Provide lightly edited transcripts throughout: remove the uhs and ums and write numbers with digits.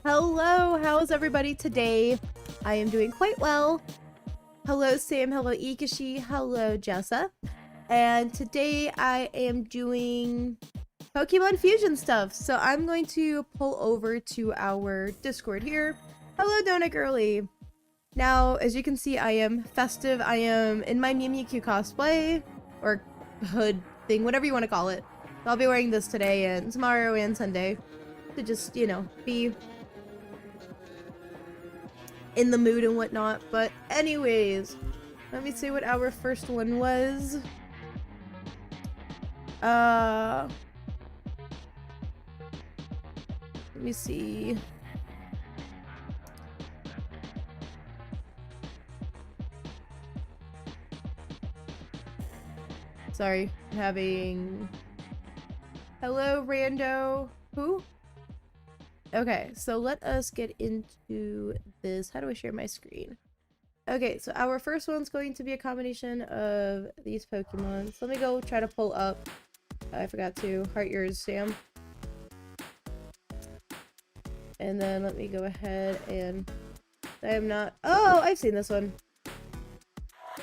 Hello, how's everybody today? I am doing quite well. Hello Sam, hello Ikashi, hello Jessa. And today I am doing Pokemon Fusion stuff. So I'm going to pull over to our Discord here. Hello Donut Girly. Now, as you can see, I am festive. I am in my Mimikyu cosplay, or hood thing, whatever you want to call it. I'll be wearing this today and tomorrow and Sunday to just, you know, be in the mood and whatnot. But anyways, let me see what our first one was. Let me see. Sorry, I'm having... Hello, rando. Who? Okay, so let us get into this. How do I share my screen? Okay, so our first one's going to be a combination of these Pokemon. So let me go try to pull up. I forgot to heart yours, Sam. And then let me go ahead and... I am not... Oh, I've seen this one.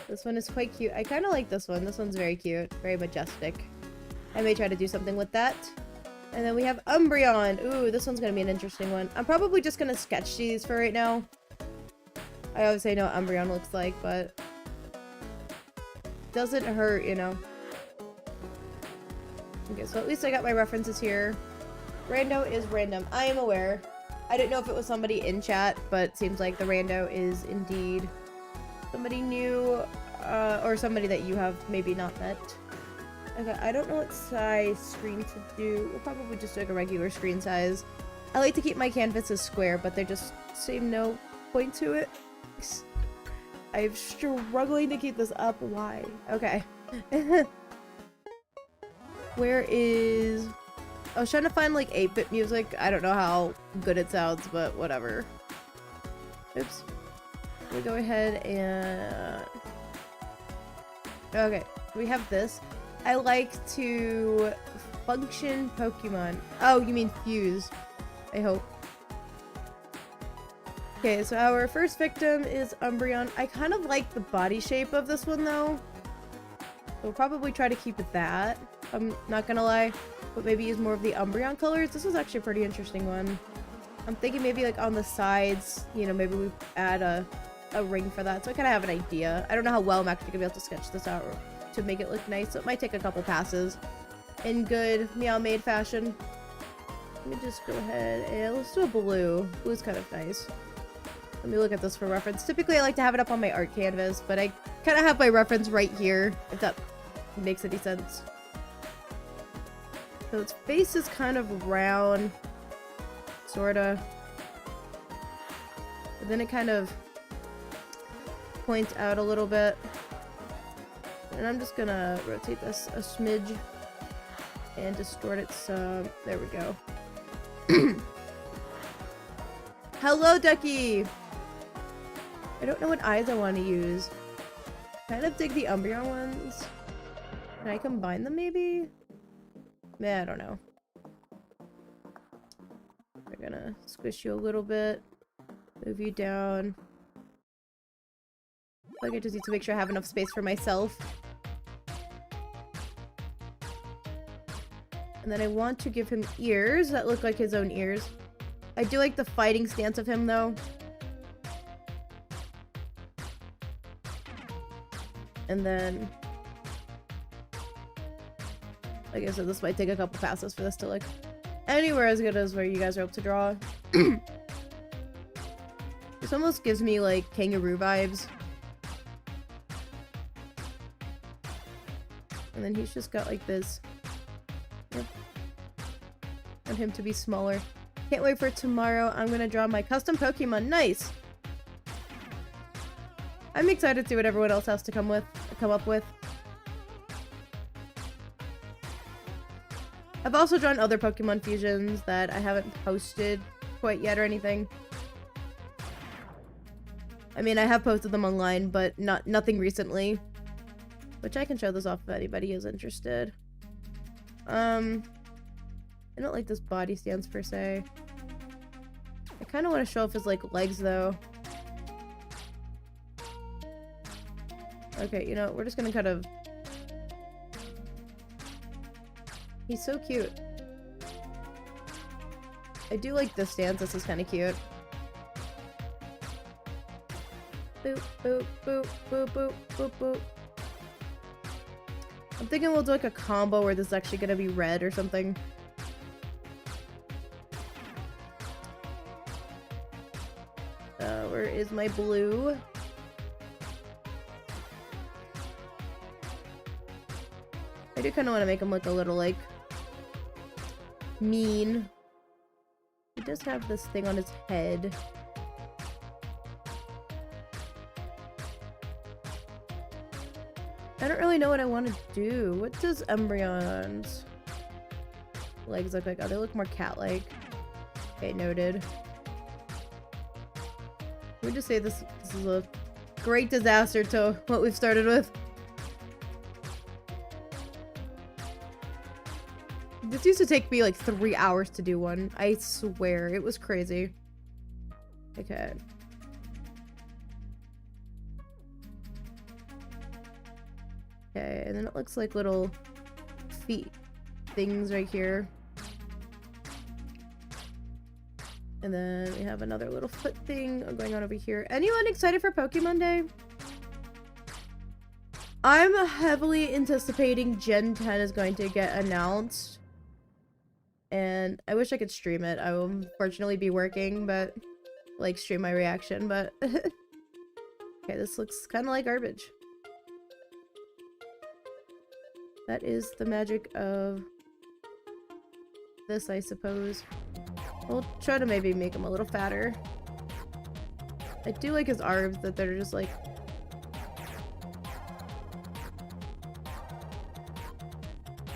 This one is quite cute. I kind of like this one. This one's very cute. Very majestic. I may try to do something with that. And then we have Umbreon. Ooh, this one's gonna be an interesting one. I'm probably just gonna sketch these for right now. I obviously know what Umbreon looks like, but... doesn't hurt, you know. Okay, so at least I got my references here. Rando is random. I am aware. I didn't know if it was somebody in chat, but it seems like the rando is indeed somebody new, or somebody that you have maybe not met. Okay, I don't know what size screen to do. We'll probably just do like a regular screen size. I like to keep my canvases square, but there just seem no point to it. I'm struggling to keep this up. Why? Okay. Where is... I was trying to find like 8-bit music. I don't know how good it sounds, but whatever. Oops. We go ahead and... Okay, we have this. I like to function Pokemon. Oh, you mean fuse. I hope. Okay, so our first victim is Umbreon. I kind of like the body shape of this one though. We'll probably try to keep it that. I'm not gonna lie. But maybe use more of the Umbreon colors. This is actually a pretty interesting one. I'm thinking maybe like on the sides, you know, maybe we add a ring for that. So I kind of have an idea. I don't know how well I'm actually gonna be able to sketch this out to make it look nice. So it might take a couple passes in good Meow Maid fashion. Let me just go ahead and let's do a blue. Blue's kind of nice. Let me look at this for reference. Typically I like to have it up on my art canvas, but I kind of have my reference right here, if that makes any sense. So its face is kind of round, sorta. But then it kind of points out a little bit. And I'm just gonna rotate this a smidge and distort it some. There we go. Hello, Ducky! I don't know what eyes I want to use. Kind of dig the Umbreon ones. Can I combine them maybe? I don't know. We're gonna squish you a little bit. Move you down. Like I just need to make sure I have enough space for myself. And then I want to give him ears that look like his own ears. I do like the fighting stance of him though. And then... like I said, this might take a couple passes for this to look anywhere as good as where you guys are able to draw. This almost gives me like kangaroo vibes. And then he's just got like this. Yep. I want him to be smaller. Can't wait for tomorrow. I'm gonna draw my custom Pokemon. Nice! I'm excited to see what everyone else has to come up with. I've also drawn other Pokemon fusions that I haven't posted quite yet or anything. I mean, I have posted them online, but nothing recently. Which I can show this off if anybody is interested. I don't like this body stance per se. I kind of want to show off his, like, legs, though. Okay, you know, we're just gonna kind of... He's so cute. I do like this stance. This is kind of cute. Boop, boop, boop, boop, boop, boop, boop. I'm thinking we'll do like a combo where this is actually gonna be red or something. Where is my blue? I do kind of want to make him look a little, like, mean. He does have this thing on his head. I don't really know what I want to do. What does Umbreon's legs look like? Oh, they look more cat-like. Okay, noted. We just say this is a great disaster to what we've started with. This used to take me like 3 hours to do one. I swear, it was crazy. Okay. Okay, and then it looks like little feet things right here. And then we have another little foot thing going on over here. Anyone excited for Pokemon Day? I'm heavily anticipating Gen 10 is going to get announced. And I wish I could stream it. I will unfortunately be working, but like stream my reaction, but okay, this looks kind of like garbage. That is the magic of this, I suppose. We'll try to maybe make him a little fatter. I do like his arms, that they're just like...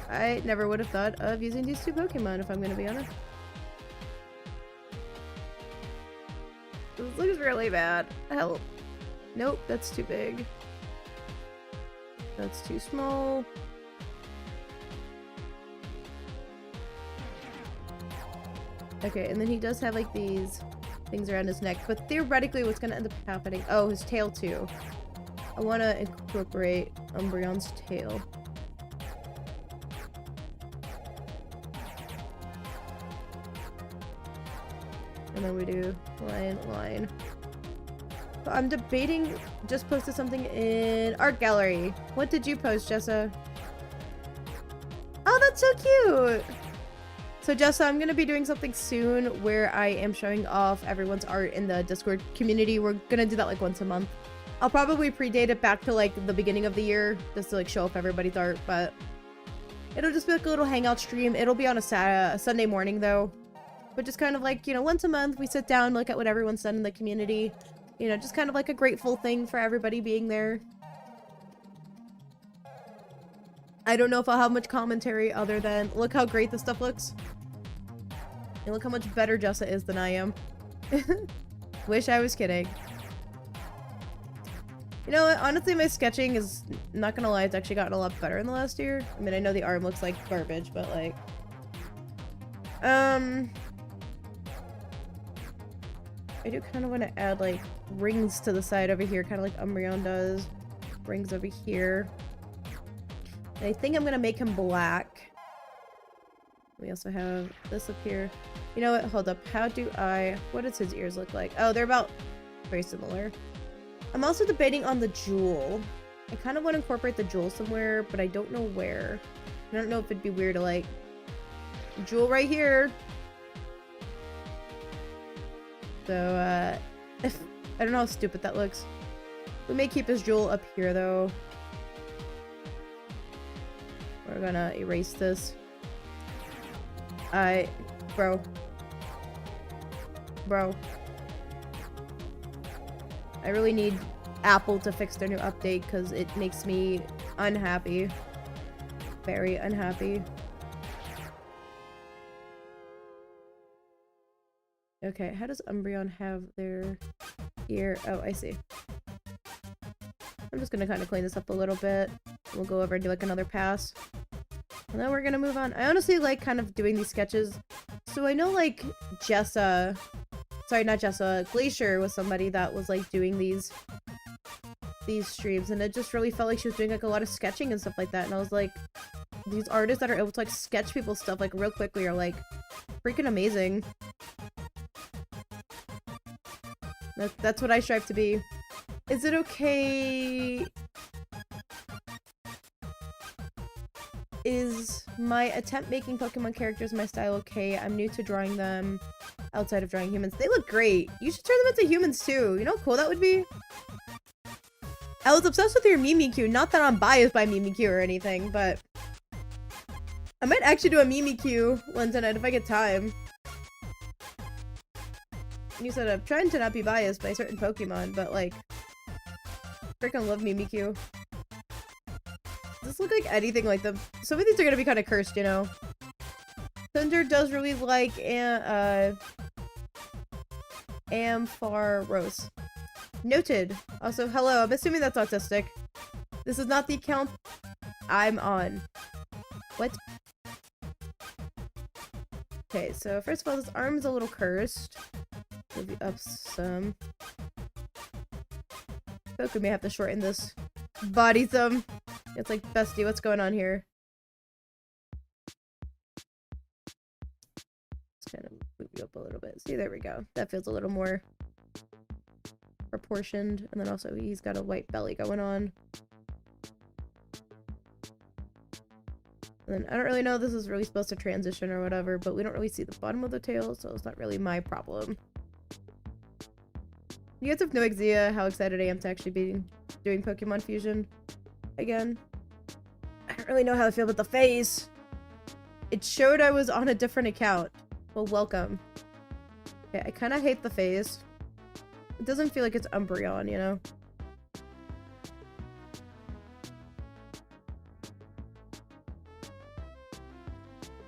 I never would have thought of using these two Pokemon, if I'm gonna be honest. This looks really bad. Help. Nope, that's too big. That's too small. Okay, and then he does have like these things around his neck, but theoretically what's gonna end up happening... Oh, his tail too. I want to incorporate Umbreon's tail. And then we do line, line. But I'm debating, just posted something in Art Gallery. What did you post, Jessa? Oh, that's so cute! So Jessa, I'm gonna be doing something soon where I am showing off everyone's art in the Discord community. We're gonna do that like once a month. I'll probably predate it back to like the beginning of the year, just to like show off everybody's art, but it'll just be like a little hangout stream. It'll be on a Sunday morning though. But just kind of like, you know, once a month we sit down, look at what everyone's done in the community. You know, just kind of like a grateful thing for everybody being there. I don't know if I'll have much commentary other than, look how great this stuff looks. And look how much better Jessa is than I am. Wish I was kidding. You know what, honestly my sketching is, not gonna lie, it's actually gotten a lot better in the last year. I mean, I know the arm looks like garbage, but like... I do kind of want to add like rings to the side over here, kind of like Umbreon does. Rings over here. And I think I'm going to make him black. We also have this up here. You know what? Hold up. How do I... What does his ears look like? Oh, they're about very similar. I'm also debating on the jewel. I kind of want to incorporate the jewel somewhere, but I don't know where. I don't know if it'd be weird to like... Jewel right here. So, I don't know how stupid that looks. We may keep his jewel up here, though. We're gonna erase this. Bro. I really need Apple to fix their new update, because it makes me unhappy. Very unhappy. Okay, how does Umbreon have their ear? Oh, I see. I'm just gonna kind of clean this up a little bit. We'll go over and do like another pass. And then we're gonna move on. I honestly like kind of doing these sketches. So I know like Jessa sorry, not Jessa, Glacier was somebody that was like doing these streams, and it just really felt like she was doing like a lot of sketching and stuff like that, and I was like, these artists that are able to like sketch people's stuff like real quickly are like freaking amazing. That's what I strive to be. Is it okay? Is my attempt making Pokemon characters my style okay? I'm new to drawing them outside of drawing humans. They look great. You should turn them into humans too. You know how cool that would be? I was obsessed with your Mimikyu. Not that I'm biased by Mimikyu or anything, but I might actually do a Mimikyu one tonight if I get time. You said I'm trying to not be biased by certain Pokemon, but like, freaking love Mimikyu. Does this look like anything like them? Some of these are gonna be kind of cursed, you know. Thunder does really like Ampharos. Noted. Also, hello. I'm assuming that's autistic. This is not the account I'm on. What? Okay, so first of all, this arm is a little cursed. Maybe up some. Goku may have to shorten this body some. It's like, bestie, what's going on here? Let's kind of move you up a little bit. See, there we go. That feels a little more proportioned. And then also, he's got a white belly going on. And then, I don't really know if this is really supposed to transition or whatever, but we don't really see the bottom of the tail, so it's not really my problem. You guys have no idea how excited I am to actually be doing Pokemon Fusion again. I don't really know how I feel about the face. It showed I was on a different account. Well, welcome. Okay, I kind of hate the face. It doesn't feel like it's Umbreon, you know?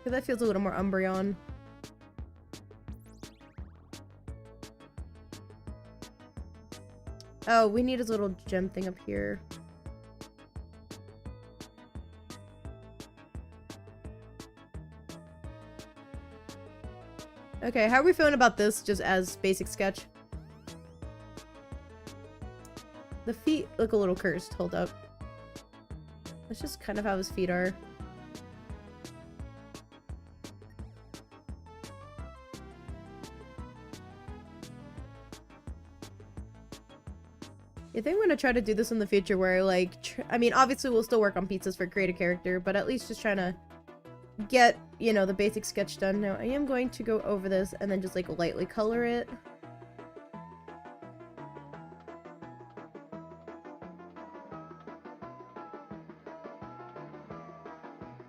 That feels a little more Umbreon. Oh, we need his little gem thing up here. Okay, how are we feeling about this just as basic sketch? The feet look a little cursed. Hold up. That's just kind of how his feet are. I think I'm gonna try to do this in the future where, like, I mean, obviously we'll still work on pizzas for create a character, but at least just trying to get, you know, the basic sketch done. Now, I am going to go over this and then just, like, lightly color it.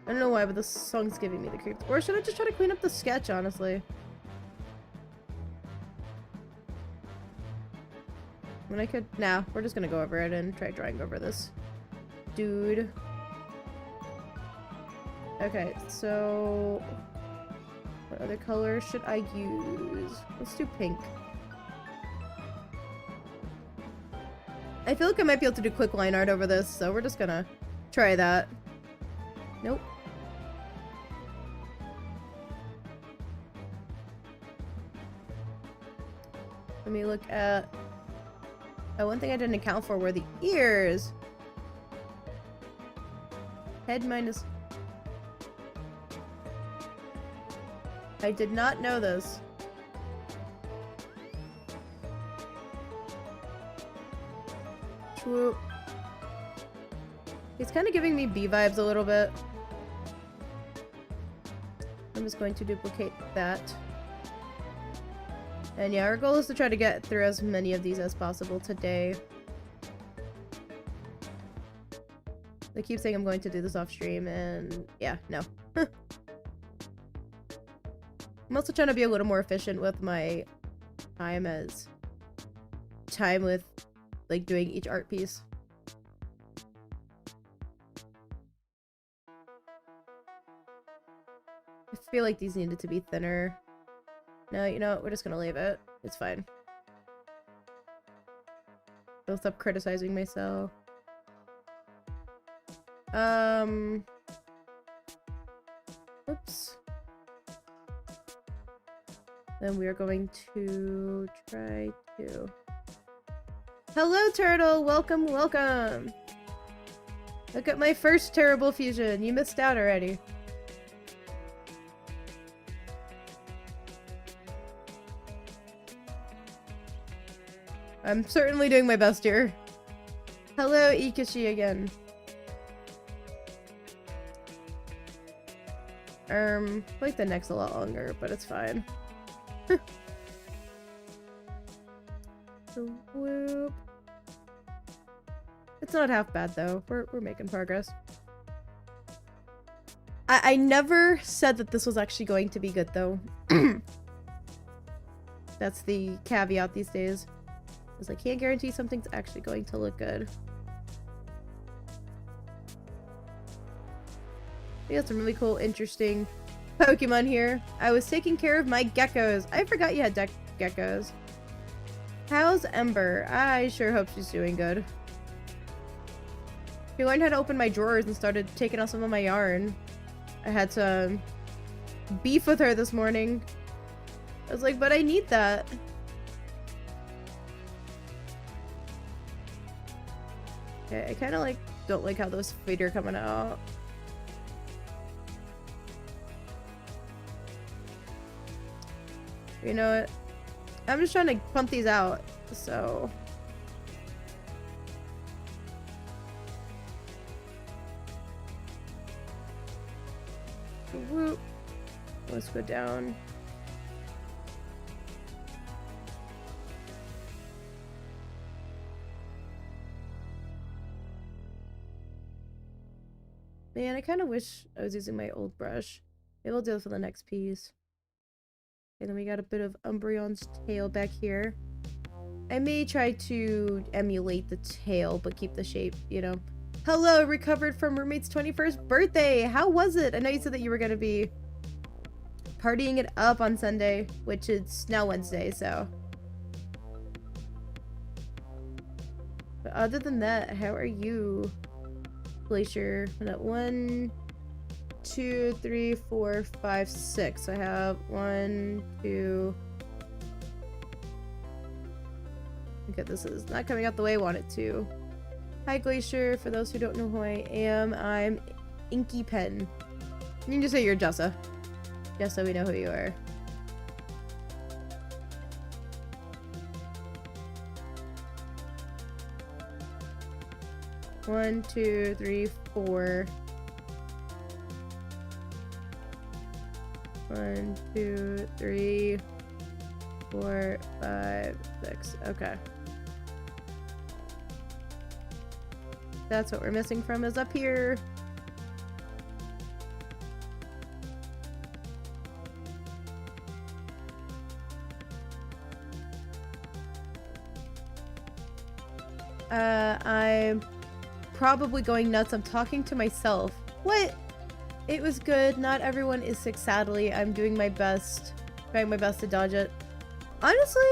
I don't know why, but this song's giving me the creeps. Or should I just try to clean up the sketch, honestly? When I could... Nah, we're just gonna go over it and try drawing over this dude. Okay, so... what other color should I use? Let's do pink. I feel like I might be able to do quick line art over this, so we're just gonna try that. Nope. Let me look at... oh, one thing I didn't account for were the ears. Head minus... I did not know this. Swoop. He's kind of giving me bee vibes a little bit. I'm just going to duplicate that. And yeah, our goal is to try to get through as many of these as possible today. I keep saying I'm going to do this off stream, and yeah, no. I'm also trying to be a little more efficient with my time with, like, doing each art piece. I feel like these needed to be thinner. No, you know what? We're just gonna leave it. It's fine. I'll stop criticizing myself. Oops. Then we are going to try to... Hello, turtle! Welcome, welcome! Look at my first terrible fusion. You missed out already. I'm certainly doing my best here. Hello, Ikashi again. I like the neck's a lot longer, but it's fine. So, whoop. It's not half bad though. We're making progress. I never said that this was actually going to be good though. That's the caveat these days. Because I can't guarantee something's actually going to look good. We got some really cool, interesting Pokemon here. I was taking care of my geckos. I forgot you had geckos. How's Ember? I sure hope she's doing good. She learned how to open my drawers and started taking out some of my yarn. I had some beef with her this morning. I was like, but I need that. Okay, I kind of like don't like how those feet are coming out. You know what? I'm just trying to pump these out, so... Whoop. Let's go down. Man, I kind of wish I was using my old brush. Maybe we'll do it for the next piece. Okay, then we got a bit of Umbreon's tail back here. I may try to emulate the tail, but keep the shape, you know. Hello, recovered from roommate's 21st birthday. How was it? I know you said that you were going to be partying it up on Sunday, which is now Wednesday, so. But other than that, how are you, Glacier? I'm at 1, 2, 3, 4, 5, 6. I have 1, 2. Okay, this is not coming out the way I want it to. Hi, Glacier. For those who don't know who I am, I'm Inky Pen. You can just say you're Jessa. Just so we know who you are. One, 2, 3, 4. 1, 2, 3, 4, 5, 6. Okay. That's what we're missing from is up here. I'm probably going nuts. I'm talking to myself. What? It was good. Not everyone is sick, sadly. I'm doing my best. Trying my best to dodge it. Honestly,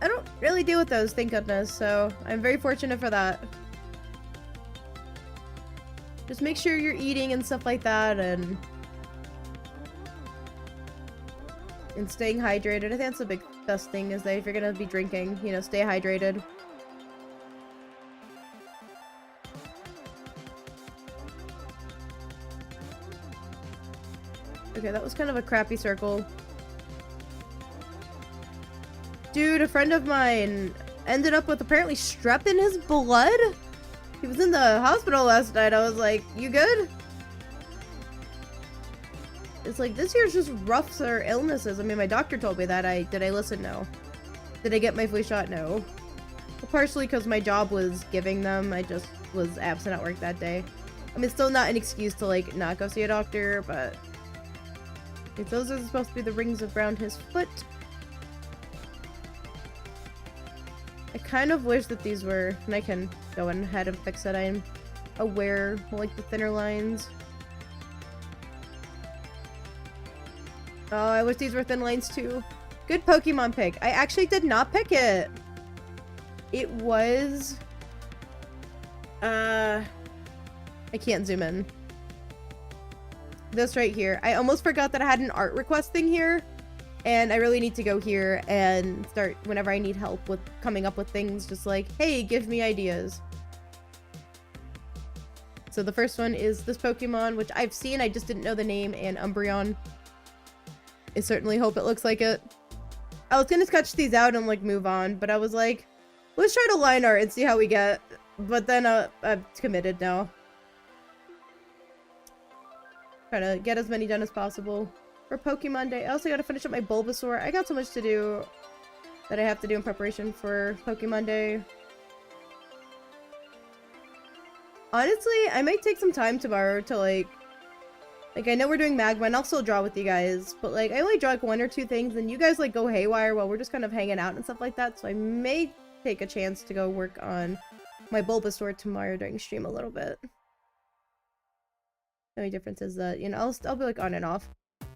I don't really deal with those, thank goodness. So I'm very fortunate for that. Just make sure you're eating and stuff like that, and staying hydrated. I think that's the best thing, is that if you're gonna be drinking, you know, stay hydrated. Okay, that was kind of a crappy circle. Dude, a friend of mine ended up with apparently strep in his blood. He was in the hospital last night. I was like, you good? It's like, this year's just rough or illnesses. I mean, my doctor told me that. Did I listen? No. Did I get my flu shot? No. Well, partially because my job was giving them. I just was absent at work that day. I mean, it's still not an excuse to, like, not go see a doctor, but if those are supposed to be the rings around his foot. I kind of wish that these were, and I can go ahead and fix it. I'm aware, like, the thinner lines. Oh, I wish these were thin lines too. Good Pokemon pick. I actually did not pick it. It was... I can't zoom in. This right here. I almost forgot that I had an art request thing here. And I really need to go here and start, whenever I need help with coming up with things, just like, hey, give me ideas. So the first one is this Pokemon, which I've seen, I just didn't know the name, and Umbreon. I certainly hope it looks like it. I was gonna sketch these out and like move on, but I was like, let's try to line art and see how we get. But then I'm committed now. Trying to get as many done as possible. For Pokemon Day, I also gotta finish up my Bulbasaur. I got so much to do that I have to do in preparation for Pokemon Day. Honestly, I might take some time tomorrow to like I know we're doing Magma and I'll still draw with you guys, but like I only draw like 1 or 2 things and you guys like go haywire while we're just kind of hanging out and stuff like that, so I may take a chance to go work on my Bulbasaur tomorrow during stream a little bit. The only difference is that, you know, I'll be like on and off.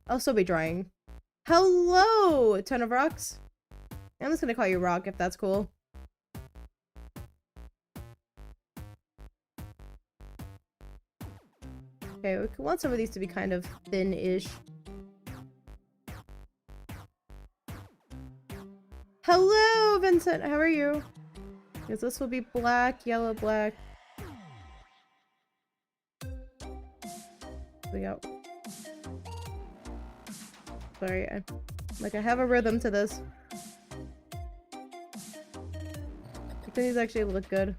I'll still be drawing. Hello, Ton of Rocks. I'm just gonna call you Rock if that's cool. Okay, we want some of these to be kind of thin-ish. Hello, Vincent. How are you? Because this will be black, yellow, black. We go. Sorry, I have a rhythm to this. I think these actually look good.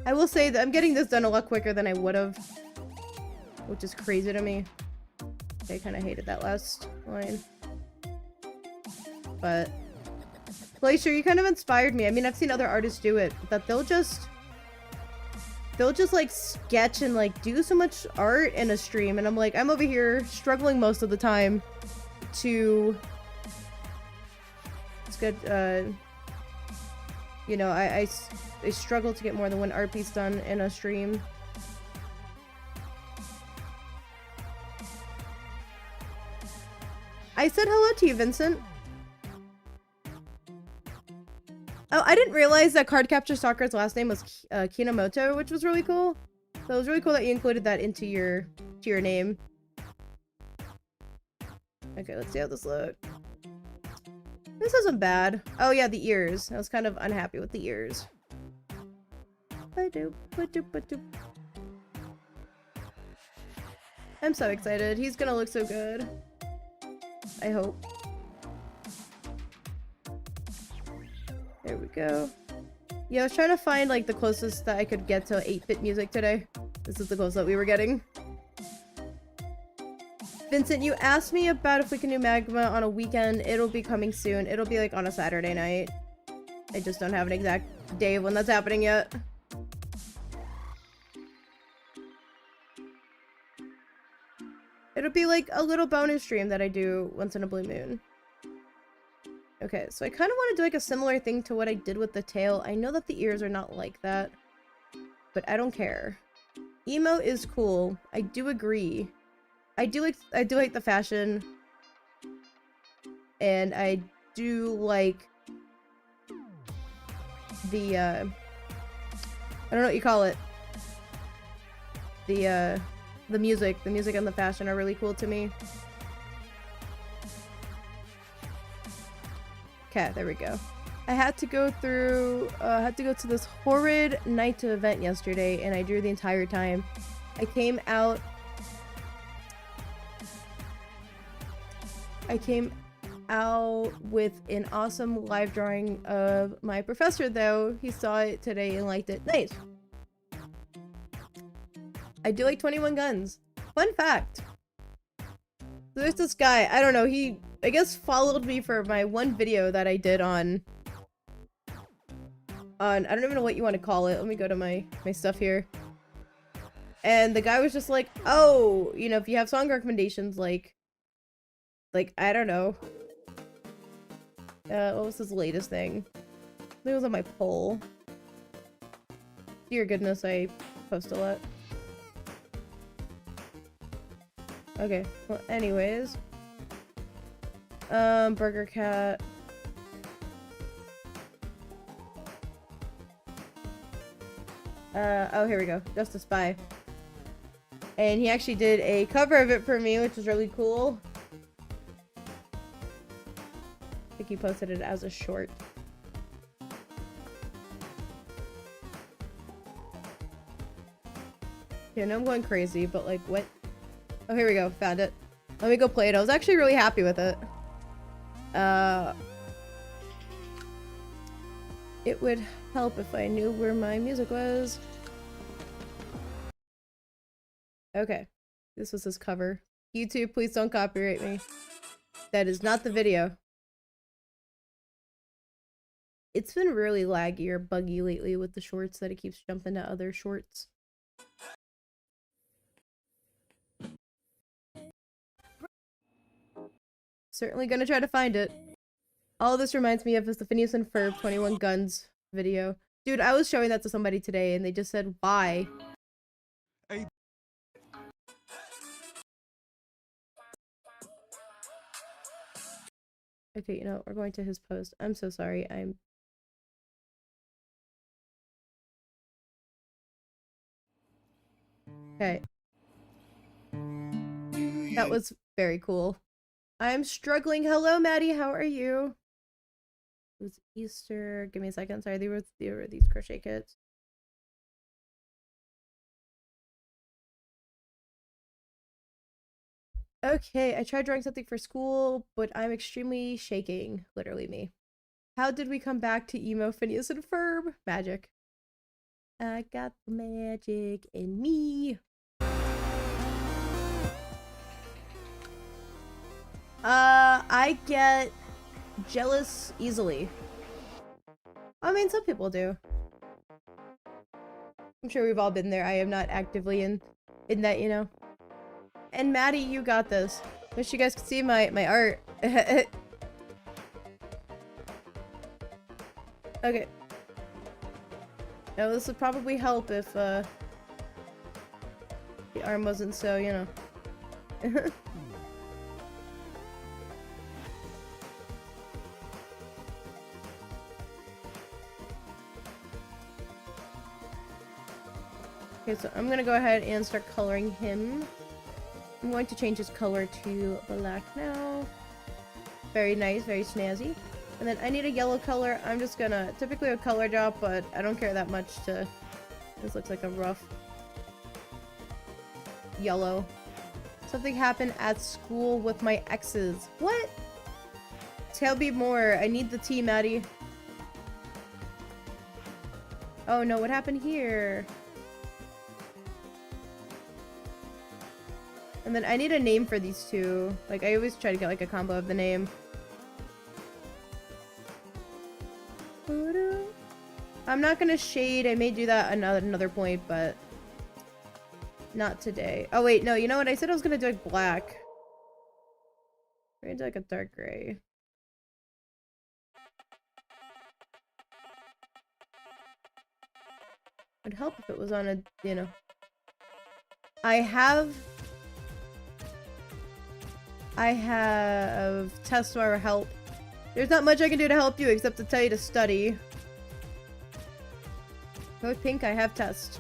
I will say that I'm getting this done a lot quicker than I would have, which is crazy to me. I kind of hated that last line. But Glacier, you kind of inspired me. I mean, I've seen other artists do it, that they'll just like sketch and like do so much art in a stream, and I'm like, I'm over here struggling most of the time to get you know, I struggle to get more than 1 art piece done in a stream. I said hello to you, Vincent. Oh, I didn't realize that Cardcapture Stalker's last name was Kinomoto, which was really cool. So it was really cool that you included that into your name. Okay, let's see how this looks. This isn't bad. Oh yeah, the ears. I was kind of unhappy with the ears. I'm so excited. He's gonna look so good. I hope. There we go. Yeah, I was trying to find like the closest that I could get to 8-bit music today. This is the closest that we were getting. Vincent, you asked me about if we can do Magma on a weekend. It'll be coming soon. It'll be like on a Saturday night. I just don't have an exact day of when that's happening yet. It'll be like a little bonus stream that I do once in a blue moon. Okay, so I kind of want to do like a similar thing to what I did with the tail. I know that the ears are not like that, but I don't care. Emo is cool. I do agree. I do like the fashion, and I do like the I don't know what you call it. The music and the fashion are really cool to me. Okay, there we go. I had to go to this horrid night to event yesterday, and I drew the entire time. I came out with an awesome live drawing of my professor, though. He saw it today and liked it. Nice. I do like 21 guns. Fun fact. There's this guy, I don't know, he, I guess, followed me for my one video that I did on, I don't even know what you want to call it. Let me go to my stuff here. And the guy was just like, oh, you know, if you have song recommendations, like, I don't know. What was his latest thing? I think it was on my poll. Dear goodness, I post a lot. Okay, well, anyways. Burger Cat. Oh, here we go. Just a Spy. And he actually did a cover of it for me, which is really cool. he posted it as a short. Yeah, I know I'm going crazy, but like, what? Oh, here we go. Found it. Let me go play it. I was actually really happy with it. It would help if I knew where my music was. Okay. This was his cover. YouTube, please don't copyright me. That is not the video. It's been really laggy or buggy lately with the shorts that it keeps jumping to other shorts. Certainly gonna try to find it. All this reminds me of is the Phineas and Ferb 21 Guns video. Dude, I was showing that to somebody today and they just said, why? Hey. Okay, you know, we're going to his post. I'm so sorry. Okay. That was very cool. I'm struggling. Hello, Maddie. How are you? It was Easter. Give me a second. Sorry, they were these crochet kits. Okay, I tried drawing something for school, but I'm extremely shaking. Literally me. How did we come back to emo Phineas and Ferb? Magic. I got the magic in me. I get jealous easily. I mean, some people do. I'm sure we've all been there. I am not actively in that, you know. And Maddie, you got this. Wish you guys could see my art. Okay. Now this would probably help if the arm wasn't so, you know. Okay, so I'm gonna go ahead and start coloring him. I'm going to change his color to black now. Very nice, very snazzy. And then I need a yellow color. I'm just gonna, typically a color drop, but I don't care that much to, this looks like a rough yellow. Something happened at school with my exes. What? Tell me more. I need the tea, Maddie. Oh no, what happened here? And then I need a name for these two. Like, I always try to get like a combo of the name. I'm not gonna shade. I may do that another point, but not today. Oh wait, no, you know what? I said I was gonna do like black. I'm gonna do like a dark gray. It'd help if it was on a, you know. I have test or help. There's not much I can do to help you except to tell you to study. With Pink, I have test.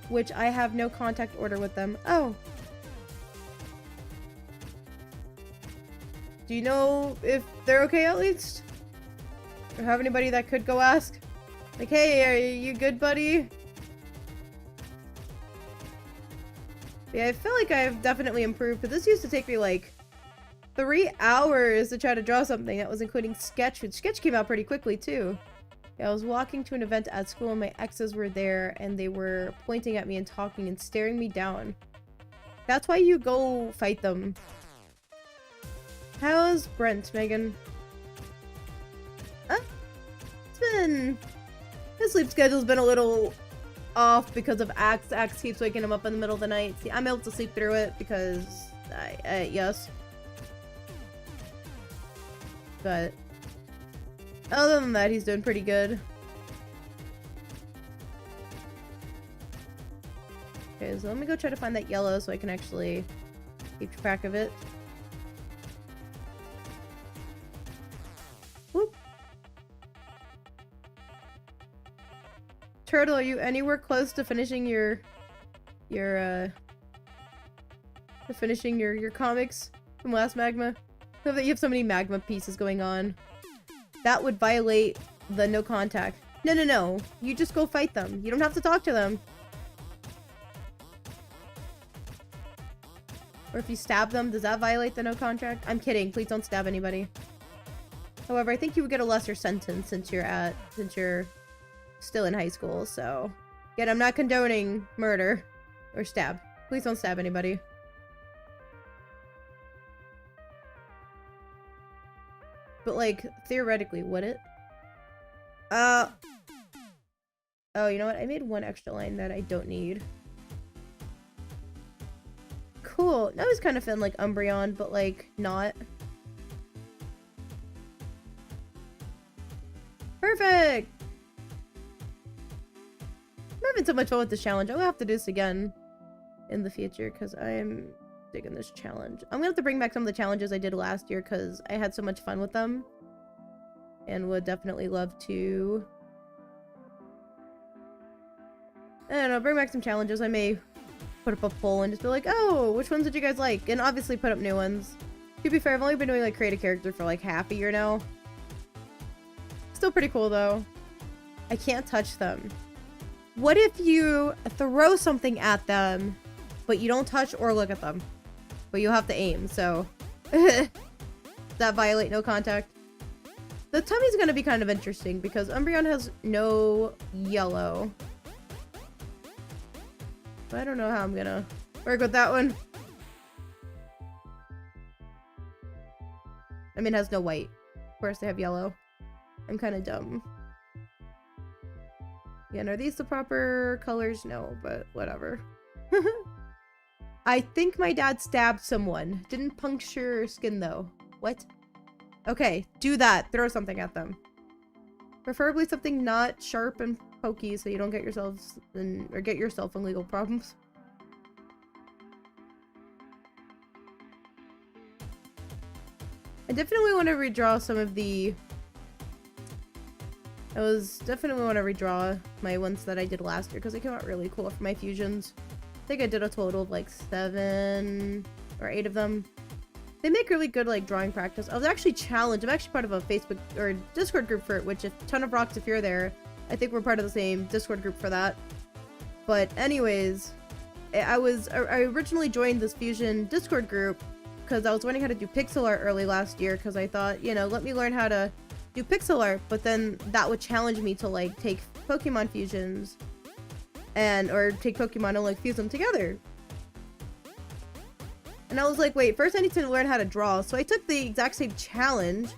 Which I have no contact order with them. Oh. Do you know if they're okay at least? Or have anybody that could go ask? Like, hey, are you good, buddy? Yeah, I feel like I've definitely improved, but this used to take me like 3 hours to try to draw something that was including sketch, which sketch came out pretty quickly too. Yeah, I was walking to an event at school and my exes were there and they were pointing at me and talking and staring me down. That's why you go fight them. How's Brent, Megan? His sleep schedule's been a little off because of Axe. Axe keeps waking him up in the middle of the night. See, I'm able to sleep through it because yes. But other than that, he's doing pretty good. Okay, so let me go try to find that yellow so I can actually keep track of it. Whoop. Turtle, are you anywhere close to finishing your comics from last Magma? So that you have so many magma pieces going on. That would violate the no contact. No, no, no. You just go fight them. You don't have to talk to them. Or if you stab them, does that violate the no contact? I'm kidding. Please don't stab anybody. However, I think you would get a lesser sentence since you're still in high school, so... Again, I'm not condoning murder or stab. Please don't stab anybody. But, like, theoretically, would it? Oh, you know what? I made one extra line that I don't need. Cool. That was kind of fun, like, Umbreon, but, like, not. Perfect! I'm having so much fun with this challenge. I'm gonna have to do this again in the future, because I'm digging this challenge. I'm gonna have to bring back some of the challenges I did last year, because I had so much fun with them. And would definitely love to... I don't know, bring back some challenges. I may put up a poll and just be like, oh, which ones did you guys like? And obviously put up new ones. To be fair, I've only been doing, like, create a character for, like, half a year now. Still pretty cool, though. I can't touch them. What if you throw something at them, but you don't touch or look at them? But you have to aim, so... Does that violate no contact? The tummy's gonna be kind of interesting, because Umbreon has no yellow. But I don't know how I'm gonna work with that one. I mean, it has no white. Of course, they have yellow. I'm kind of dumb. Again, are these the proper colors? No, but whatever. I think my dad stabbed someone. Didn't puncture skin, though. What? Okay, do that. Throw something at them. Preferably something not sharp and pokey so you don't get yourselves in, or get yourself in legal problems. I definitely want to redraw some of the... definitely want to redraw my ones that I did last year because they came out really cool for my fusions. I think I did a total of like 7 or 8 of them. They make really good like drawing practice. I was actually challenged. I'm actually part of a Facebook or Discord group for it, which a ton of rocks if you're there. I think we're part of the same Discord group for that. But anyways, I originally joined this fusion Discord group because I was learning how to do pixel art early last year because I thought, you know, let me learn how to do pixel art, but then that would challenge me to like take Pokemon fusions or take Pokemon and like fuse them together. And I was like, wait, first I need to learn how to draw. So I took the exact same challenge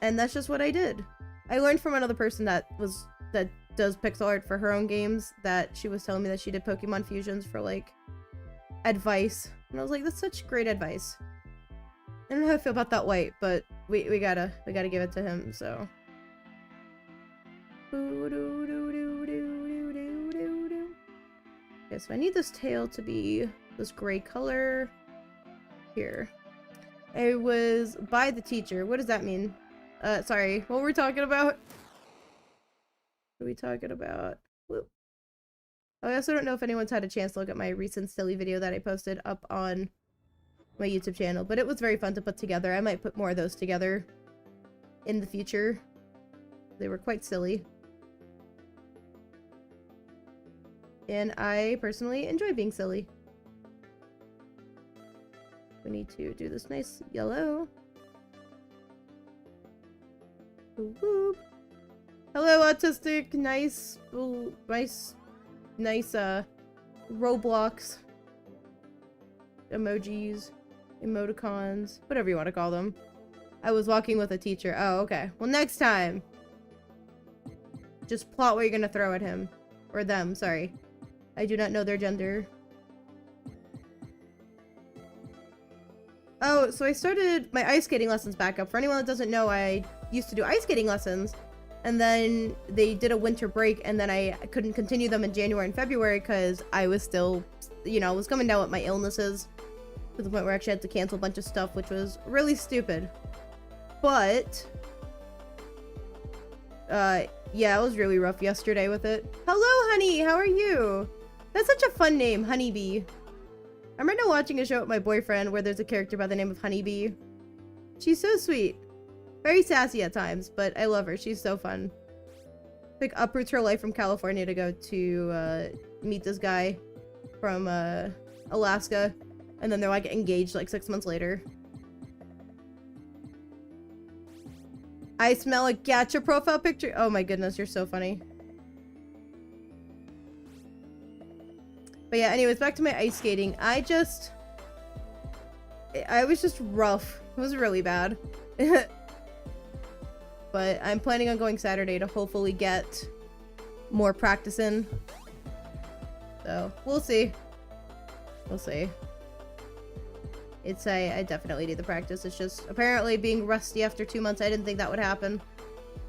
and that's just what I did. I learned from another person that does pixel art for her own games that she was telling me that she did Pokemon fusions for like advice. And I was like, that's such great advice. I don't know how I feel about that white, but we gotta give it to him, so. Okay, so I need this tail to be this gray color. Here. I was by the teacher. What does that mean? Sorry, what were we talking about? What are we talking about? Whoop. I also don't know if anyone's had a chance to look at my recent silly video that I posted up on my YouTube channel, but it was very fun to put together. I might put more of those together in the future. They were quite silly. And I personally enjoy being silly. We need to do this nice yellow. Whoop. Hello, autistic. Nice Roblox emojis, emoticons, whatever you want to call them. I was walking with a teacher. Oh, okay. Well, next time, just plot what you're gonna throw at him. Or them, sorry. I do not know their gender. Oh, so I started my ice skating lessons back up. For anyone that doesn't know, I used to do ice skating lessons. And then they did a winter break, and then I couldn't continue them in January and February because I was still, you know, was coming down with my illnesses to the point where I actually had to cancel a bunch of stuff, which was really stupid. But, yeah, it was really rough yesterday with it. Hello, honey, how are you? That's such a fun name, Honeybee. I'm right now watching a show with my boyfriend where there's a character by the name of Honeybee. She's so sweet. Very sassy at times, but I love her. She's so fun. Like, uproots her life from California to go to, meet this guy from, Alaska. And then they're, like, engaged, like, 6 months later. I smell a gacha profile picture. Oh my goodness, you're so funny. But yeah, anyways, back to my ice skating. I was just rough. It was really bad. But I'm planning on going Saturday to hopefully get more practice in. So, we'll see. We'll see. I definitely need the practice. It's just, apparently being rusty after 2 months, I didn't think that would happen.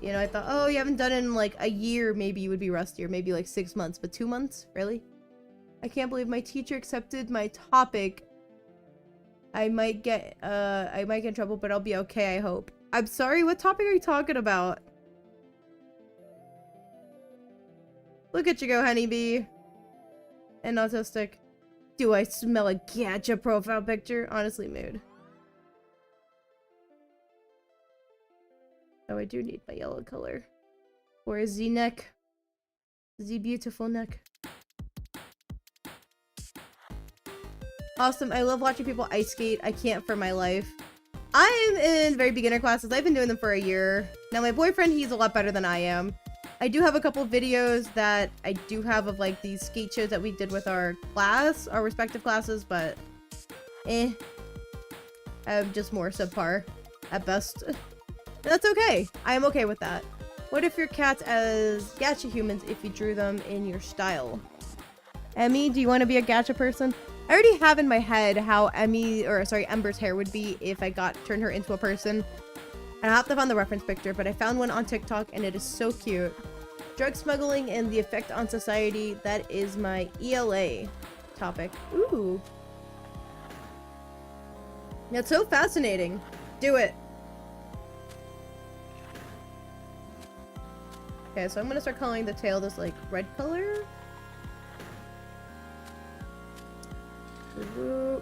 You know, I thought, oh, you haven't done it in like a year, maybe you would be rusty, or maybe like 6 months, but 2 months? Really? I can't believe my teacher accepted my topic. I might get in trouble, but I'll be okay, I hope. I'm sorry, what topic are you talking about? Look at you go, honeybee. And autistic. Do I smell a gacha profile picture? Honestly, mood. Oh, I do need my yellow color. For a Z neck. Z beautiful neck. Awesome. I love watching people ice skate. I can't for my life. I am in very beginner classes. I've been doing them for a year. Now, my boyfriend, he's a lot better than I am. I do have a couple videos that I do have of like these skate shows that we did with our class, our respective classes, but I'm just more subpar at best. That's okay. I am okay with that. What if your cats as gacha humans if you drew them in your style? Emmy, do you want to be a gacha person? I already have in my head how Ember's hair would be if I turned her into a person. I have to find the reference picture, but I found one on TikTok and it is so cute. Drug smuggling and the effect on society. That is my ELA topic. Ooh. That's so fascinating. Do it. Okay, so I'm gonna start coloring the tail this like red color. Ooh.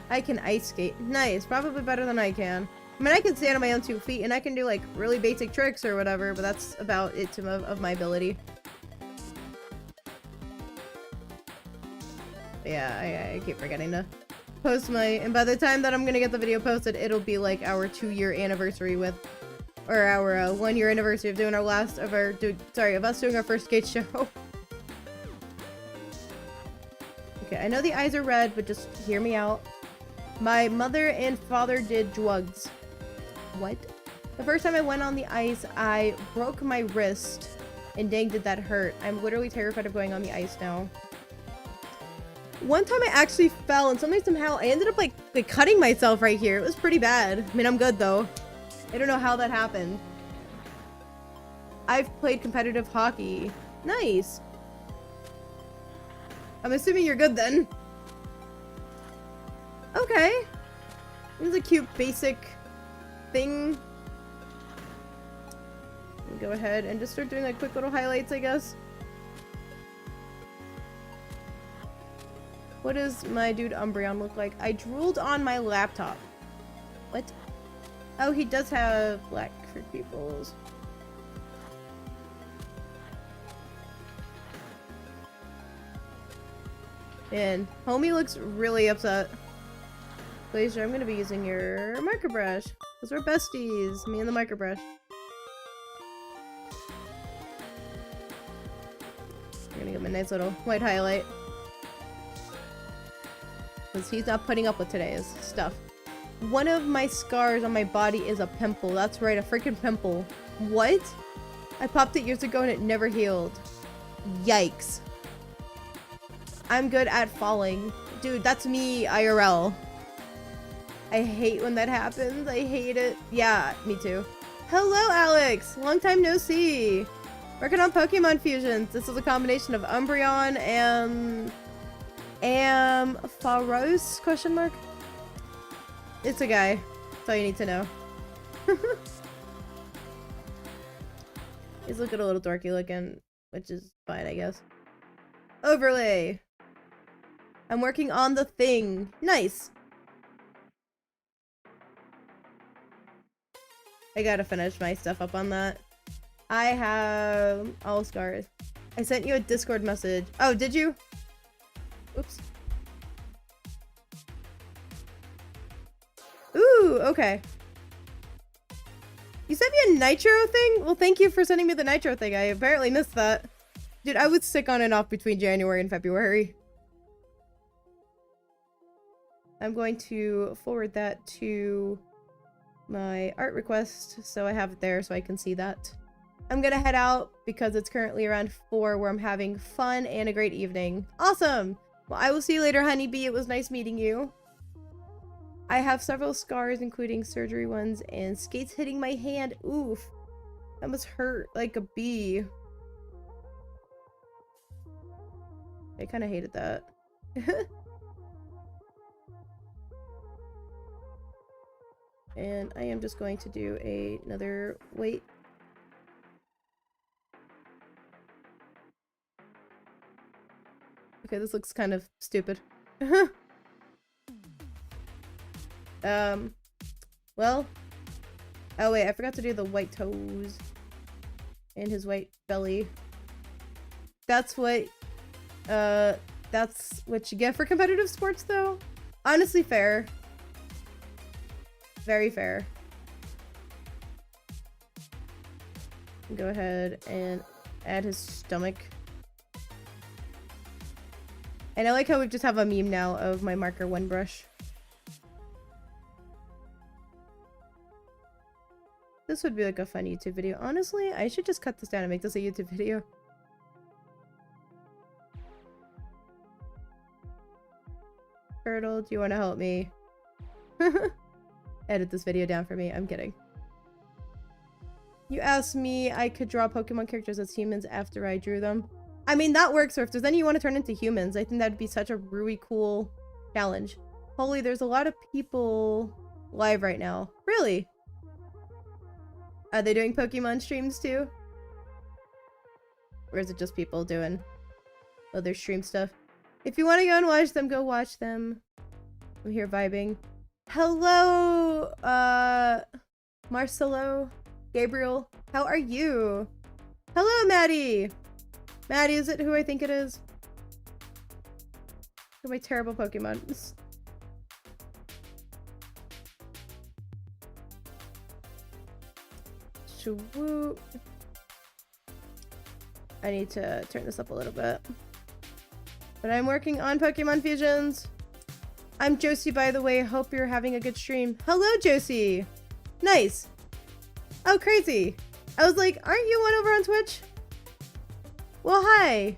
I can ice skate. Nice. Probably better than I can. I mean, I can stand on my own 2 feet, and I can do, like, really basic tricks or whatever, but that's about it of my ability. Yeah, I keep forgetting to post and by the time that I'm gonna get the video posted, it'll be, like, our 2-year anniversary or our 1-year anniversary of doing of us doing our first skate show. Okay, I know the eyes are red, but just hear me out. My mother and father did drugs. What? The first time I went on the ice, I broke my wrist. And dang, did that hurt. I'm literally terrified of going on the ice now. One time I actually fell and somehow I ended up like cutting myself right here. It was pretty bad. I mean, I'm good though. I don't know how that happened. I've played competitive hockey. Nice. I'm assuming you're good then. Okay. It's a cute basic thing. Go ahead and just start doing like quick little highlights, I guess. What does my dude Umbreon look like? I drooled on my laptop. What? Oh, he does have black fruit pupils. And homie looks really upset. Glacier, I'm gonna be using your marker brush. Because we're besties. Me and the marker brush. I'm gonna give him a nice little white highlight. Because he's not putting up with today's stuff. One of my scars on my body is a pimple. That's right, a freaking pimple. What? I popped it years ago and it never healed. Yikes. I'm good at falling. Dude, that's me IRL. I hate when that happens. I hate it. Yeah, me too. Hello, Alex! Long time no see. Working on Pokemon fusions. This is a combination of Umbreon and Faros? Question mark? It's a guy. That's all you need to know. He's looking a little dorky looking, which is fine, I guess. Overlay. I'm working on the thing. Nice. I gotta finish my stuff up on that. I have all scars. I sent you a Discord message. Oh, did you? Oops. Ooh, okay. You sent me a nitro thing? Well, thank you for sending me the nitro thing. I apparently missed that. Dude, I was sick on and off between January and February. I'm going to forward that to my art request so I have it there so I can see that. I'm gonna head out because it's currently around 4 where I'm having fun and a great evening. Awesome! Well, I will see you later, honeybee. It was nice meeting you. I have several scars, including surgery ones and skates hitting my hand. Oof. That must hurt like a bee. I kind of hated that. And I am just going to do another weight. Okay, this looks kind of stupid. Well. Oh wait, I forgot to do the white toes. And his white belly. That's what you get for competitive sports though. Honestly fair. Very fair. Go ahead and add his stomach. And I like how we just have a meme now of my marker one brush. This would be like a fun YouTube video. Honestly, I should just cut this down and make this a YouTube video. Turtle, do you want to help me? Edit this video down for me. I'm kidding. You asked me I could draw Pokemon characters as humans after I drew them. I mean, that works, or if there's any you want to turn into humans, I think that'd be such a really cool challenge. Holy, there's a lot of people live right now. Really? Are they doing Pokemon streams too? Or is it just people doing other stream stuff? If you want to go and watch them, go watch them. I'm here vibing. Hello, Marcelo, Gabriel, how are you? Hello, Maddie. Maddie, is it who I think it is? Look at my terrible Pokemon. Swoop. I need to turn this up a little bit. But I'm working on Pokemon fusions. I'm Josie, by the way. Hope you're having a good stream. Hello, Josie. Nice. Oh, crazy. I was like, aren't you one over on Twitch? Well, hi.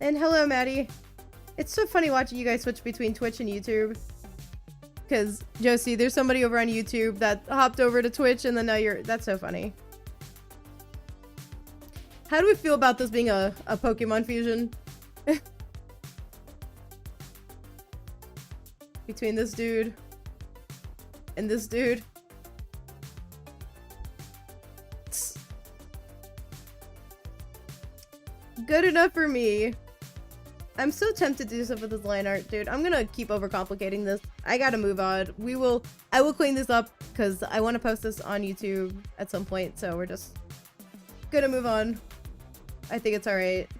And hello, Maddie. It's so funny watching you guys switch between Twitch and YouTube. Because, Josie, there's somebody over on YouTube that hopped over to Twitch and then now you're... That's so funny. How do we feel about this being a Pokemon fusion? Between this dude and this dude. Good enough for me. I'm so tempted to do stuff with this line art, dude. I'm gonna keep overcomplicating this. I gotta move on. I will clean this up because I want to post this on YouTube at some point, so we're just gonna move on. I think it's alright.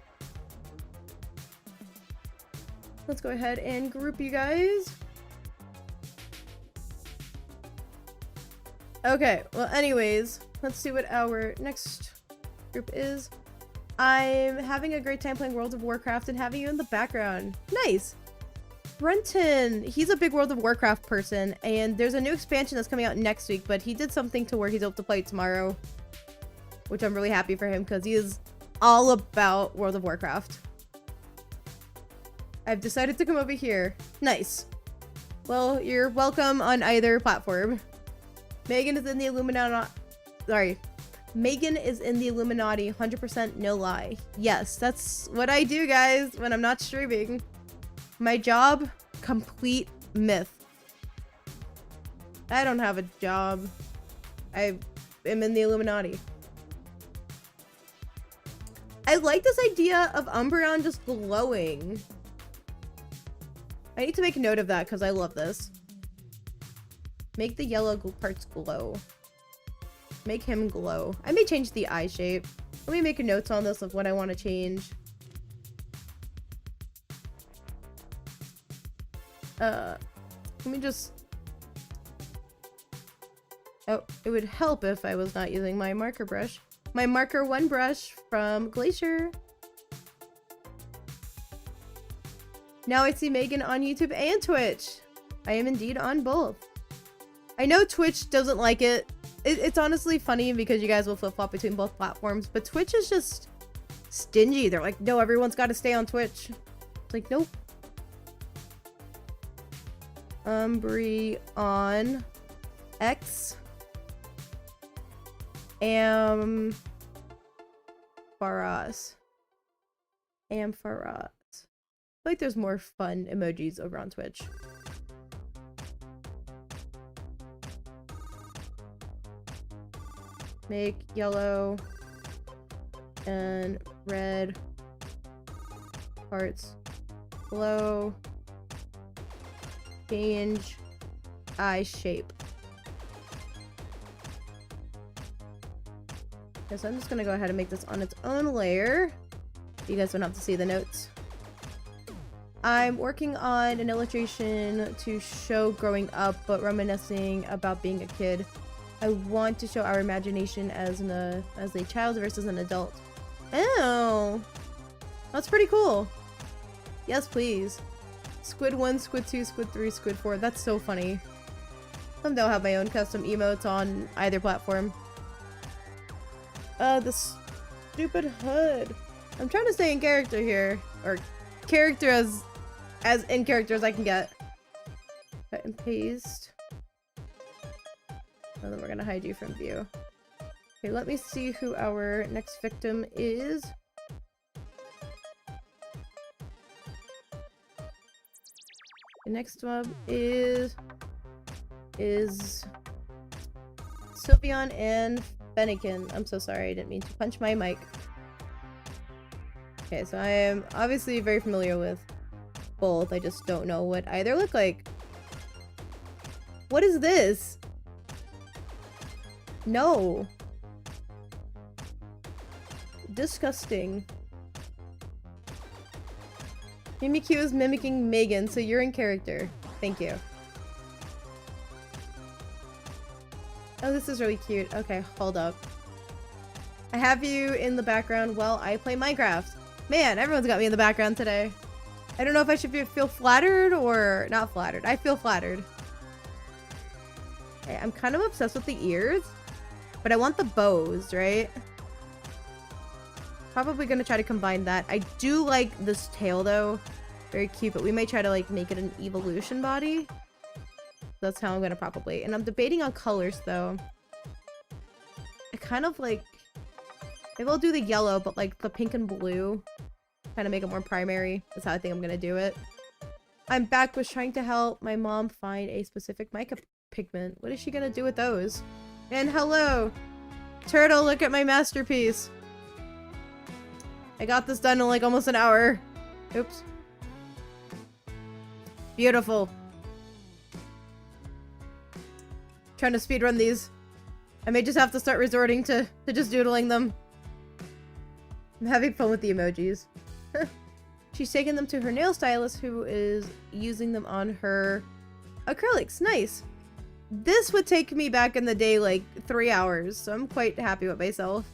Let's go ahead and group you guys. Okay, well anyways, let's see what our next group is. I'm having a great time playing World of Warcraft and having you in the background. Nice! Brenton! He's a big World of Warcraft person, and there's a new expansion that's coming out next week, but he did something to where he's able to play it tomorrow. Which I'm really happy for him, because he is all about World of Warcraft. I've decided to come over here. Nice. Well, you're welcome on either platform. Megan is in the Illuminati. Sorry. Megan is in the Illuminati, 100% no lie. Yes, that's what I do, guys, when I'm not streaming. My job, complete myth. I don't have a job. I am in the Illuminati. I like this idea of Umbreon just glowing. I need to make a note of that because I love this. Make the yellow parts glow. make him glow. I may change the eye shape. Let me make a notes on this of what I want to change. Let me just... Oh, it would help if I was not using my marker brush. My marker 1 brush from Glacier. Now I see Megan on YouTube and Twitch. I am indeed on both. I know Twitch doesn't like it. It's honestly funny because you guys will flip-flop between both platforms, but Twitch is just stingy. They're like, no, everyone's got to stay on Twitch. It's like, nope. Umbreon X. Ampharos. Ampharos. I feel like there's more fun emojis over on Twitch. Make yellow and red parts glow. Change eye shape. Okay, so I'm just gonna go ahead and make this on its own layer. You guys don't have to see the notes. I'm working on an illustration to show growing up, but reminiscing about being a kid. I want to show our imagination as a child versus an adult. Oh, that's pretty cool. Yes, please. Squid 1, Squid 2, Squid 3, Squid 4. That's so funny. Someday I'll have my own custom emotes on either platform. The stupid hood. I'm trying to stay in character here. Or character as in character as I can get. Cut and paste. And then we're gonna hide you from view. Okay, let me see who our next victim is. The next one is Sylveon and Fennekin. I'm so sorry, I didn't mean to punch my mic. Okay, so I am obviously very familiar with both. I just don't know what either look like. What is this? No. Disgusting. Mimikyu is mimicking Megan, so you're in character. Thank you. Oh, this is really cute. Okay, hold up. I have you in the background while I play Minecraft. Man, everyone's got me in the background today. I don't know if I should feel flattered or not flattered. I feel flattered. Okay, I'm kind of obsessed with the ears, but I want the bows, right? Probably gonna try to combine that. I do like this tail though. Very cute, but we may try to like make it an evolution body. That's how I'm gonna probably. And I'm debating on colors though. I kind of like, maybe I'll do the yellow, but like the pink and blue. Kind of make it more primary. That's how I think I'm gonna do it. I'm back with trying to help my mom find a specific mica pigment. What is she gonna do with those? And hello! Turtle, look at my masterpiece! I got this done in like almost an hour. Oops. Beautiful. Trying to speedrun these. I may just have to start resorting to just doodling them. I'm having fun with the emojis. She's taken them to her nail stylist who is using them on her acrylics. Nice. This would take me back in the day like 3 hours, so I'm quite happy with myself.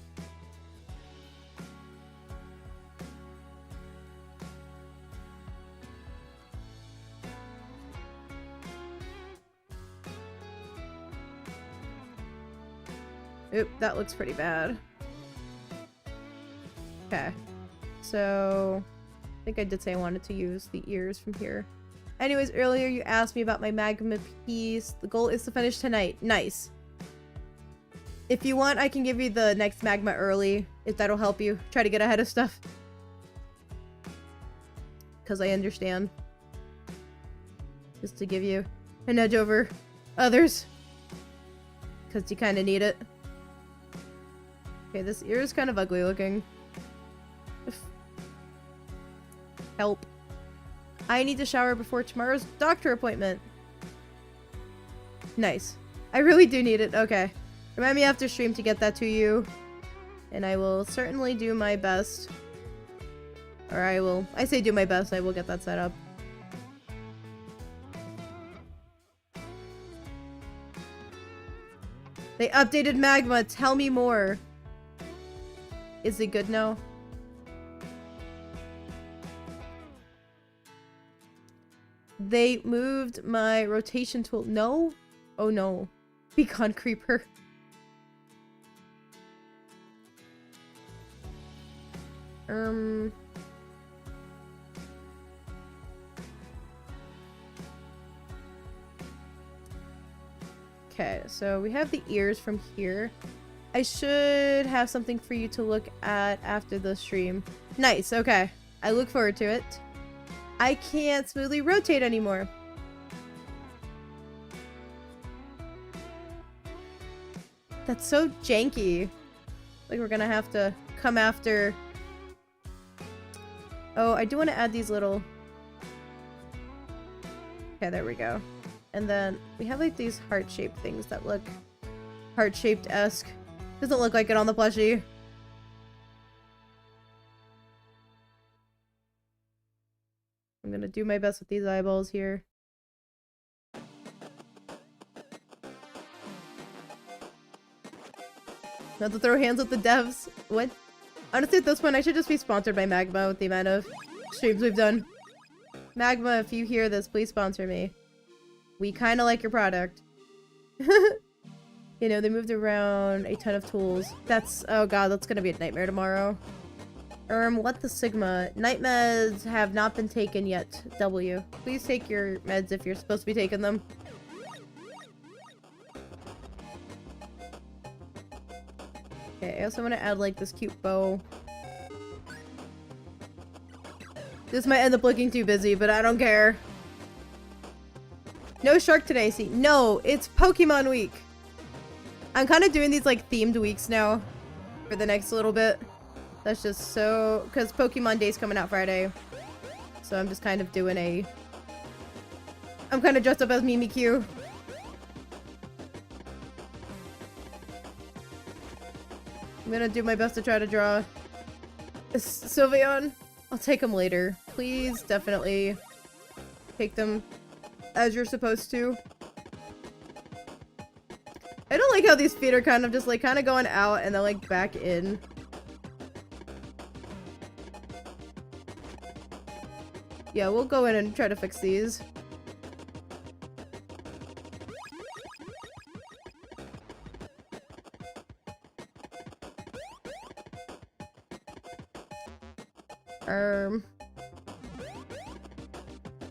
Oop, that looks pretty bad. Okay. So, I think I did say I wanted to use the ears from here. Anyways, earlier you asked me about my magma piece. The goal is to finish tonight. Nice. If you want, I can give you the next magma early, if that'll help you. Try to get ahead of stuff. Because I understand. Just to give you an edge over others. Because you kind of need it. Okay, this ear is kind of ugly looking. Help. I need to shower before tomorrow's doctor appointment. Nice. I really do need it. Okay. Remind me after stream to get that to you. And I will certainly do my best. Or I say do my best, I will get that set up. They updated Magma, tell me more. Is it good now? They moved my rotation tool. No? Oh no. Beacon Creeper. Okay, so we have the ears from here. I should have something for you to look at after the stream. Nice, okay. I look forward to it. I can't smoothly rotate anymore. That's so janky. Like we're gonna have to come after... Oh, I do want to add these little... Okay, there we go. And then we have like these heart-shaped things that look heart-shaped-esque. Doesn't look like it on the plushie. I'm gonna do my best with these eyeballs here. Not to throw hands with the devs. What? Honestly, at this point, I should just be sponsored by Magma with the amount of streams we've done. Magma, if you hear this, please sponsor me. We kind of like your product. You know, they moved around a ton of tools. That's... Oh god, that's gonna be a nightmare tomorrow. What the Sigma? Night meds have not been taken yet. W. Please take your meds if you're supposed to be taking them. Okay, I also want to add like this cute bow. This might end up looking too busy, but I don't care. No shark today, see. No, it's Pokemon week. I'm kind of doing these like themed weeks now for the next little bit. That's just so... Because Pokemon Day's coming out Friday. So I'm just kind of doing a... I'm kind of dressed up as Mimikyu. I'm gonna do my best to try to draw Sylveon. I'll take them later. Please, definitely take them as you're supposed to. I don't like how these feet are kind of just like kind of going out and then like back in. Yeah, we'll go in and try to fix these.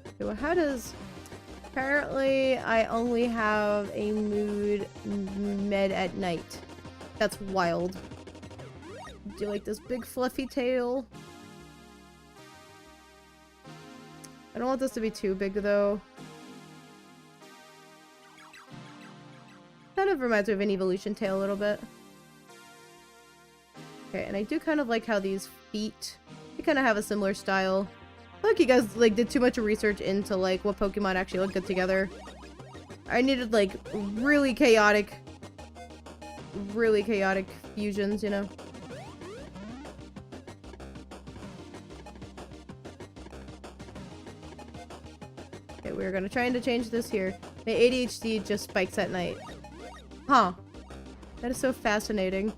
Okay, well, how does... Apparently, I only have a mood med at night. That's wild. Do you like this big fluffy tail? I don't want this to be too big, though. Kind of reminds me of an evolution tail a little bit. Okay, and I do kind of like how these feet... They kind of have a similar style. I feel like you guys like did too much research into like what Pokemon actually look good together. I needed like really chaotic fusions, you know? Okay, we're gonna try to change this here. My ADHD just spikes at night. Huh. That is so fascinating.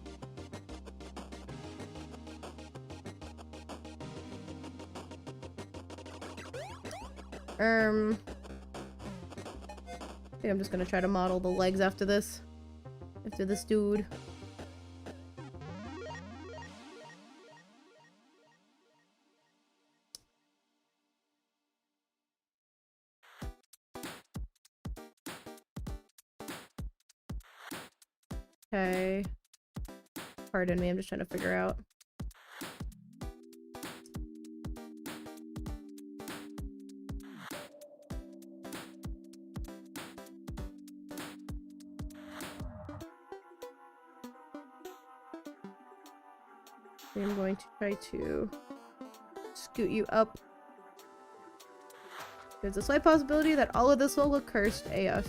I think I'm just gonna try to model the legs after this. After this dude. Okay. Pardon me, I'm just trying to figure out. I'm going to try to scoot you up. There's a slight possibility that all of this will look cursed AF.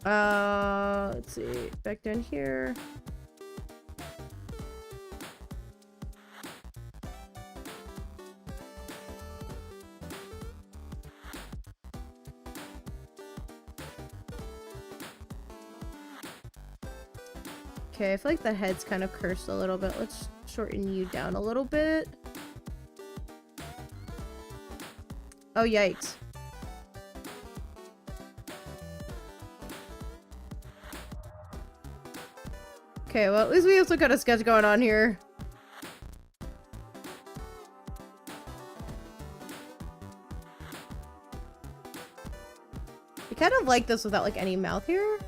Let's see. Back down here. Okay, I feel like the head's kind of cursed a little bit. Let's shorten you down a little bit. Oh, yikes. Okay, well, at least we have some kind of sketch going on here. I kind of like this without, like, any mouth here.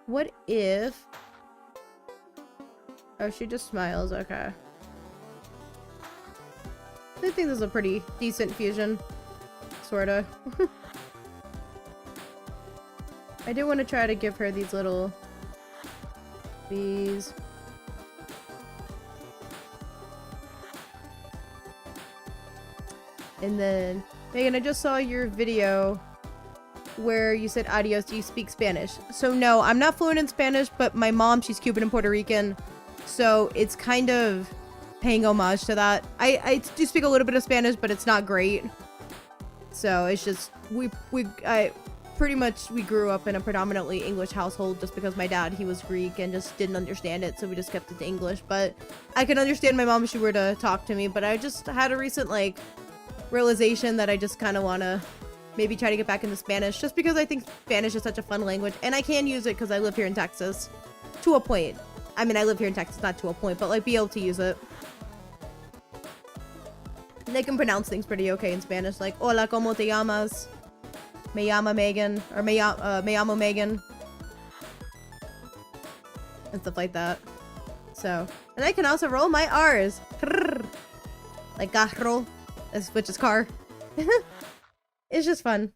What if... Oh, she just smiles. Okay. I think this is a pretty decent fusion. Sorta. I do want to try to give her these little bees. And then, Megan, I just saw your video where you said adios, do you speak Spanish? So no, I'm not fluent in Spanish, but my mom, she's Cuban and Puerto Rican, so it's kind of paying homage to that. I do speak a little bit of Spanish, but it's not great. So it's just, we pretty much, we grew up in a predominantly English household just because my dad, he was Greek and just didn't understand it, so we just kept it to English. But I can understand my mom if she were to talk to me, but I just had a recent, like, realization that I just kind of want to maybe try to get back into Spanish, just because I think Spanish is such a fun language, and I can use it because I live here in Texas, to a point. I mean, I live here in Texas, not to a point, but, like, be able to use it. They can pronounce things pretty okay in Spanish, like, hola, ¿cómo te llamas? Me llama Megan, or me llamo Megan. And stuff like that. So, and I can also roll my R's. Like carro, which is car. It's just fun.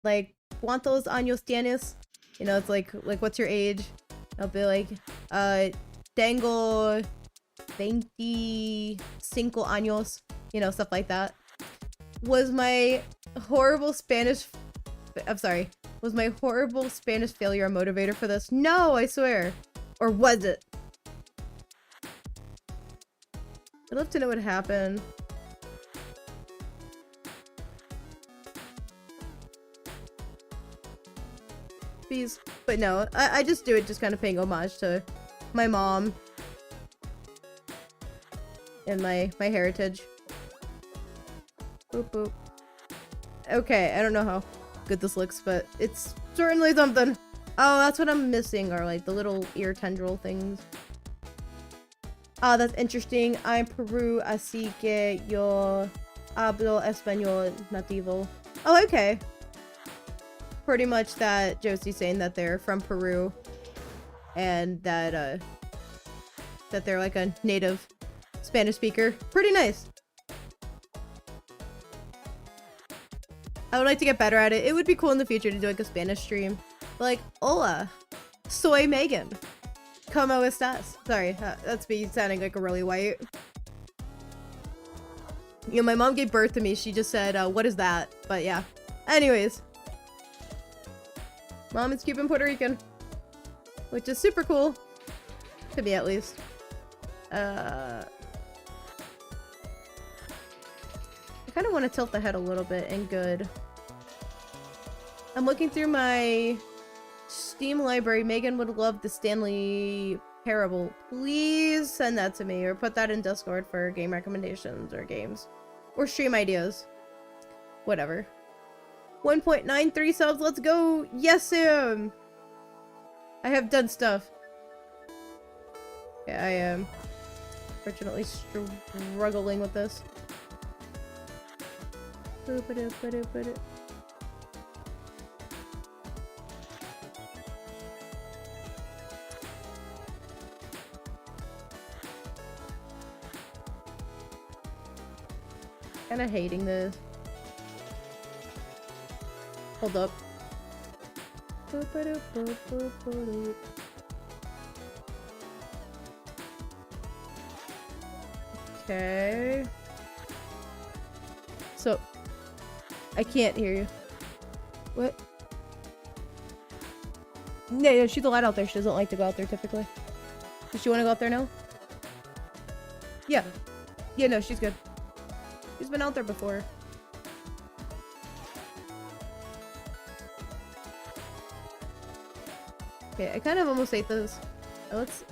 Like, ¿cuántos años tienes? You know, it's like what's your age? I'll be like, tengo 25 años. You know, stuff like that. Was my horrible Spanish failure a motivator for this? No, I swear. Or was it? I'd love to know what happened. Please. But no, I just do it just kind of paying homage to my mom and my heritage. Boop boop. Okay, I don't know how good this looks, but it's certainly something. Oh, that's what I'm missing, are like the little ear tendril things. Oh, that's interesting. I'm Peru, así que yo hablo español nativo. Oh, okay. Pretty much that Josie's saying that they're from Peru and that they're like a native Spanish speaker. Pretty nice. I would like to get better at it. It would be cool in the future to do like a Spanish stream. Like, hola, soy Megan. ¿Cómo estás? Sorry, that's me sounding like a really white. You know, my mom gave birth to me. She just said, what is that? But yeah. Anyways. Mom is Cuban Puerto Rican. Which is super cool. To me, at least. I kind of want to tilt the head a little bit and good. I'm looking through my Steam library. Megan would love the Stanley Parable. Please send that to me or put that in Discord for game recommendations or games. Or stream ideas. Whatever. 1.93 subs. Let's go. Yes, Sam. I have done stuff. Yeah, I am. Fortunately struggling with this. Kinda hating this. Hold up. Okay. So, I can't hear you. What? No, she's allowed out there. She doesn't like to go out there typically. Does she want to go out there now? Yeah. Yeah, no, she's good. She's been out there before. Okay, I kind of almost hate this. Let's...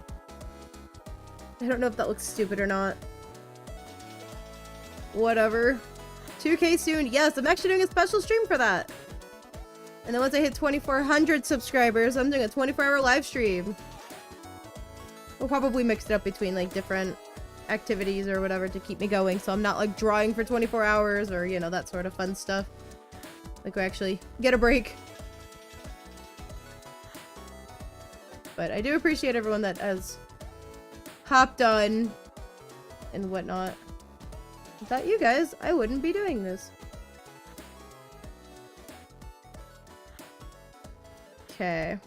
I don't know if that looks stupid or not. Whatever. 2K soon. Yes, I'm actually doing a special stream for that. And then once I hit 2,400 subscribers, I'm doing a 24-hour live stream. We'll probably mix it up between like different activities or whatever to keep me going, so I'm not like drawing for 24 hours or, you know, that sort of fun stuff. Like we actually get a break. But I do appreciate everyone that has hopped on and whatnot. Without you guys, I wouldn't be doing this. Okay.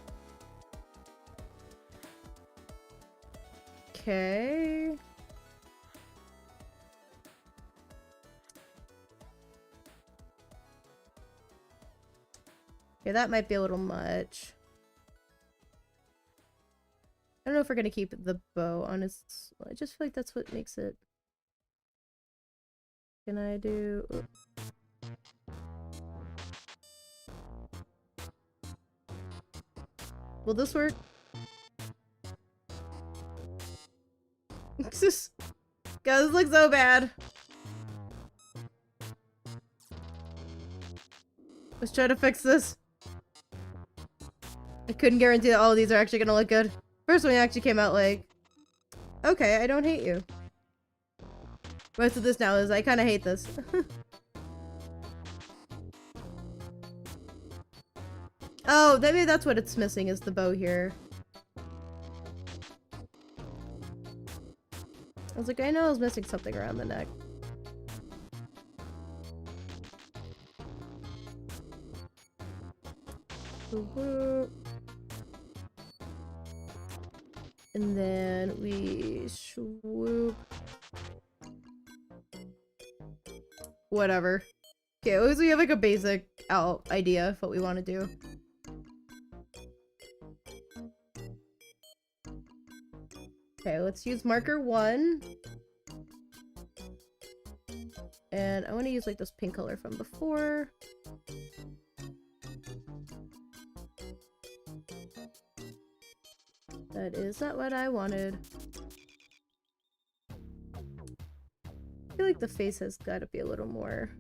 Okay. Okay, that might be a little much. I don't know if we're gonna keep the bow on his... I just feel like that's what makes it... Can I do... Oops. Will this work? Guys, this looks so bad. Let's try to fix this. I couldn't guarantee that all of these are actually gonna look good. First one actually came out like, okay, I don't hate you. Most of this now is I kind of hate this. Oh, maybe that's what it's missing is the bow here. I was like, I know I was missing something around the neck. And then we swoop. Whatever. Okay, at least we have like a basic idea of what we want to do. Okay, let's use marker 1. And I want to use like this pink color from before. That is not what I wanted. I feel like the face has got to be a little more...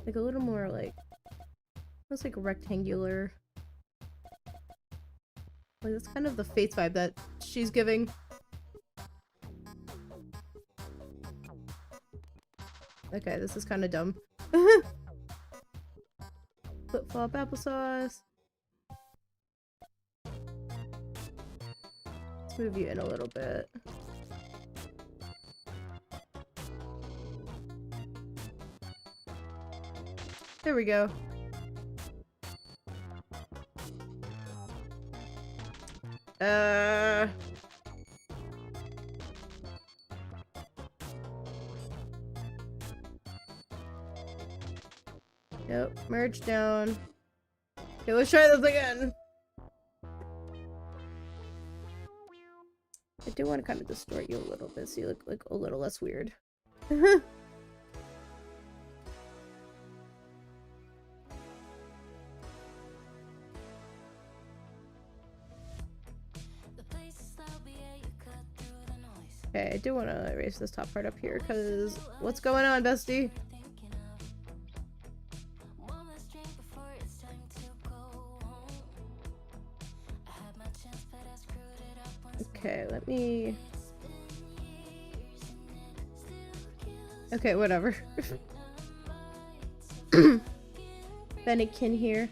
like a little more like... almost like rectangular. Like that's kind of the face vibe that she's giving. Okay, this is kind of dumb. Flip-flop applesauce. Let's move you in a little bit. There we go. Yep, merge down. Okay, let's try this again. I do want to kind of distort you a little bit so you look like a little less weird. Okay, I do want to erase this top part up here because what's going on, bestie? Okay, let me... Okay, whatever. Fennekin here.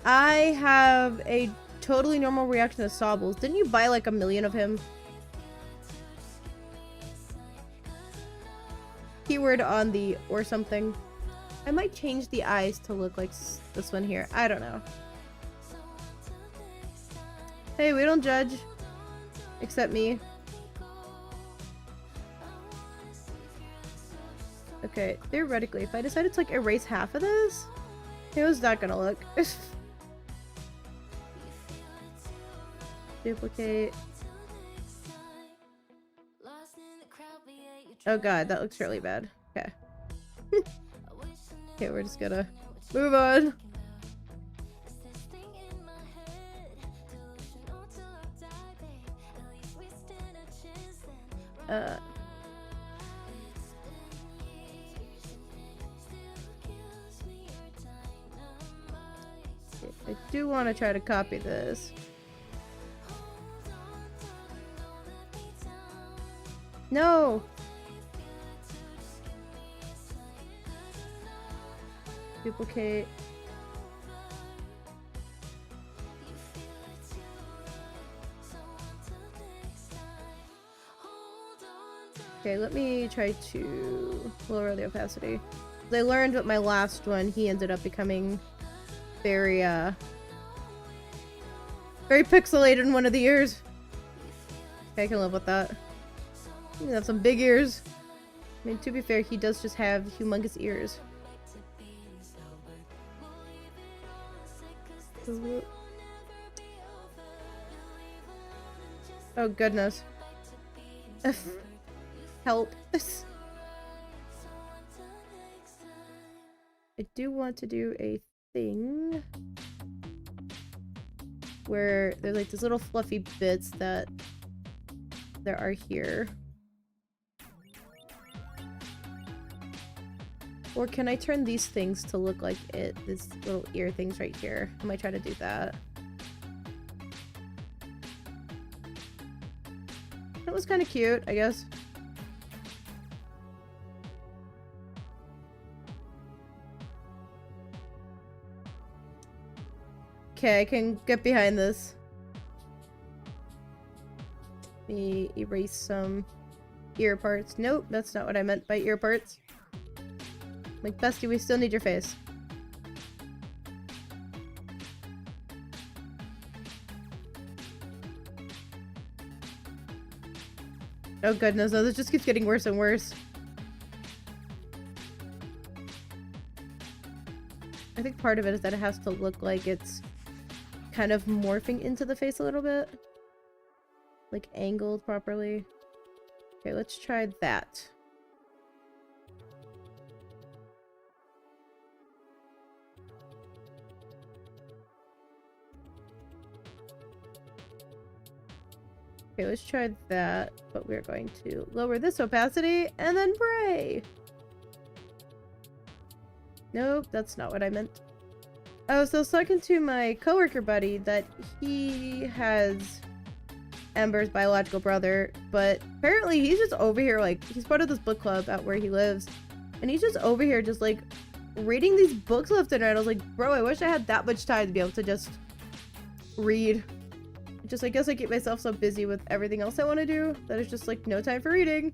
I have a totally normal reaction to Sobbles. Didn't you buy like 1 million of him? Keyword on the or something. I might change the eyes to look like this one here. I don't know. Hey, we don't judge. Except me. Okay, theoretically, if I decided to like erase half of this, how's that gonna look? Duplicate. Oh god, that looks really bad. Okay. Okay, we're just gonna move on. I do want to try to copy this. No! Duplicate. Okay, let me try to lower the opacity. I learned with my last one, he ended up becoming very, very pixelated in one of the ears. Okay, I can live with that. He have some big ears. I mean, to be fair, he does just have humongous ears. Oh, goodness. Help. I do want to do a thing where there's like these little fluffy bits that there are here. Or can I turn these things to look like it? These little ear things right here. I might try to do that. That was kind of cute, I guess. Okay, I can get behind this. Let me erase some ear parts. Nope, that's not what I meant by ear parts. Like, bestie, we still need your face. Oh goodness, no, this just keeps getting worse and worse. I think part of it is that it has to look like it's kind of morphing into the face a little bit. Like, angled properly. Okay, let's try that. Okay, let's try that, but we're going to lower this opacity and then pray. Nope, that's not what I meant. Oh, so I was talking to my coworker buddy that he has Ember's biological brother, but apparently he's just over here, like, he's part of this book club out where he lives, and he's just over here just, like, reading these books left and right. I was like, bro, I wish I had that much time to be able to just read. Just, I guess I get myself so busy with everything else I want to do that it's just, like, no time for reading.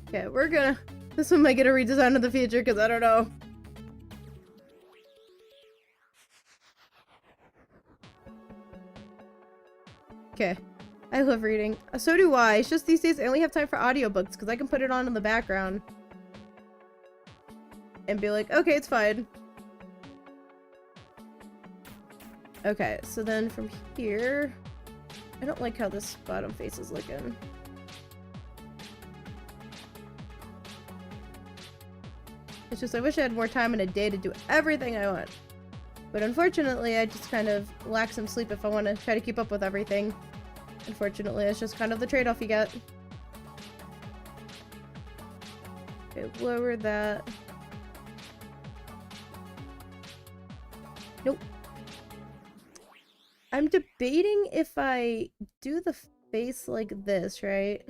Okay, we're gonna... This one might get a redesign in the future, because I don't know. Okay. I love reading. So do I. It's just these days I only have time for audiobooks, because I can put it on in the background. And be like, okay, it's fine. Okay, so then from here... I don't like how this bottom face is looking. It's just, I wish I had more time in a day to do everything I want. But unfortunately, I just kind of lack some sleep if I want to try to keep up with everything. Unfortunately, it's just kind of the trade-off you get. Okay, lower that. Nope. I'm debating if I do the face like this, right?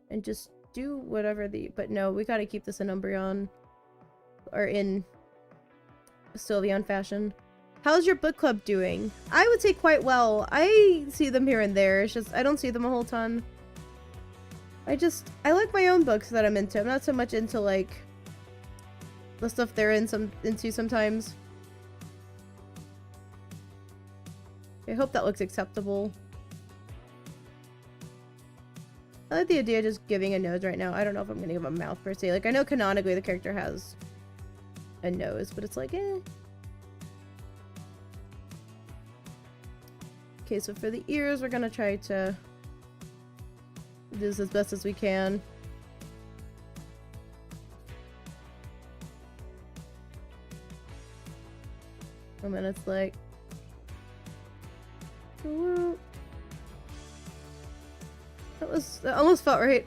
And just do whatever the... But no, we gotta keep this in Umbreon. Or in Sylveon fashion. How's your book club doing? I would say quite well. I see them here and there. It's just, I don't see them a whole ton. I like my own books that I'm into. I'm not so much into, like, the stuff they're into sometimes. I hope that looks acceptable. I like the idea of just giving a nose right now. I don't know if I'm gonna give a mouth per se. Like, I know canonically the character has a nose, but it's like, eh. Okay, so for the ears, we're gonna try to do this as best as we can. And then it's like, that almost felt right.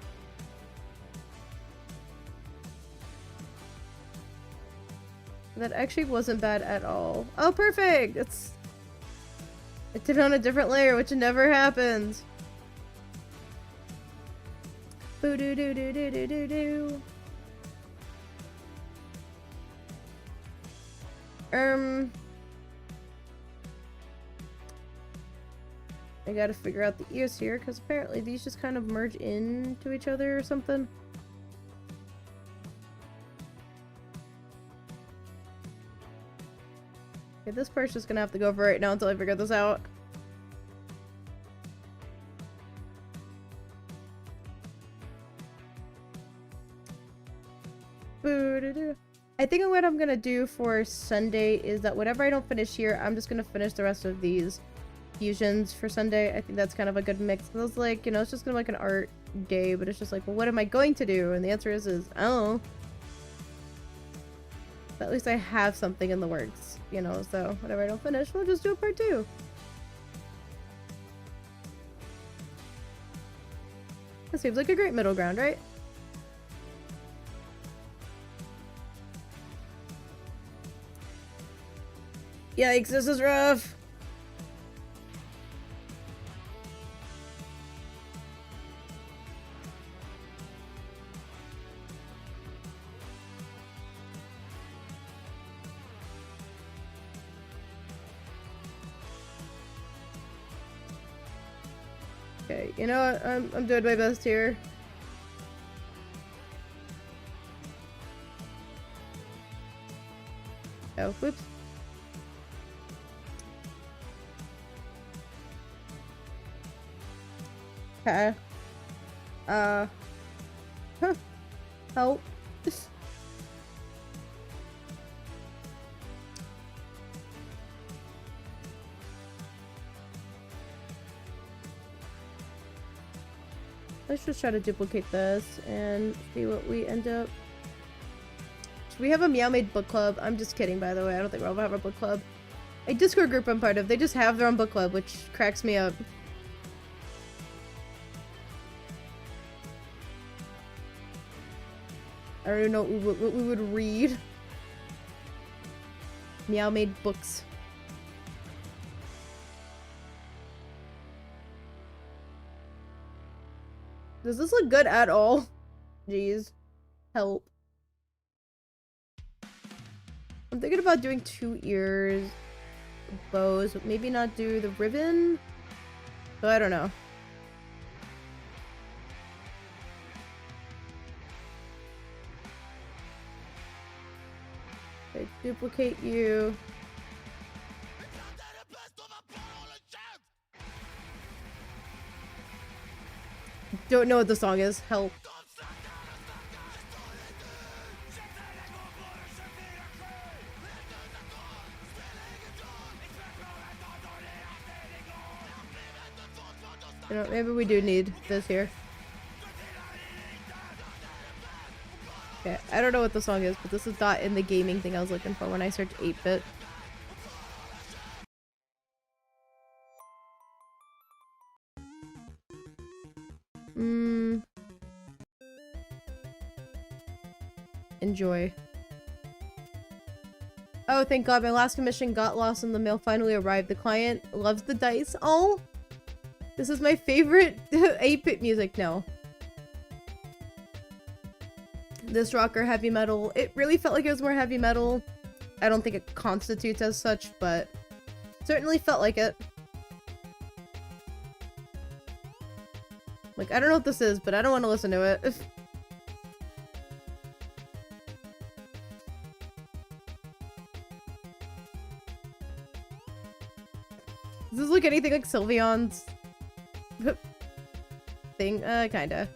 That actually wasn't bad at all. Oh, perfect! It did it on a different layer, which never happens. Boo doo doo doo doo doo doo doo. I gotta figure out the ears here, because apparently these just kind of merge into each other or something. Okay, this part's just gonna have to go for right now until I figure this out. I think what I'm gonna do for Sunday is that whatever I don't finish here, I'm just gonna finish the rest of these fusions for Sunday. I think that's kind of a good mix. It was like, you know, it's just gonna be like an art day, but it's just like, well, what am I going to do? And the answer is I don't know. But at least I have something in the works, you know, so whatever I don't finish, we'll just do a part 2. That seems like a great middle ground, right? Yikes, this is rough. Okay, you know what? I'm doing my best here. Oh, whoops. Okay. Huh. Help. Let's just try to duplicate this and see what we end up. Should we have a Meow Made book club? I'm just kidding, by the way. I don't think we'll have a book club. A Discord group I'm part of, they just have their own book club, which cracks me up. I don't even know what we would read. Meow Made books. Does this look good at all? Jeez. Help. I'm thinking about doing 2 ears, bows, but maybe not do the ribbon. So I don't know. Okay, duplicate you. Don't know what the song is. Help. You know, maybe we do need this here. Okay, I don't know what the song is, but this is not in the gaming thing I was looking for when I searched 8-bit. Enjoy. Oh, thank God, my last commission got lost in the mail finally arrived. The client loves the dice. Oh! This is my favorite 8-bit music. No. This rocker heavy metal. It really felt like it was more heavy metal. I don't think it constitutes as such, but certainly felt like it. Like, I don't know what this is, but I don't want to listen to it. Does this look anything like Sylveon's thing? Kinda.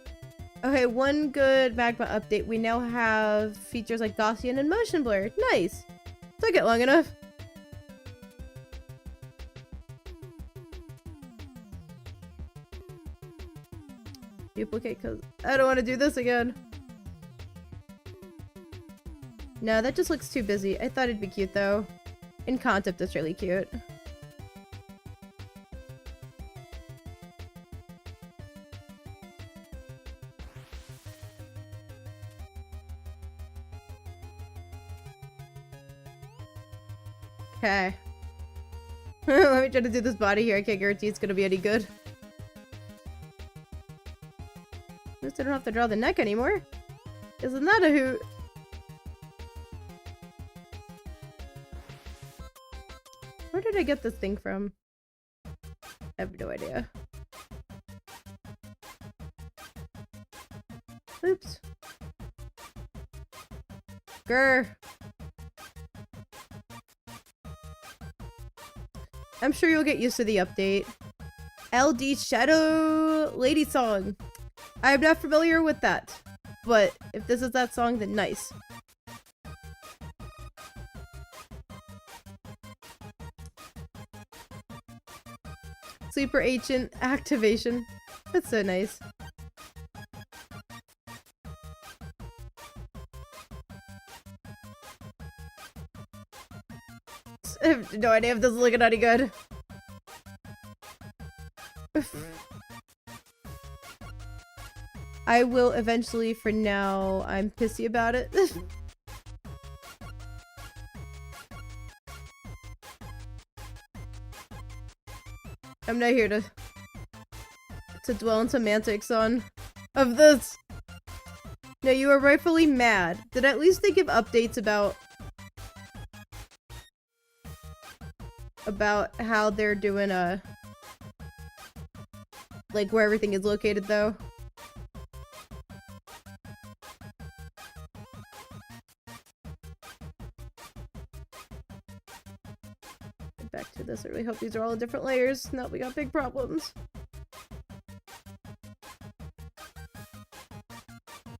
Okay, one good Magma update. We now have features like Gaussian and motion blur. Nice. Took it long enough. Duplicate, because I don't want to do this again. No, that just looks too busy. I thought it'd be cute though. In concept, it's really cute. Okay. Let me try to do this body here. I can't guarantee it's gonna be any good. At least I don't have to draw the neck anymore. Isn't that a hoot? Where did I get this thing from? I have no idea. Oops. Grr. I'm sure you'll get used to the update. LD Shadow Lady Song. I'm not familiar with that. But if this is that song, then nice. Sleeper Ancient activation. That's so nice. I have no idea if this is looking any good. I will eventually. For now, I'm pissy about it. I'm not here to dwell in semantics of this. No, you are rightfully mad. Did at least they give updates about how they're doing like where everything is located though? Back to this. I really hope these are all different layers. No, we got big problems.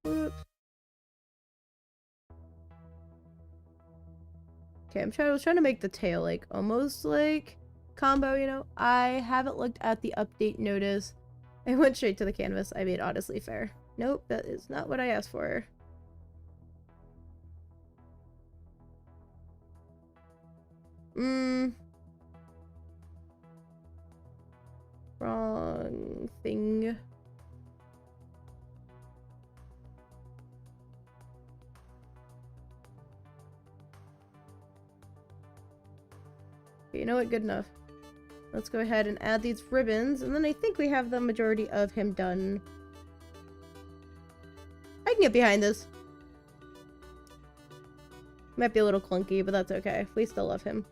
Whoops. Okay, I was trying to make the tail like almost like combo, you know? I haven't looked at the update notice. I went straight to the canvas. I made honestly fair. Nope, that is not what I asked for. Wrong thing. Okay, you know what? Good enough. Let's go ahead and add these ribbons, and then I think we have the majority of him done. I can get behind this. Might be a little clunky, but that's okay. We still love him.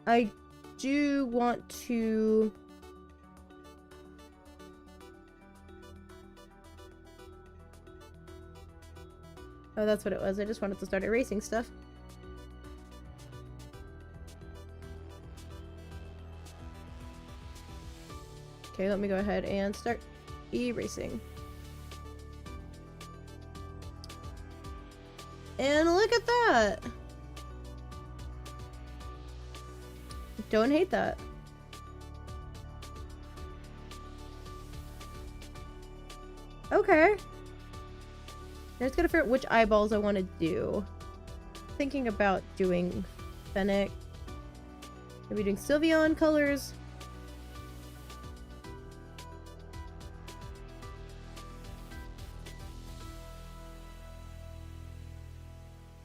I do want to... Oh, that's what it was. I just wanted to start erasing stuff. Okay, let me go ahead and start erasing. And look at that! Don't hate that. Okay. I just gotta figure out which eyeballs I want to do. Thinking about doing Fennec. Maybe doing Sylveon colors.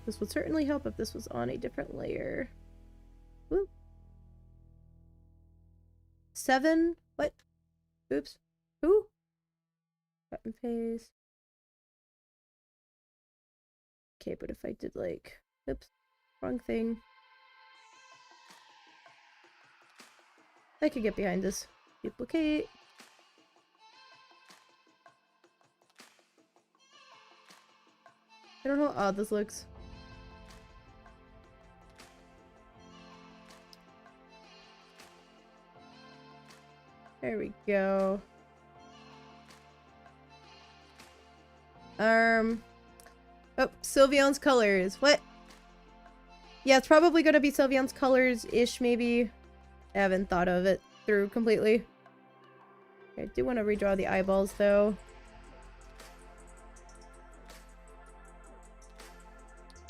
This would certainly help if this was on a different layer. Whoop. 7? What? Oops. Who? Cut and paste. Okay, but if I did like... Oops. Wrong thing. I could get behind this. Duplicate. I don't know how odd this looks. There we go. Oh, Sylveon's colors. What? Yeah, it's probably gonna be Sylveon's colors-ish, maybe. I haven't thought of it through completely. I do want to redraw the eyeballs, though.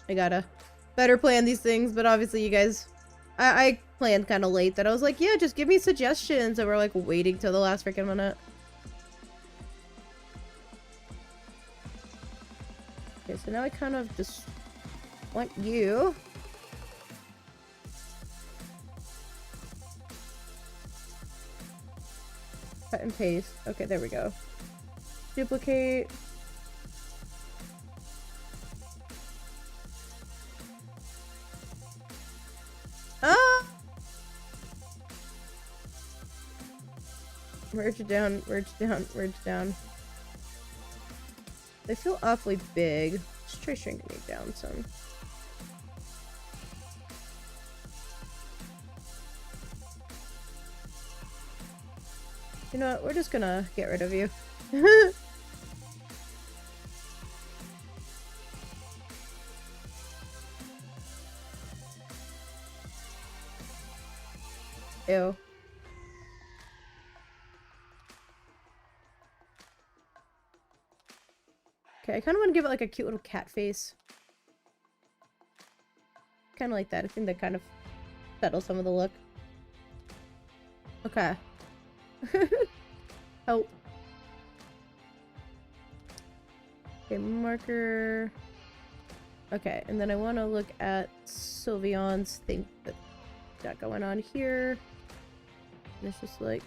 I gotta better plan these things, but obviously you guys... I planned kind of late that I was like, yeah, just give me suggestions, and we're like waiting till the last freaking minute. Okay, so now I kind of just want you. Cut and paste. Okay, there we go. Duplicate. Ah! Merge it down, merge it down, merge it down. They feel awfully big. Let's try shrinking it down some. You know what? We're just gonna get rid of you. Ew. Okay, I kind of want to give it like a cute little cat face. Kind of like that. I think that kind of settles some of the look. Okay. Oh. Okay, marker. Okay, and then I want to look at Sylveon's thing that got going on here. And it's just like...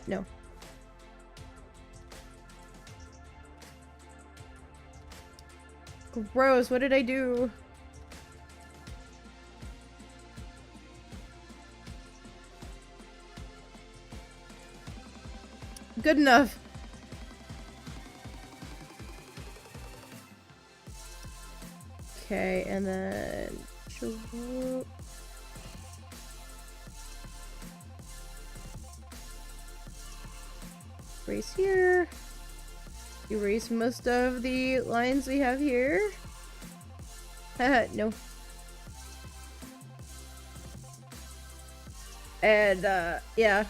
no. Gross, what did I do? Good enough. Okay, and then... erase here. Erase most of the lines we have here. No. And, yeah.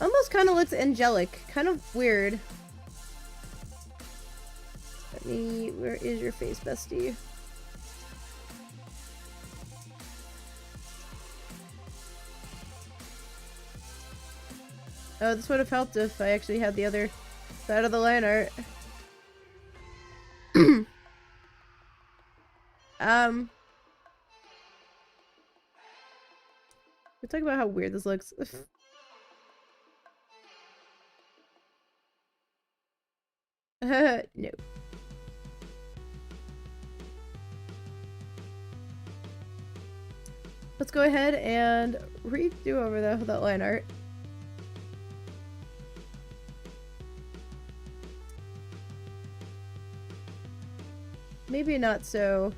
Almost kind of looks angelic. Kind of weird. Let me... Where is your face, bestie? Oh, this would have helped if I actually had the other side of the line art. We're talking about how weird this looks. No. Let's go ahead and redo over that line art. Maybe not so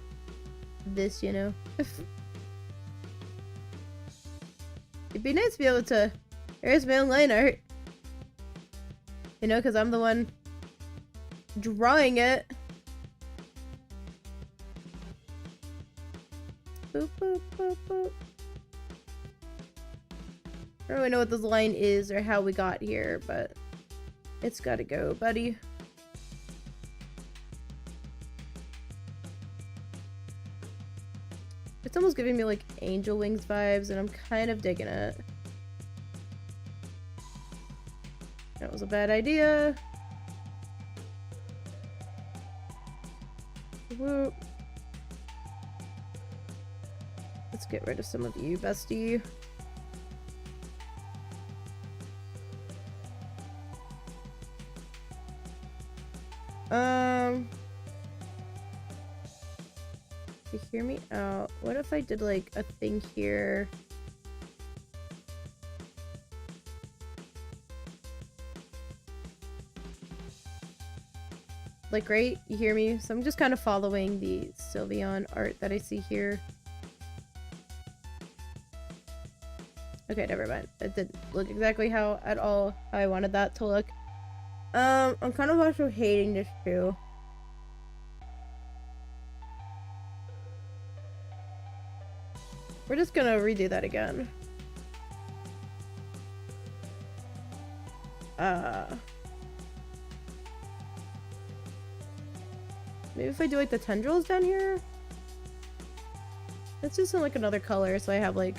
this, you know. It'd be nice to be able to erase my own line art. You know, because I'm the one drawing it. Boop, boop, boop, boop. I don't really know what this line is or how we got here, but it's gotta go, buddy. It's almost giving me like angel wings vibes, and I'm kind of digging it. That was a bad idea. Whoop. Let's get rid of some of you, bestie. To hear me out, what if I did like a thing here? like, right? You hear me? So I'm just kind of following the Sylveon art that I see here. Okay, never mind. It didn't look exactly how I wanted that to look. I'm kind of also hating this too. We're just gonna redo that again. Maybe if I do like the tendrils down here? Let's do some like another color so I have like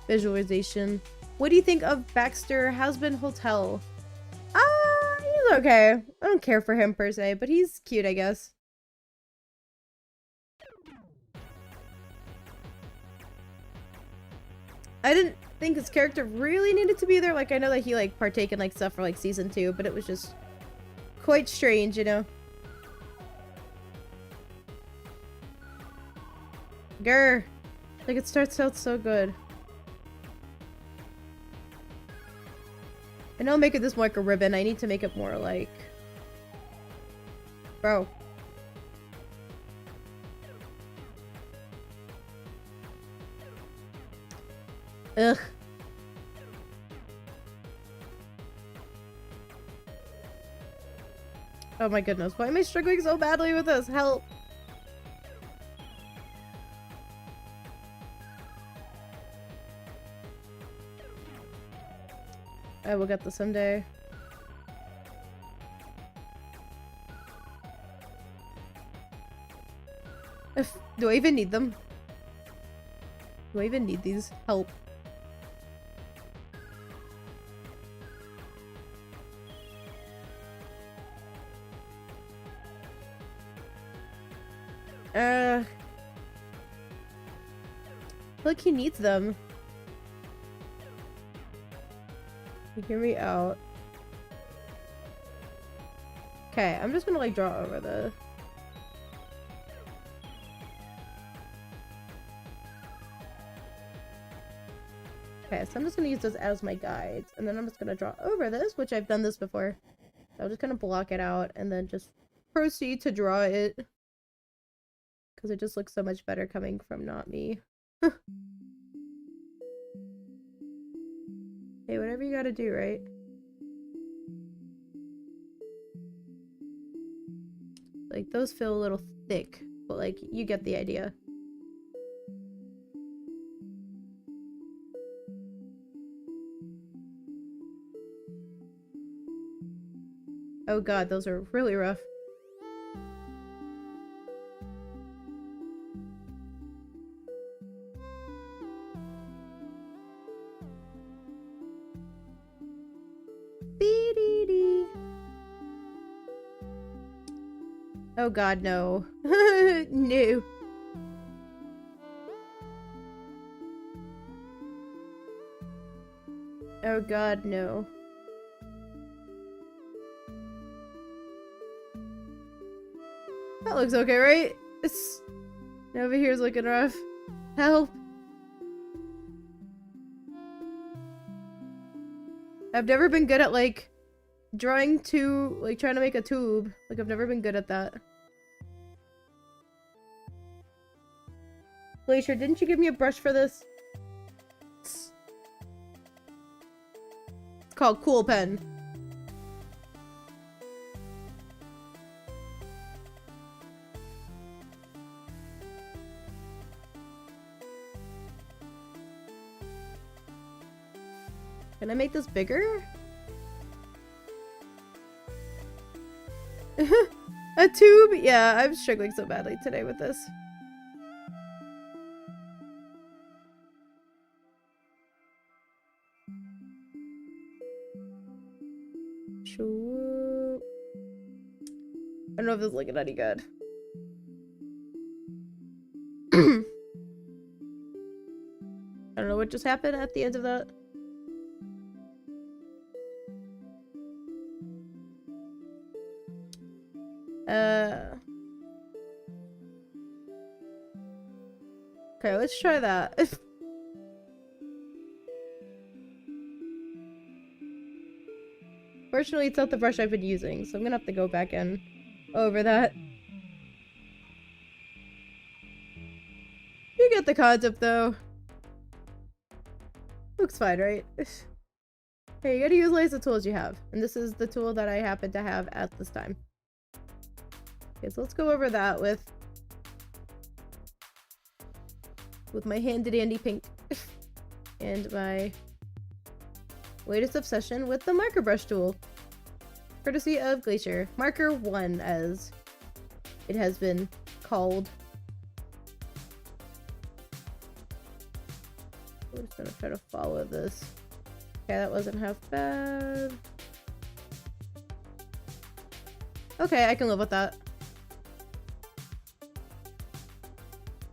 visualization. What do you think of Baxter Hasbin Hotel? He's okay. I don't care for him per se, but he's cute, I guess. I didn't think his character really needed to be there. Like, I know that he like partake in like stuff for like season 2, but it was just quite strange, you know? Grr. Like, it starts out so good. I know I'm making this more like a ribbon. I need to make it more like... Bro. Ugh. Oh my goodness. Why am I struggling so badly with this? Help. I will get this someday. Do I even need them? Do I even need these? Help. Look, he needs them. Hear me out. Okay, I'm just gonna like draw over the... Okay, so I'm just gonna use this as my guides, and then I'm just gonna draw over this, which I've done this before. So I'm just gonna block it out, and then just proceed to draw it. Because it just looks so much better coming from not me. Hey, whatever you gotta do, right? Like, those feel a little thick, but like, you get the idea. Oh god, those are really rough. Oh god, no. No. Oh god, no. That looks okay, right? It's... Over here's looking rough. Help. I've never been good at, like, trying to make a tube. Like, I've never been good at that. Glacier, didn't you give me a brush for this? It's called Cool Pen. Can I make this bigger? A tube? Yeah, I'm struggling so badly today with this. I don't know if this is looking any good. I don't know what just happened at the end of that. Okay, let's try that. Fortunately, it's not the brush I've been using, so I'm gonna have to go back in. over that. You get the concept, though. Looks fine, right? Hey, you gotta utilize the tools you have. And this is the tool that I happen to have at this time. Okay, so let's go over that with my handy-dandy pink. And my latest obsession with the marker brush tool. Courtesy of Glacier. Marker 1, as it has been called. We're just gonna try to follow this. Okay, that wasn't half bad. Okay, I can live with that.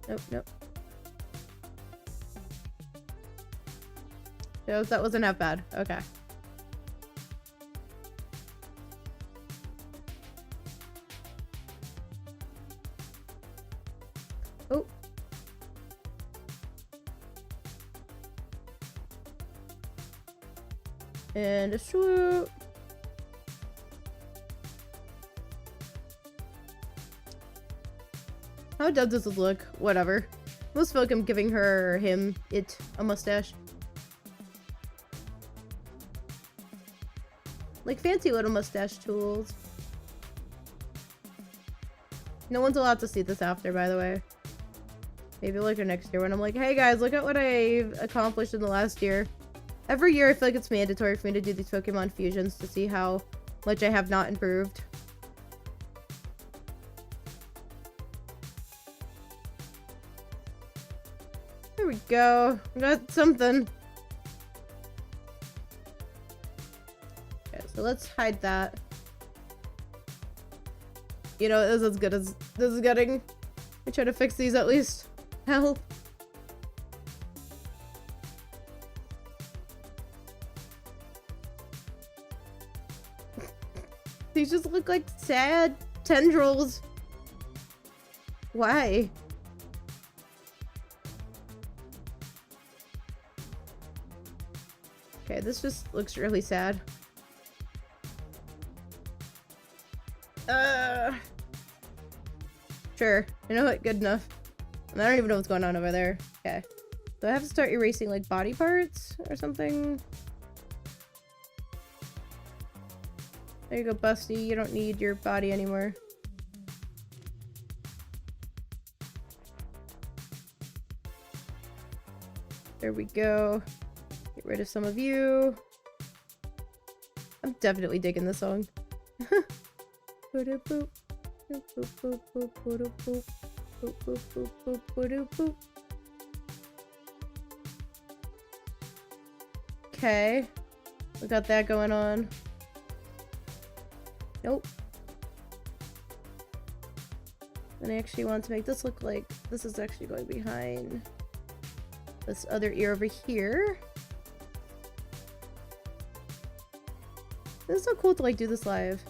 Nope, nope. No, that wasn't half bad. Okay. Oh. And a swoop. How dumb does this look? Whatever. Most folk I'm giving her or him, it, a mustache. Like fancy little mustache tools. No one's allowed to see this after, by the way. Maybe later next year when I'm like, hey guys, look at what I've accomplished in the last year. Every year I feel like it's mandatory for me to do these Pokemon fusions to see how much I have not improved. There we go. We got something. Okay, so let's hide that. You know, this is as good as this is getting. I try to fix these at least. Hell. These just look like sad tendrils. Why? Okay, this just looks really sad. Sure. You know what? Good enough. And I don't even know what's going on over there. Okay. So I have to start erasing, like, body parts or something? There you go, Busty. You don't need your body anymore. There we go. Get rid of some of you. I'm definitely digging this song. Okay. We got that going on. Nope. And I actually want to make this look like this is actually going behind this other ear over here. This is so cool to like do this live.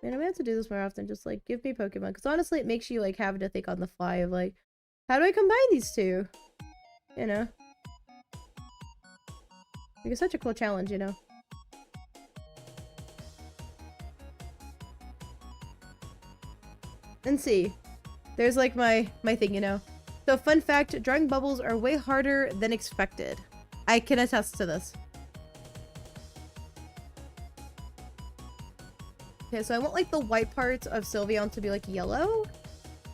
Man, I'm gonna have to do this more often. Just like give me Pokemon, because honestly, it makes you like having to think on the fly of like, how do I combine these two? You know, like, it's such a cool challenge, you know. And see, there's like my thing, you know. So fun fact, drawing bubbles are way harder than expected. I can attest to this. Okay, so I want like the white parts of Sylveon to be like yellow.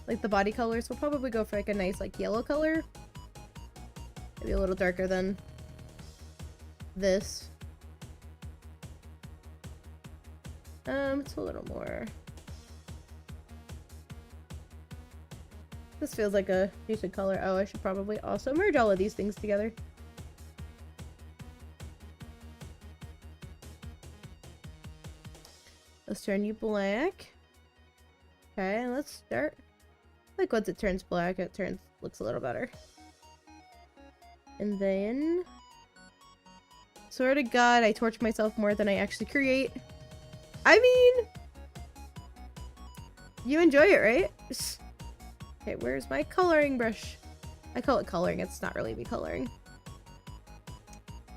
Like the body color, so we'll probably go for like a nice like yellow color. Maybe a little darker than this. It's a little more. This feels like a decent color. Oh, I should probably also merge all of these things together. Let's turn you black. Okay, and let's start. Like once it turns black, looks a little better. And then, swear to God, I torch myself more than I actually create. I mean, you enjoy it, right? Okay, where's my coloring brush? I call it coloring, it's not really me coloring.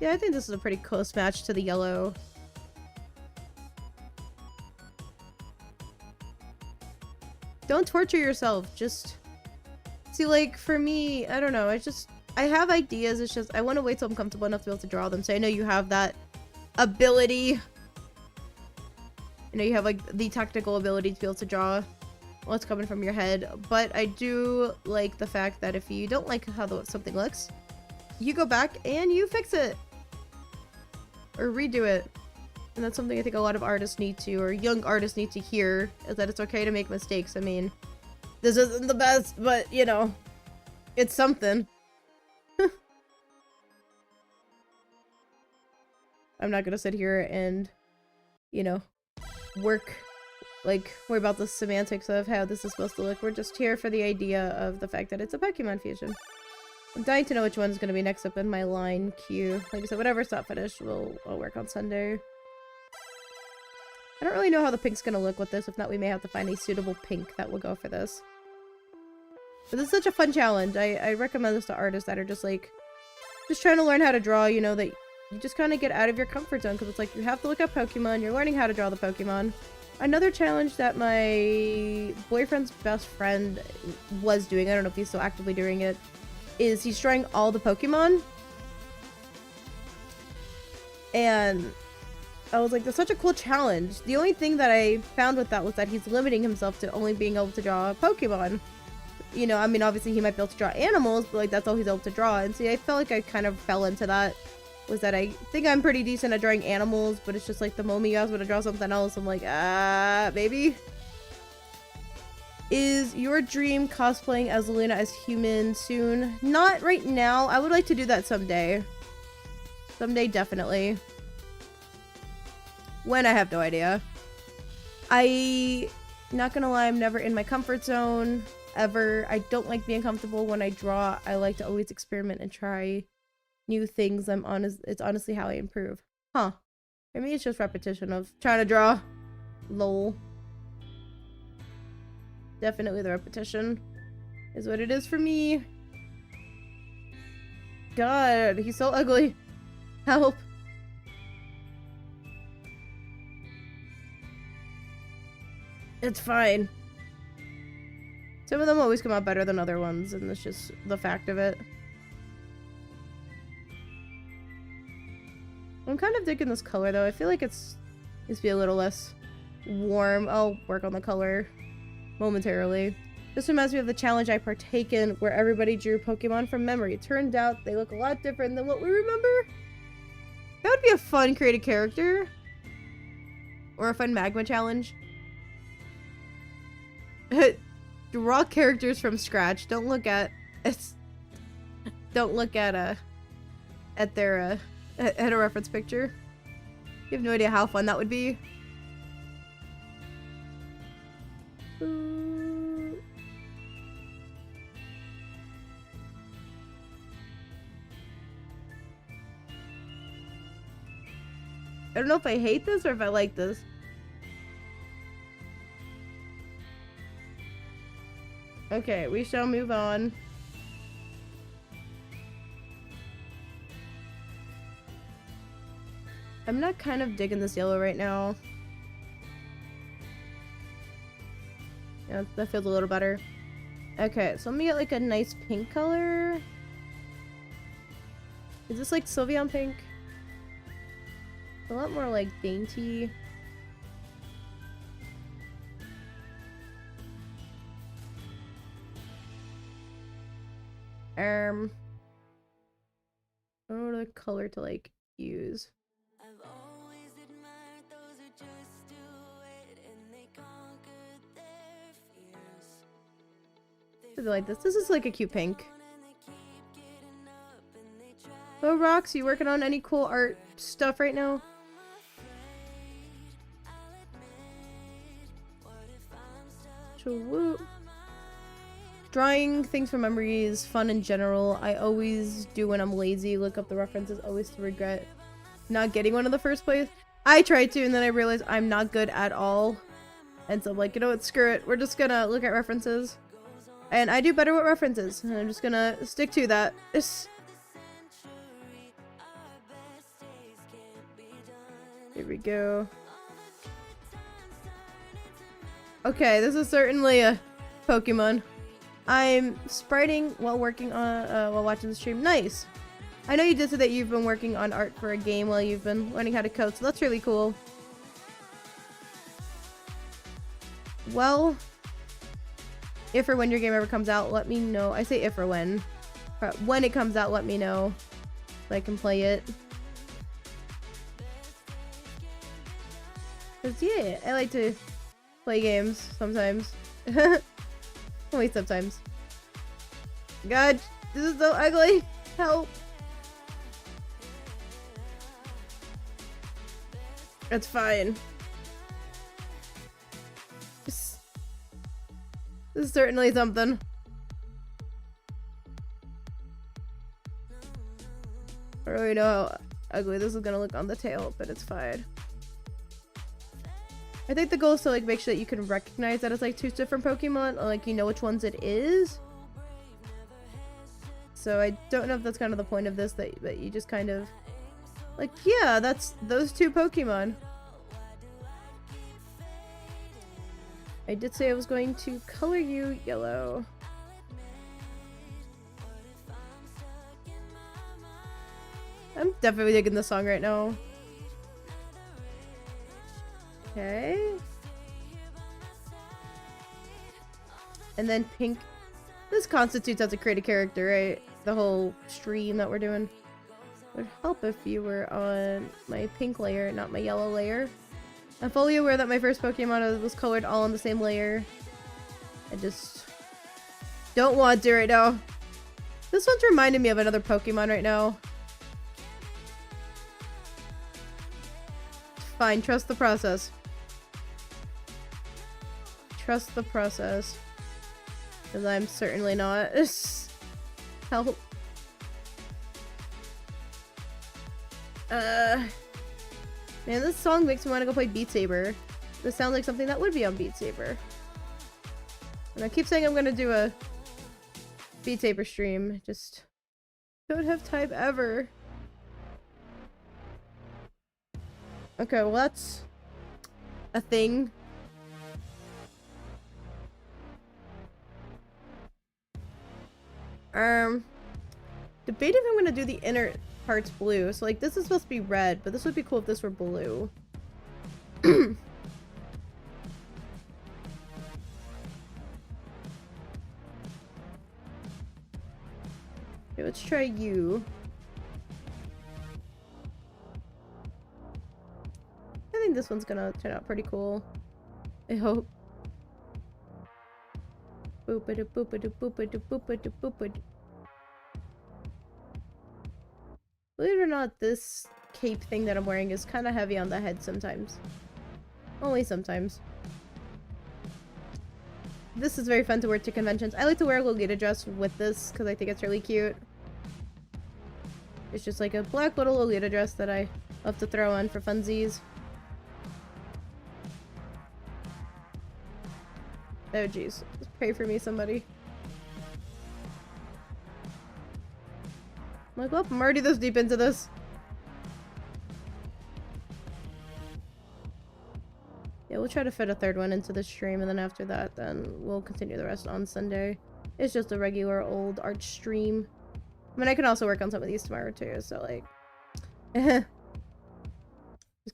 Yeah, I think this is a pretty close match to the yellow. don't torture yourself. Just see, like, for me, I don't know. I have ideas. It's just I want to wait till I'm comfortable enough to be able to draw them. So I know you have that ability. I know you have like the technical ability to be able to draw what's coming from your head. But I do like the fact that if you don't like how something looks, you go back and you fix it or redo it. And that's something I think a lot of artists need to, or young artists need to hear, is that it's okay to make mistakes. I mean, this isn't the best, but you know, it's something. I'm not gonna sit here and, you know, worry about the semantics of how this is supposed to look. We're just here for the idea of the fact that it's a Pokemon fusion. I'm dying to know which one's gonna be next up in my line queue. Like I said, whatever's not finished, I'll work on Sunday. I don't really know how the pink's gonna look with this. If not, we may have to find a suitable pink that will go for this. But this is such a fun challenge. I recommend this to artists that are just like, just trying to learn how to draw, you know, that you just kind of get out of your comfort zone, because it's like you have to look up Pokemon, you're learning how to draw the Pokemon. Another challenge that my boyfriend's best friend was doing, I don't know if he's still actively doing it, is he's drawing all the Pokemon. And I was like, that's such a cool challenge. The only thing that I found with that was that he's limiting himself to only being able to draw Pokemon. You know, I mean, obviously he might be able to draw animals, but like that's all he's able to draw. And see, I felt like I kind of fell into that. Was that I think I'm pretty decent at drawing animals, but it's just like the moment you ask me to draw something else, I'm like, maybe. Is your dream cosplaying as Luna as human soon? Not right now. I would like to do that someday. Someday, definitely. When, I have no idea. Not gonna lie, I'm never in my comfort zone, ever. I don't like being comfortable when I draw. I like to always experiment and try new things. It's honestly how I improve. Huh. For me, it's just repetition of trying to draw. Lol. Definitely the repetition is what it is for me. God, he's so ugly. Help. It's fine. Some of them always come out better than other ones, and it's just the fact of it. I'm kind of digging this color, though. I feel like it's needs to be a little less warm. I'll work on the color momentarily. This reminds me of the challenge I partake in, where everybody drew Pokemon from memory. It turned out they look a lot different than what we remember. That would be a fun creative character. Or a fun magma challenge. Draw characters from scratch. Don't look at their at a reference picture. You have no idea how fun that would be. I don't know if I hate this or if I like this. Okay, we shall move on. I'm not kind of digging this yellow right now. Yeah, that feels a little better. Okay, so let me get like a nice pink color. Is this like Sylveon pink? A lot more like dainty. I don't know what color to like use. I like this. This is like a cute pink. So Rox, you working on any cool art stuff right now? Woo. Drawing things from memory is fun in general. I always do when I'm lazy. Look up the references, always to regret not getting one in the first place. I tried to, and then I realized I'm not good at all. And so I'm like, you know what, screw it. We're just gonna look at references. And I do better with references. And I'm just gonna stick to that. Here we go. Okay, this is certainly a Pokemon. I'm spriting while working on while watching the stream. Nice. I know you did say that you've been working on art for a game while you've been learning how to code, so that's really cool. Well, if or when your game ever comes out, let me know. I say if or when. When it comes out, let me know so I can play it. Cause yeah, I like to play games sometimes. Only sometimes. God, this is so ugly. Help. That's fine. This is certainly something. I don't really know how ugly this is gonna look on the tail, but it's fine. I think the goal is to like make sure that you can recognize that it's like two different Pokemon, or like you know which ones it is. So I don't know if that's kind of the point of this, that you just kind of like, yeah, that's those two Pokemon. I did say I was going to color you yellow. I'm definitely digging this song right now. Okay. And then pink. This constitutes as a creative character, right? The whole stream that we're doing. Would help if you were on my pink layer, not my yellow layer. I'm fully aware that my first Pokemon was colored all on the same layer. I just don't want to right now. This one's reminding me of another Pokemon right now. Fine, trust the process. Trust the process. Because I'm certainly not. Help. Man, this song makes me want to go play Beat Saber. This sounds like something that would be on Beat Saber. And I keep saying I'm gonna do a Beat Saber stream. Just don't have time ever. Okay, well that's a thing. Debating if I'm gonna do the inner parts blue. So like this is supposed to be red, but this would be cool if this were blue. Okay, let's try you. I think this one's gonna turn out pretty cool. I hope. Boop-a-doo, boop-a-doo, boop-a-doo, boop-a-doo, boop-a-doo. Believe it or not, this cape thing that I'm wearing is kind of heavy on the head sometimes. Only sometimes. This is very fun to wear to conventions. I like to wear a Lolita dress with this because I think it's really cute. It's just like a black little Lolita dress that I love to throw on for funsies. Oh jeez. Just pray for me, somebody. I'm like, well, I'm already this deep into this. Yeah, we'll try to fit a third one into the stream, and then after that, then we'll continue the rest on Sunday. It's just a regular old art stream. I mean, I can also work on some of these tomorrow too, so like... just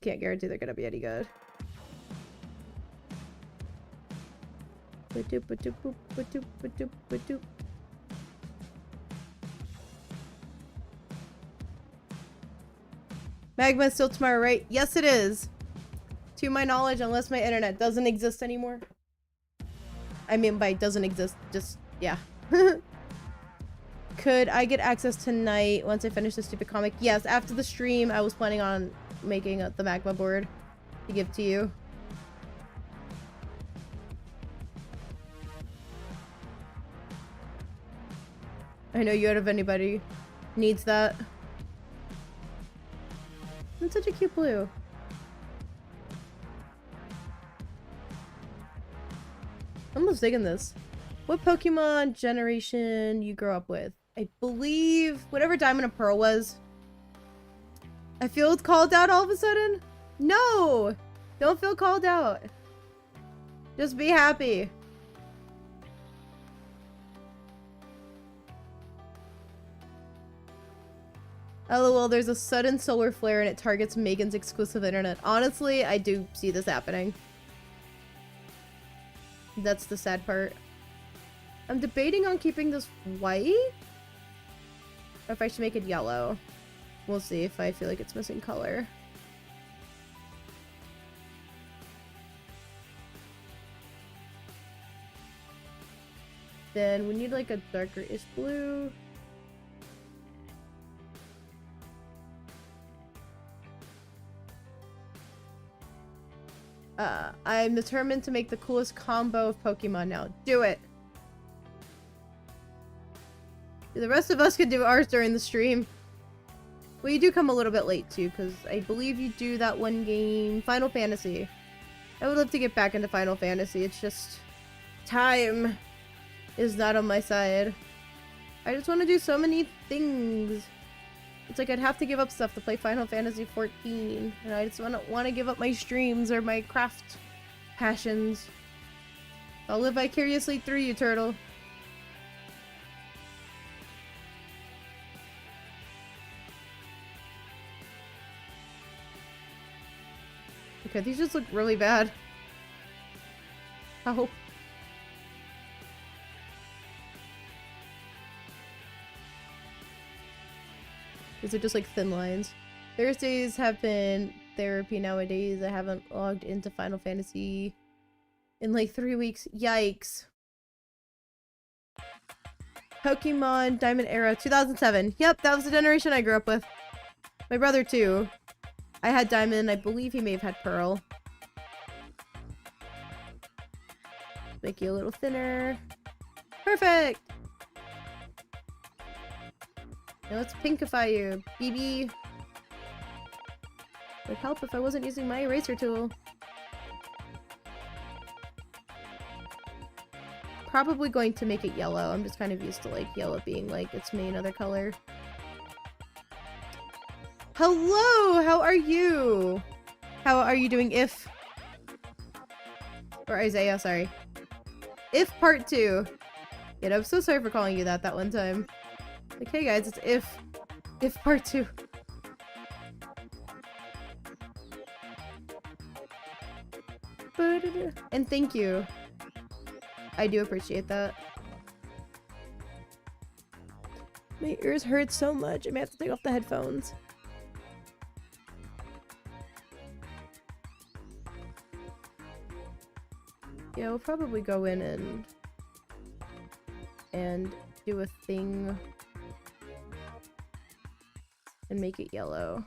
can't guarantee they're gonna be any good. Magma's still tomorrow, right? Yes, it is. To my knowledge, unless my internet doesn't exist anymore. I mean by doesn't exist, just, yeah. Could I get access tonight once I finish this stupid comic? Yes, after the stream, I was planning on making the Magma board to give to you. I know you out of anybody needs that. It's such a cute blue. I'm almost digging this. What Pokemon generation you grew up with? I believe whatever Diamond and Pearl was. I feel called out all of a sudden? No! Don't feel called out. Just be happy. LOL, there's a sudden solar flare and it targets Megan's exclusive internet. Honestly, I do see this happening. That's the sad part. I'm debating on keeping this white. Or if I should make it yellow. We'll see if I feel like it's missing color. Then we need like a darker-ish blue. I'm determined to make the coolest combo of Pokemon now. Do it! The rest of us can do ours during the stream. Well, you do come a little bit late too, because I believe you do that one game, Final Fantasy. I would love to get back into Final Fantasy, it's just... time is not on my side. I just want to do so many things. It's like I'd have to give up stuff to play Final Fantasy 14, and I just want to give up my streams or my craft passions. I'll live vicariously through you, Turtle. Okay, these just look really bad. Oh. These are just like thin lines. Thursdays have been therapy nowadays. I haven't logged into Final Fantasy in like 3 weeks. Yikes. Pokemon Diamond Era 2007. Yep, that was the generation I grew up with. My brother too. I had Diamond. I believe he may have had Pearl. Make you a little thinner. Perfect! Now let's pinkify you, BB. Would help if I wasn't using my eraser tool. Probably going to make it yellow. I'm just kind of used to like yellow being like its main other color. Hello! How are you? How are you doing, If? Or Isaiah, sorry. If part 2. Yeah, I'm so sorry for calling you that one time. Like, hey guys, it's If part 2. And thank you. I do appreciate that. My ears hurt so much. I may have to take off the headphones. Yeah, we'll probably go in and do a thing and make it yellow.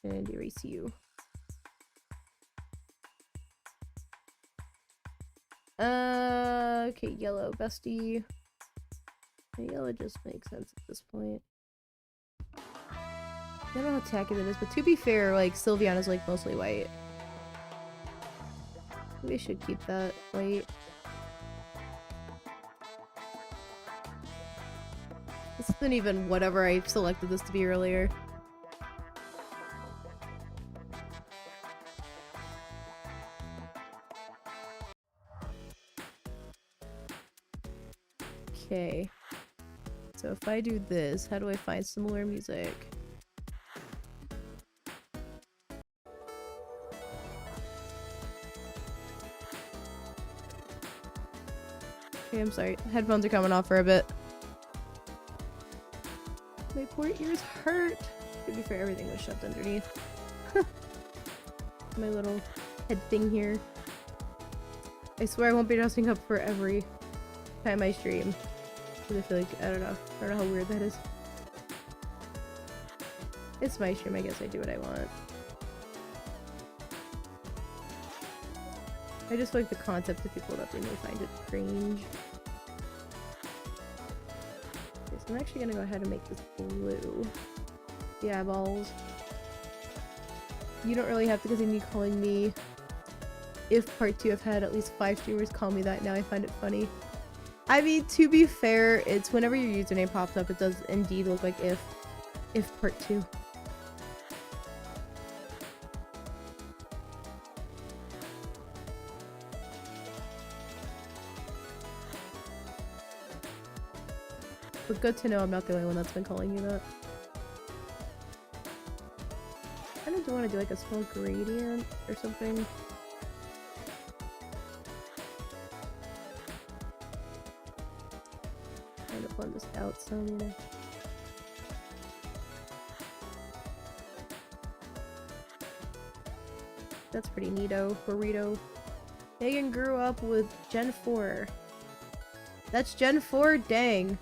And erase you. Okay, yellow, bestie. Yellow just makes sense at this point. I don't know how tacky that is, but to be fair, like, Sylveon's like mostly white. We should keep that white. This isn't even whatever I selected this to be earlier. Okay. So if I do this, how do I find similar music? Okay, I'm sorry. Headphones are coming off for a bit. My poor ears hurt. To be fair, everything was shoved underneath. My little head thing here. I swear I won't be dressing up for every time I stream. Because I feel like, I don't know how weird that is. It's my stream, I guess I do what I want. I just like the concept of people that they may find it cringe. Okay, so I'm actually gonna go ahead and make this blue. The eyeballs. You don't really have to continue calling me If part 2. I've had at least 5 streamers call me that now. I find it funny. I mean, to be fair, it's whenever your username pops up, it does indeed look like If part 2. But good to know I'm not the only one that's been calling you that. I kind of want to do like a small gradient or something. Trying to blend this out some. That's pretty neato. Burrito. Megan grew up with Gen 4. That's Gen 4? Dang.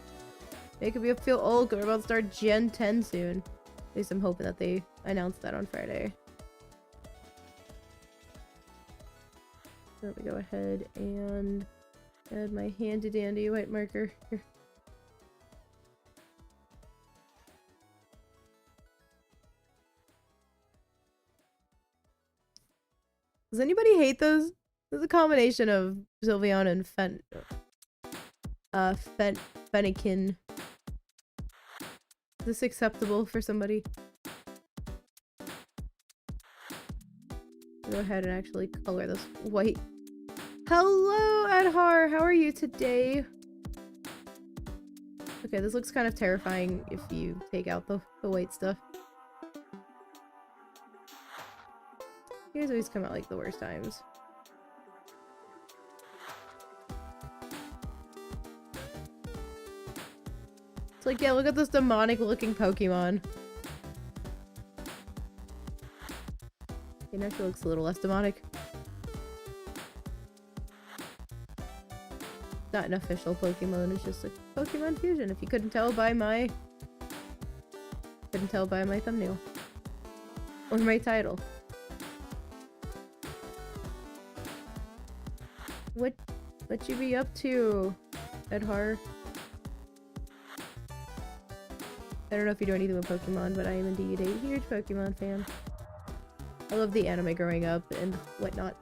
Making me feel old because we're about to start Gen 10 soon. At least I'm hoping that they announce that on Friday. Let me go ahead and add my handy dandy white marker here. Does anybody hate those? This is a combination of Sylveon and Fennekin. Is this acceptable for somebody? Go ahead and actually color this white. Hello, Adhar! How are you today? Okay, this looks kind of terrifying if you take out the white stuff. You guys always come out like the worst times. It's like, yeah, look at this demonic looking Pokemon. It actually looks a little less demonic. Not an official Pokemon, it's just like Pokemon Fusion, if you couldn't tell by my thumbnail. Or my title. What you be up to, Edhar? I don't know if you do anything with Pokemon, but I am indeed a huge Pokemon fan. I love the anime growing up and whatnot.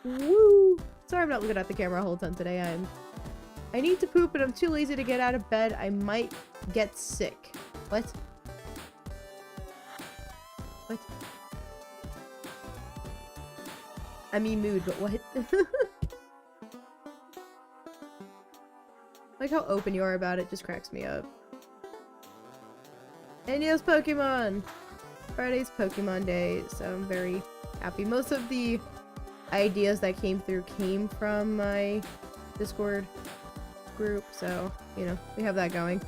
Woo! Sorry I'm not looking at the camera a whole ton today. I need to poop, but I'm too lazy to get out of bed. I might get sick. What? What? I mean mood, but what? Like how open you are about it just cracks me up. And yes, Pokemon! Friday's Pokemon Day, so I'm very happy. Most of the ideas that came through came from my Discord group, so, you know, we have that going.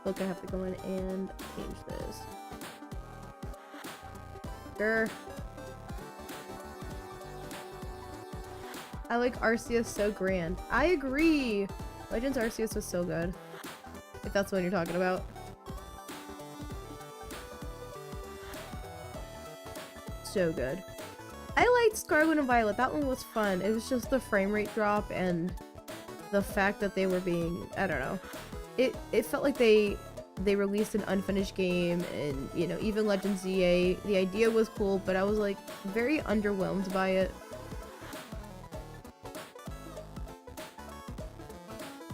Look, I have to go in and change this. Grr. I like Arceus so grand. I agree! Legends Arceus was so good. If that's the one you're talking about. So good. I liked Scarlet and Violet. That one was fun. It was just the frame rate drop and the fact that they were being... I don't know. It felt like they released an unfinished game, and, you know, even Legends ZA, the idea was cool, but I was, like, very underwhelmed by it.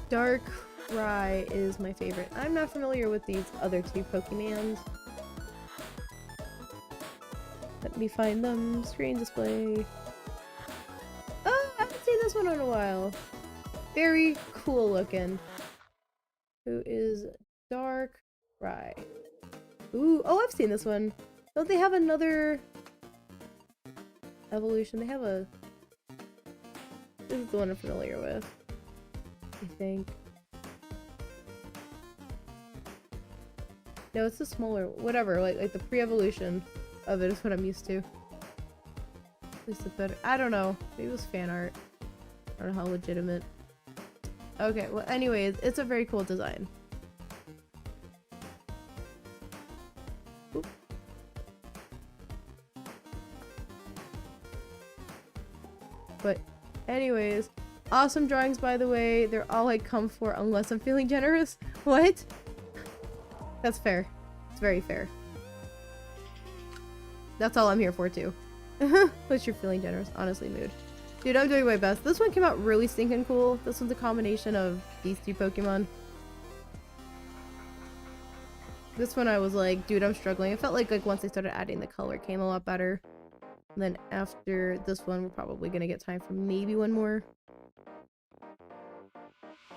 Darkrai is my favorite. I'm not familiar with these other two Pokemons. Let me find them. Screen display. Oh, I haven't seen this one in a while. Very cool looking. Who is Darkrai? Ooh, oh, I've seen this one. Don't they have another evolution? They have a... This is the one I'm familiar with, I think. No, it's the smaller, whatever, like the pre-evolution of it is what I'm used to. At least a bit, I don't know. Maybe it was fan art. I don't know how legitimate. Okay, well, anyways, it's a very cool design. Oop. But, anyways, awesome drawings, by the way. They're all I come for unless I'm feeling generous. What? That's fair. It's very fair. That's all I'm here for, too. Unless you're feeling generous. Honestly, mood. Dude, I'm doing my best. This one came out really stinking cool. This one's a combination of these two Pokemon. This one I was like, dude, I'm struggling. It felt like once I started adding the color came a lot better. And then after this one, we're probably gonna get time for maybe one more.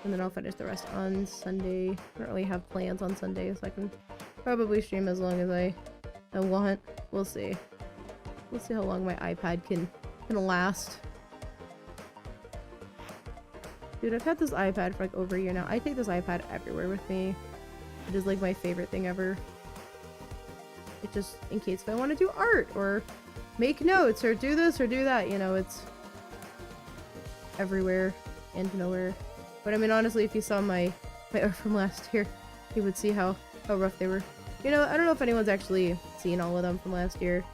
And then I'll finish the rest on Sunday. I don't really have plans on Sunday, so I can probably stream as long as I want. We'll see. We'll see how long my iPad can last. Dude, I've had this iPad for like over a year now. I take this iPad everywhere with me. It is like my favorite thing ever. It just, in case if I want to do art or make notes or do this or do that, you know, it's everywhere and nowhere. But I mean, honestly, if you saw my art from last year, you would see how rough they were. You know, I don't know if anyone's actually seen all of them from last year.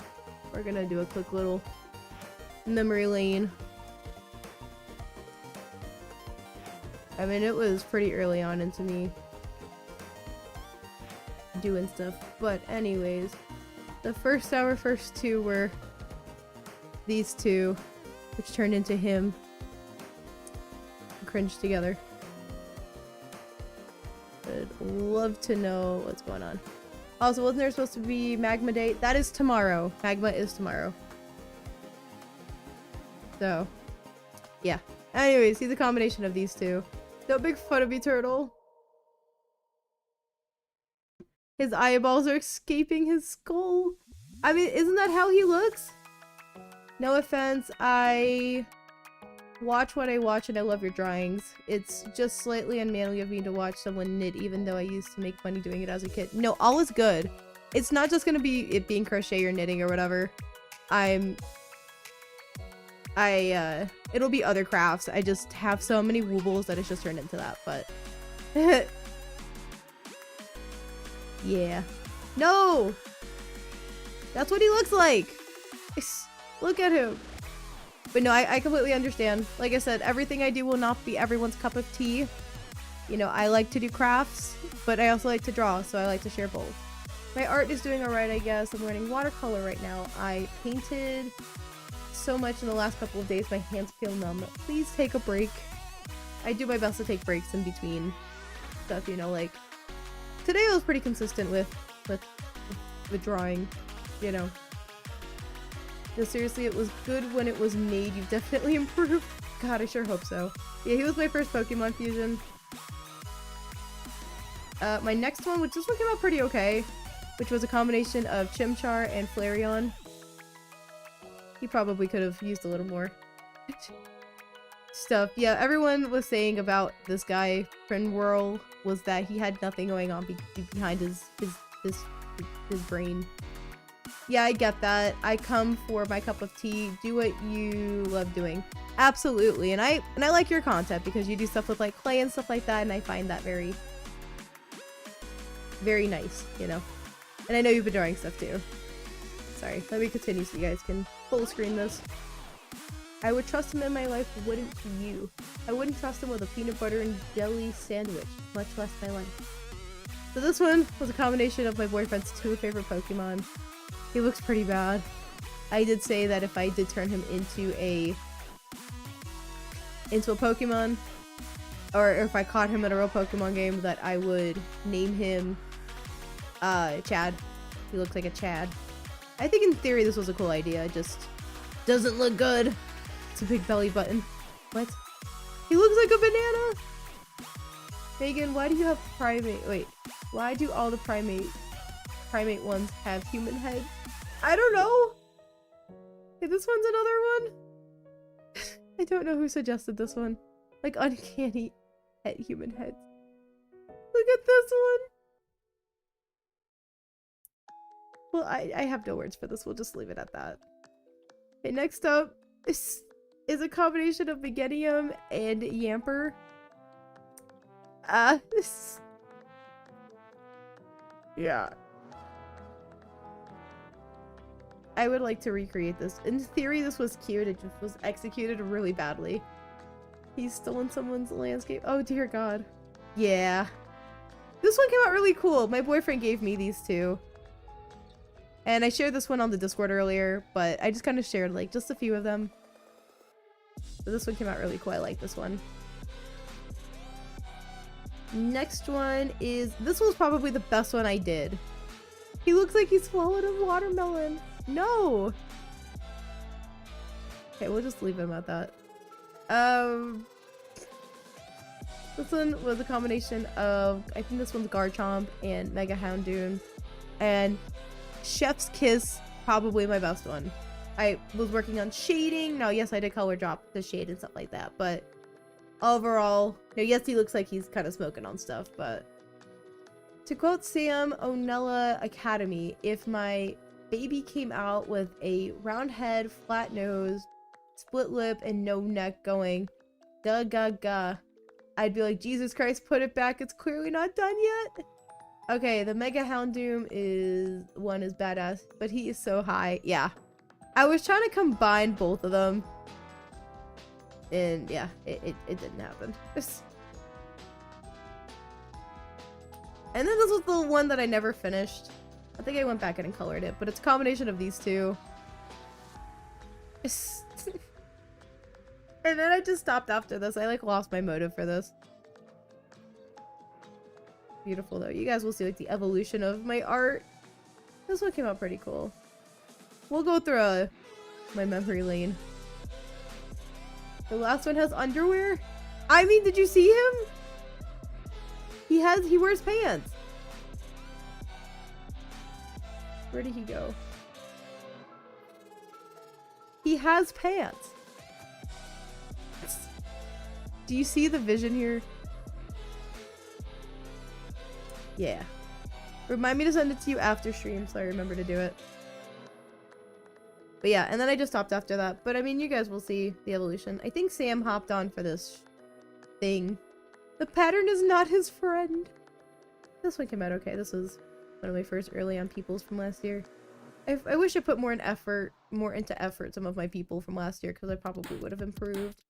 We're gonna do a quick little memory lane. I mean, it was pretty early on into me doing stuff. But anyways, the first two were these two, which turned into him. Cringe together. I'd love to know what's going on. Also, wasn't there supposed to be Magma Day? That is tomorrow. Magma is tomorrow. So, yeah. Anyways, he's a combination of these two. Don't make fun of me, turtle. His eyeballs are escaping his skull. I mean, isn't that how he looks? No offense, I watch what I watch and I love your drawings. It's just slightly unmanly of me to watch someone knit even though I used to make money doing it as a kid. No, all is good. It's not just gonna be it being crochet or knitting or whatever. It'll be other crafts. I just have so many woobles that it's just turned into that, but yeah. No! That's what he looks like! Look at him. But no, I completely understand. Like I said, everything I do will not be everyone's cup of tea. You know, I like to do crafts, but I also like to draw, so I like to share both. My art is doing alright, I guess. I'm learning watercolor right now. I painted so much in the last couple of days, my hands feel numb. Please take a break. I do my best to take breaks in between stuff, you know, like today I was pretty consistent with the drawing, you know. No, seriously, it was good when it was made. You've definitely improved. God, I sure hope so. Yeah, he was my first Pokemon fusion. My next one, which this one came out pretty okay, which was a combination of Chimchar and Flareon. He probably could have used a little more stuff. Yeah, everyone was saying about this guy, Prinwhirl, was that he had nothing going on behind his brain. Yeah, I get that. I come for my cup of tea. Do what you love doing. Absolutely. And I like your content because you do stuff with like clay and stuff like that, and I find that very, very nice, you know. And I know you've been drawing stuff too. Sorry, let me continue so you guys can full screen this. I would trust him in my life, wouldn't you? I wouldn't trust him with a peanut butter and jelly sandwich, much less my life. So this one was a combination of my boyfriend's two favorite Pokemon. He looks pretty bad. I did say that if I did turn him into a Pokemon, or if I caught him in a real Pokemon game, that I would name him Chad. He looks like a Chad. I think in theory this was a cool idea, it just doesn't look good. It's a big belly button. What? He looks like a banana! Megan, why do you have primate? Wait, why do all the primate ones have human heads? I don't know! Okay, this one's another one? I don't know who suggested this one. Like, uncanny human heads. Look at this one! Well, I have no words for this. We'll just leave it at that. Okay, next up is a combination of Begenium and Yamper. Yeah. I would like to recreate this. In theory, this was cute. It just was executed really badly. He's stolen someone's landscape. Oh, dear God. Yeah. This one came out really cool. My boyfriend gave me these two. And I shared this one on the Discord earlier, but I just kind of shared, like, just a few of them. So this one came out really cool. I like this one. Next one is, this was probably the best one I did. He looks like he's swallowed a watermelon. No. Okay, we'll just leave him at that. This one was a combination of, I think this one's Garchomp and Mega Houndoom. And Chef's Kiss, probably my best one. I was working on shading. Now, yes, I did color drop the shade and stuff like that, but overall, now, yes, he looks like he's kind of smoking on stuff, but to quote Sam Onella Academy, if my baby came out with a round head, flat nose, split lip, and no neck going, ga ga ga, I'd be like, Jesus Christ, put it back, it's clearly not done yet. Okay, the Mega Houndoom is badass, but he is so high. Yeah. I was trying to combine both of them. And yeah, it didn't happen. And then this was the one that I never finished. I think I went back in and colored it, but it's a combination of these two. And then I just stopped after this. I like lost my motive for this. Beautiful though. You guys will see like the evolution of my art. This one came out pretty cool. We'll go through my memory lane. The last one has underwear? I mean, did you see him? He wears pants. Where did he go? He has pants. Do you see the vision here? Yeah. Remind me to send it to you after stream so I remember to do it. But yeah, and then I just stopped after that. But I mean, you guys will see the evolution. I think Sam hopped on for this thing. The pattern is not his friend. This one came out okay. This was one of my first early on peoples from last year. I wish I put more into effort some of my people from last year because I probably would have improved.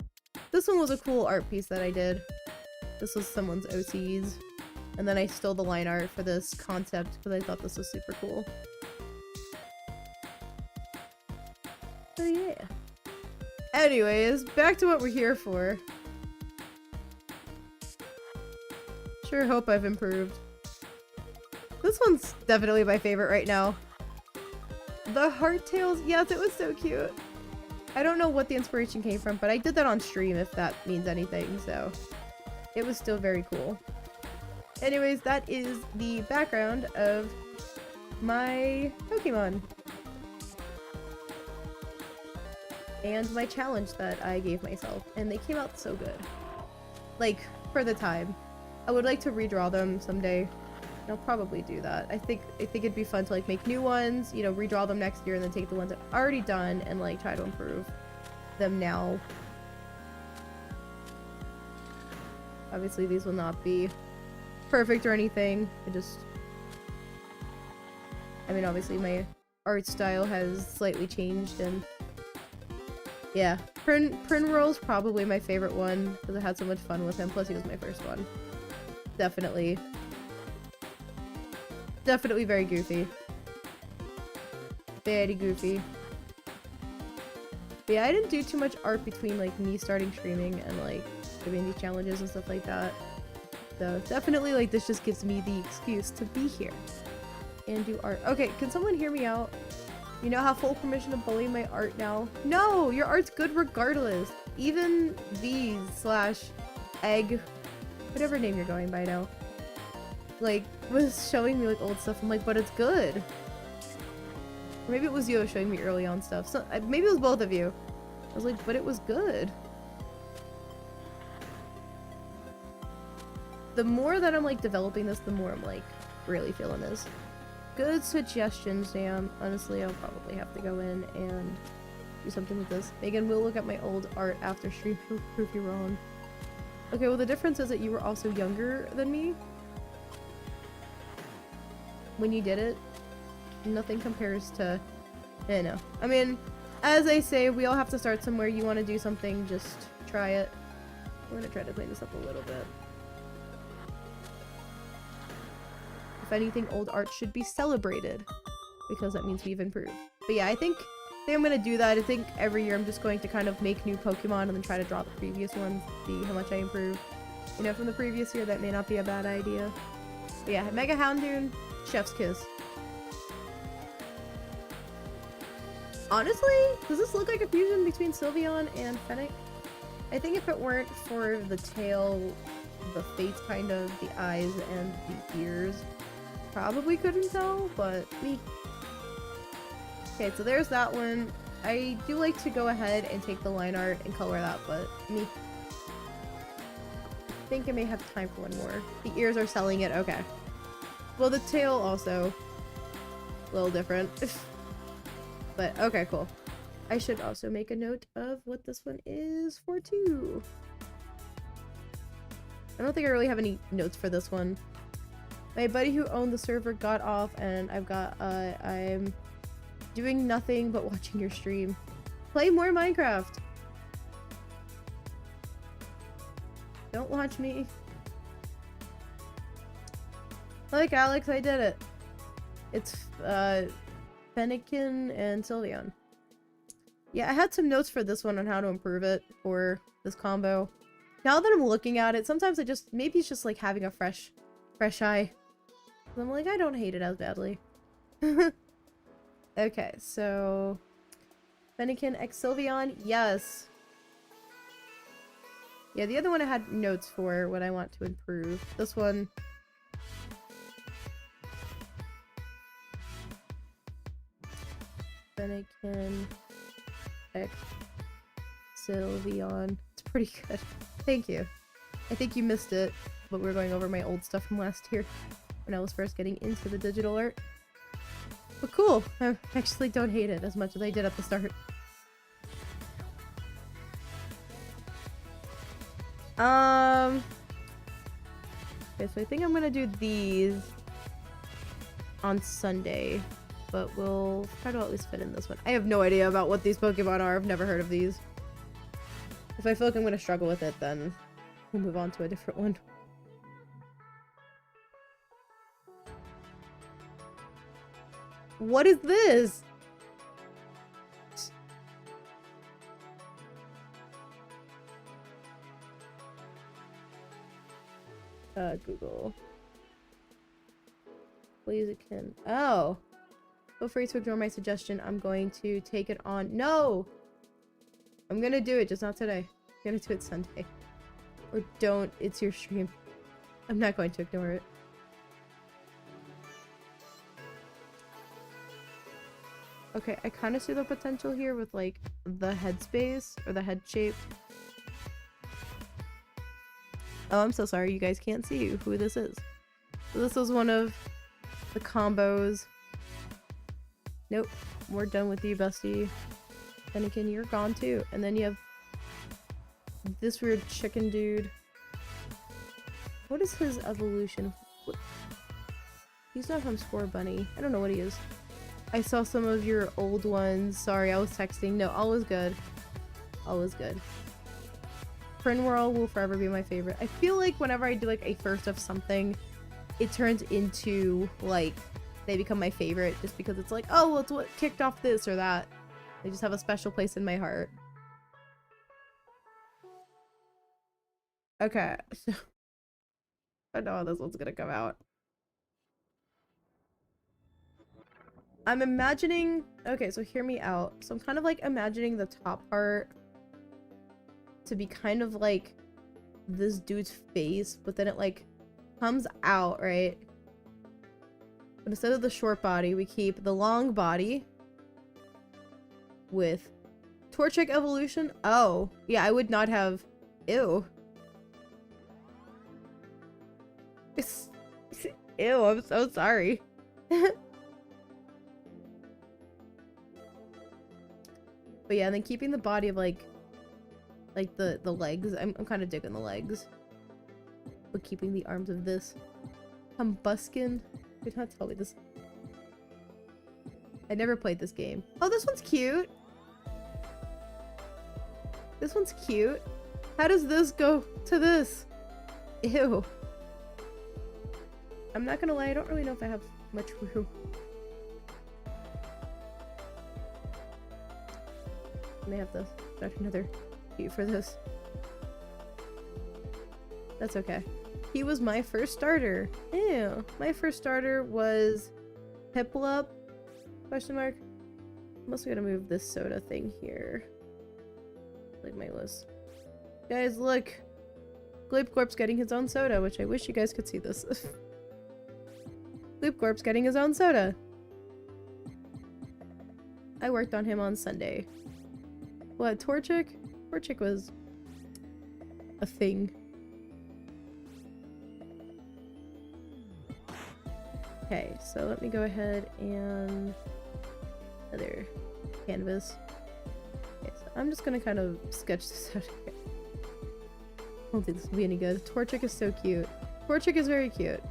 This one was a cool art piece that I did. This was someone's OCs. And then I stole the line art for this concept because I thought this was super cool. So yeah. Anyways, back to what we're here for. Sure hope I've improved. This one's definitely my favorite right now. The hardtails, yes, it was so cute. I don't know what the inspiration came from, but I did that on stream if that means anything, so it was still very cool. Anyways, that is the background of my Pokemon. And my challenge that I gave myself, and they came out so good. Like, for the time. I would like to redraw them someday. I'll probably do that. I think it'd be fun to like make new ones, you know, redraw them next year and then take the ones I've already done and like try to improve them now. Obviously these will not be perfect or anything. I mean obviously my art style has slightly changed and yeah. Prinroll's probably my favorite one because I had so much fun with him, plus he was my first one. Definitely very goofy. Very goofy. But yeah, I didn't do too much art between like me starting streaming and like doing these challenges and stuff like that. So definitely like this just gives me the excuse to be here and do art. Okay, can someone hear me out? You now have full permission to bully my art now. No, your art's good regardless. Even these / egg, whatever name you're going by now. Like, was showing me like old stuff. I'm like, but it's good. Or maybe it was you showing me early on stuff. So maybe it was both of you. I was like, but it was good. The more that I'm like developing this, the more I'm like really feeling this. Good suggestion, Sam. Honestly, I'll probably have to go in and do something with this. Megan will look at my old art after stream to prove you wrong. Okay, well the difference is that you were also younger than me. When you did it, nothing compares to, I know. I mean, as I say, we all have to start somewhere. You want to do something, just try it. We're gonna try to clean this up a little bit. If anything, old art should be celebrated because that means we've improved. But yeah, I think I'm gonna do that. I think every year I'm just going to kind of make new Pokemon and then try to draw the previous ones, see how much I improve. You know, from the previous year, that may not be a bad idea. But yeah, Mega Houndoom, Chef's Kiss. Honestly, does this look like a fusion between Sylveon and Fennec? I think if it weren't for the tail, the face kind of, the eyes, and the ears, probably couldn't tell, but me. Okay, so there's that one. I do like to go ahead and take the line art and color that, but me. I think I may have time for one more. The ears are selling it, okay. Well, the tail also, a little different. But, okay, cool. I should also make a note of what this one is for too. I don't think I really have any notes for this one. My buddy who owned the server got off and I'm doing nothing but watching your stream. Play more Minecraft! Don't watch me. Like Alex, I did it. It's, Fennekin and Sylveon. Yeah, I had some notes for this one on how to improve it for this combo. Now that I'm looking at it, sometimes maybe it's just like having a fresh eye. I'm like, I don't hate it as badly. Okay, so Fennekin x Sylveon, yes. Yeah, the other one I had notes for what I want to improve. This one. Fennekin x Sylveon. It's pretty good. Thank you. I think you missed it, but we're going over my old stuff from last year when I was first getting into the digital art. But cool. I actually don't hate it as much as I did at the start. Okay, so I think I'm gonna do these on Sunday, but we'll try to at least fit in this one. I have no idea about what these Pokemon are. I've never heard of these. If I feel like I'm gonna struggle with it, then we'll move on to a different one. What is this? Google. Please, it can. Oh. Feel free to ignore my suggestion. I'm going to take it on. No! I'm gonna do it, just not today. I'm gonna do it Sunday. Or don't. It's your stream. I'm not going to ignore it. Okay, I kind of see the potential here with, like, the head space, or the head shape. Oh, I'm so sorry, you guys can't see who this is. So this was one of the combos. Nope, we're done with you, bestie. Fennekin, you're gone too. And then you have this weird chicken dude. What is his evolution? What? He's not from Score Bunny. I don't know what he is. I saw some of your old ones. Sorry, I was texting. No, all is good. All is good. Prinwhirl will forever be my favorite. I feel like whenever I do like a first of something, it turns into like they become my favorite just because it's like, oh, well, it's what kicked off this or that. They just have a special place in my heart. Okay, so I know how this one's gonna come out. I'm imagining, okay, so hear me out. So I'm kind of like imagining the top part to be kind of like this dude's face, but then it like comes out, right? But instead of the short body, we keep the long body with Torchic evolution. Oh, yeah, I would not have. Ew. Ew, I'm so sorry. But yeah, and then keeping the body of like the legs. I'm kind of digging the legs. But keeping the arms of this. Humbuskin. Did not tell me this. I never played this game. Oh, this one's cute. This one's cute. How does this go to this? Ew. I'm not gonna lie, I don't really know if I have much room. I may have to start another view for this. That's okay. He was my first starter. Ew. My first starter was Piplup? Question mark. I'm also gonna move this soda thing here. Like my list. Guys, look. Gloopcorp's getting his own soda, which I wish you guys could see this. Gloopcorp's getting his own soda. I worked on him on Sunday. What, Torchic? Torchic was a thing. Okay, so let me go ahead and other canvas. Okay, so I'm just gonna kind of sketch this out here. I don't think this will be any good. Torchic is so cute. Torchic is very cute.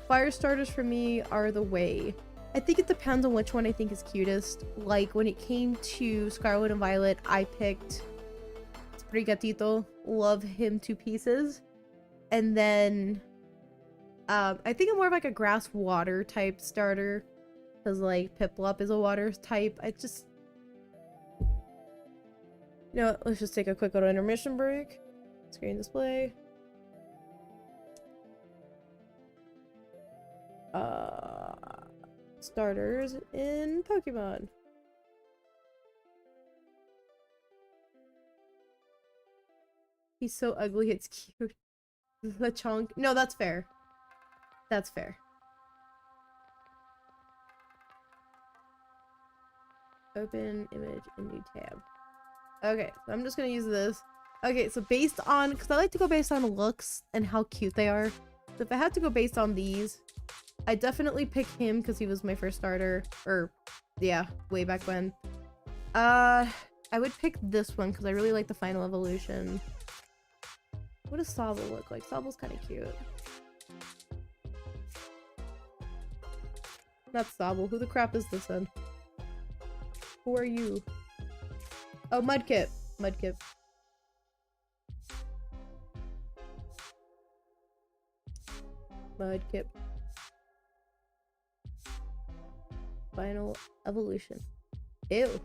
Fire starters for me are the way. I think it depends on which one I think is cutest. Like when it came to Scarlet and Violet, I picked Sprigatito. Love him to pieces. And then I think I'm more of like a grass water type starter. Because like Piplup is a water type. I just... You know what? Let's just take a quick little intermission break. Screen display. Starters in Pokemon. He's so ugly, it's cute. The chunk. No, that's fair. That's fair. Open image in new tab. Okay, so I'm just gonna use this. Okay, so based on, because I like to go based on looks and how cute they are. So if I had to go based on these, I definitely pick him because he was my first starter. Or, yeah, way back when. I would pick this one because I really like the final evolution. What does Sobble look like? Sobble's kind of cute. Not Sobble. Who the crap is this then? Who are you? Oh, Mudkip. Mudkip. Mudkip. Final evolution. Ew.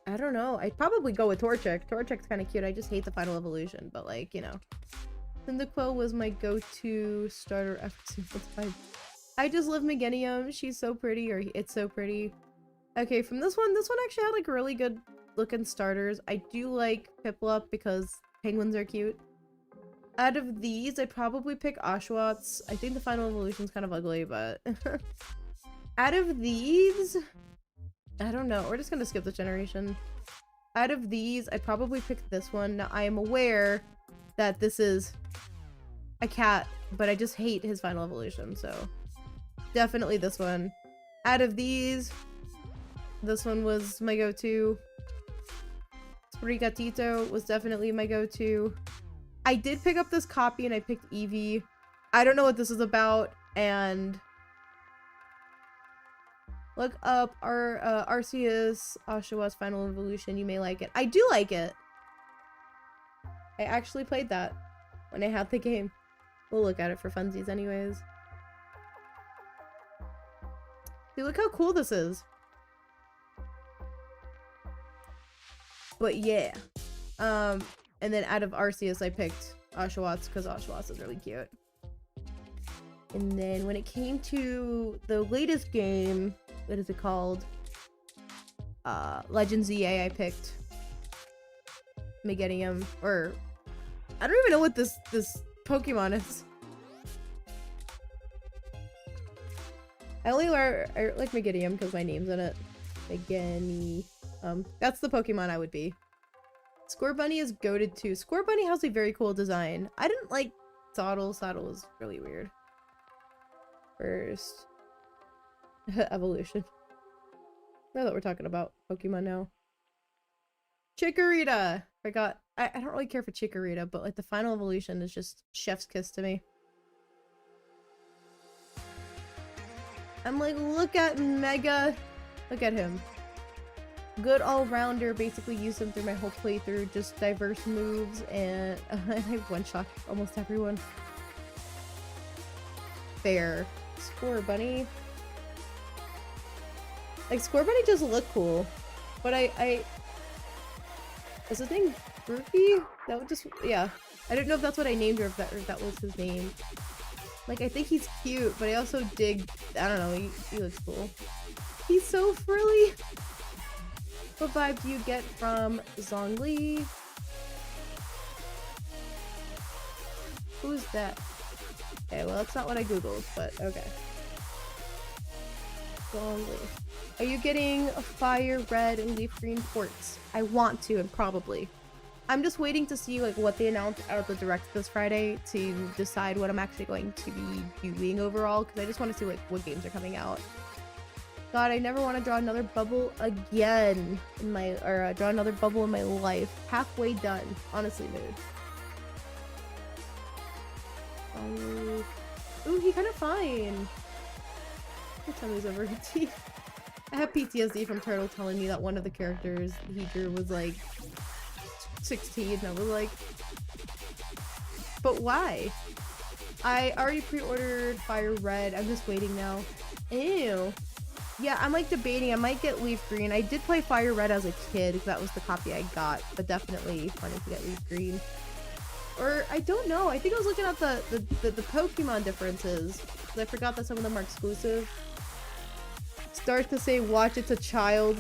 I don't know. I'd probably go with Torchic. Torchic's kind of cute. I just hate the final evolution, but like, you know. Cyndaquil was my go-to starter after Simple. I just love Meganium. She's so pretty, or it's so pretty. Okay, from this one actually had like really good looking starters. I do like Piplup because penguins are cute. Out of these, I'd probably pick Oshawotts. I think the final evolution's kind of ugly, but... Out of these... I don't know. We're just gonna skip this generation. Out of these, I'd probably pick this one. Now, I am aware that this is a cat, but I just hate his final evolution, so... Definitely this one. Out of these, this one was my go-to. Sprigatito was definitely my go-to. I did pick up this copy and I picked Eevee. I don't know what this is about, and look up our Arceus Oshawa's Final Evolution. You may like it. I do like it. I actually played that when I had the game. We'll look at it for funsies anyways. See, look how cool this is. But yeah. And then out of Arceus, I picked Oshawotts because Oshawotts is really cute. And then when it came to the latest game, what is it called? Legends EA, I picked Meganium, or I don't even know what this Pokemon is. I like Meganium because my name's in it. Megani. That's the Pokemon I would be. Scorbunny is goated too. Scorbunny has a very cool design. I didn't like Soddle. Soddle was really weird. First evolution. Now that we're talking about Pokemon now. Chikorita! I don't really care for Chikorita, but like the final evolution is just chef's kiss to me. I'm like, look at Mega. Look at him. Good all-rounder, basically used him through my whole playthrough, just diverse moves, and I one-shot almost everyone. Fair. Scorbunny. Like, Scorbunny just look cool, but I Is his name Groovy? That would just, yeah. I don't know if that's what I named or if that was his name. Like, I think he's cute, but I also dig, I don't know, he looks cool. He's so frilly! What vibe do you get from Zhongli? Who's that? Okay, well, that's not what I googled, but okay. Zhongli. Are you getting fire red and leaf green ports? I want to, and probably. I'm just waiting to see like what they announced out of the direct this Friday to decide what I'm actually going to be doing overall, because I just want to see like what games are coming out. God, I never want to draw another bubble again in my, or draw another bubble in my life. Halfway done, honestly, dude. Ooh, he kind of fine. My tummy's over tea. I have PTSD from Turtle telling me that one of the characters he drew was like 16, and I was like, but why? I already pre-ordered Fire Red. I'm just waiting now. Ew. Yeah, I'm like debating. I might get Leaf Green. I did play Fire Red as a kid because that was the copy I got, but definitely wanted to get Leaf Green. Or I don't know. I think I was looking at the Pokemon differences because I forgot that some of them are exclusive. Starts to say watch it's a child.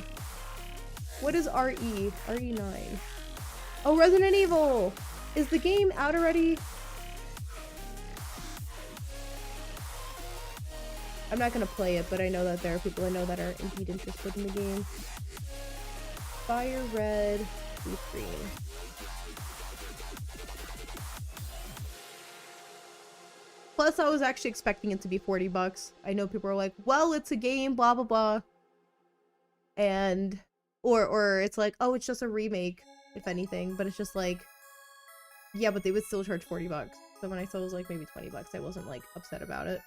What is RE? RE9. Oh, Resident Evil! Is the game out already? I'm not gonna play it, but I know that there are people I know that are indeed interested in the game. Fire Red, Leaf Green. Plus, I was actually expecting it to be 40 bucks. I know people are like, well, it's a game, blah, blah, blah. And, or it's like, oh, it's just a remake, if anything. But it's just like, yeah, but they would still charge 40 bucks. So when I saw it was like maybe 20 bucks, I wasn't like upset about it.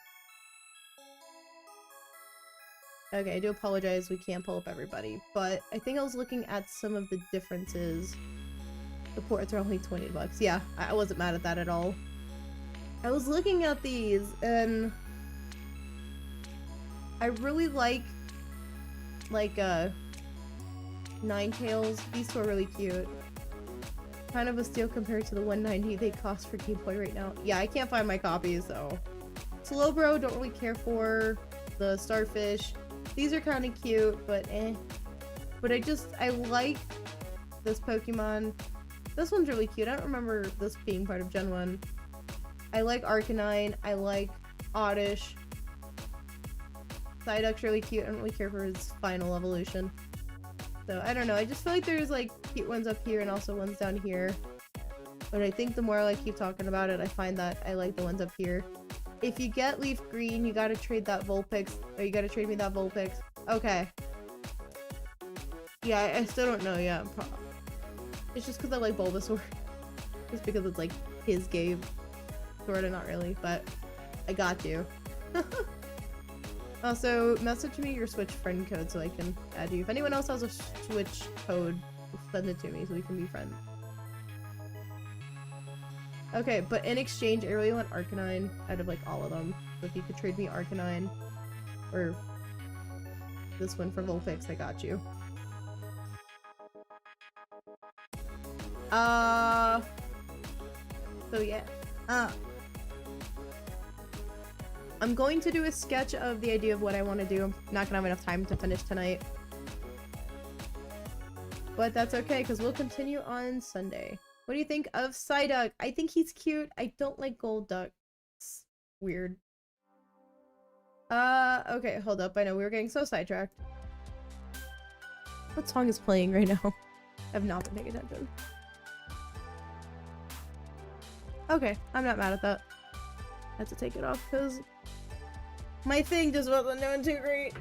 Okay, I do apologize, we can't pull up everybody. But I think I was looking at some of the differences. The ports are only 20 bucks. Yeah, I wasn't mad at that at all. I was looking at these, and I really like Ninetales. These two are really cute. Kind of a steal compared to the $190 they cost for Game Boy right now. Yeah, I can't find my copies, so. Slowbro, don't really care for. The Starfish. These are kind of cute, but eh. But I like this Pokemon. This one's really cute. I don't remember this being part of Gen 1. I like Arcanine. I like Oddish. Psyduck's really cute. I don't really care for his final evolution. So, I don't know. I just feel like there's, like, cute ones up here and also ones down here. But I think the more I keep talking about it, I find that I like the ones up here. If you get Leaf Green, you gotta trade that Vulpix. Or you gotta trade me that Vulpix. Okay. Yeah, I still don't know yet. It's just because I like Bulbasaur. Just because it's, like, his game. Sorta, not really, but I got you. Also, message me your Switch friend code so I can add you. If anyone else has a Switch code, send it to me so we can be friends. Okay, but in exchange, I really want Arcanine out of, like, all of them. So if you could trade me Arcanine, or this one for Vulpix, I got you. So yeah. I'm going to do a sketch of the idea of what I want to do. I'm not gonna have enough time to finish tonight. But that's okay, because we'll continue on Sunday. What do you think of Psyduck? I think he's cute. I don't like Gold Duck. It's weird. Okay, hold up. I know we were getting so sidetracked. What song is playing right now? I have not been paying attention. Okay, I'm not mad at that. I had to take it off because my thing just wasn't doing too great.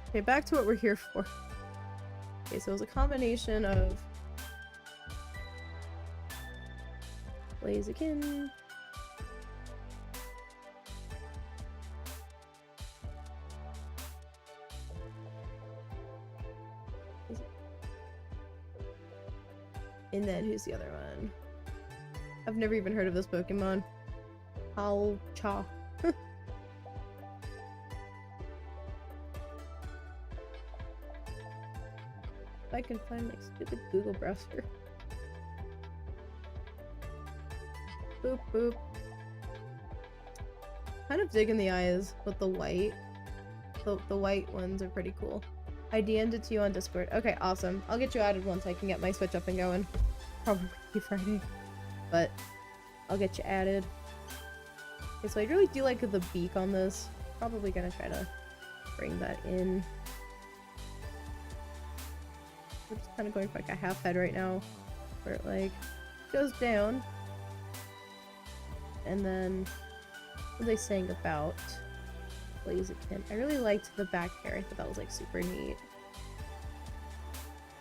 Okay, back to what we're here for. Okay, so it was a combination of Blaziken, and then who's the other one? I've never even heard of this Pokemon. Palcha. I can find my stupid Google browser. Boop boop. Kind of digging the eyes with the white. The white ones are pretty cool. I DM'd it to you on Discord. Okay, awesome. I'll get you added once I can get my Switch up and going. Probably Friday. But I'll get you added. Okay, so I really do like the beak on this. Probably gonna try to bring that in. We're just kind of going for like a half head right now. Where it like goes down. And then what are they saying about Blaziken? I really liked the back hair. I thought that was like super neat.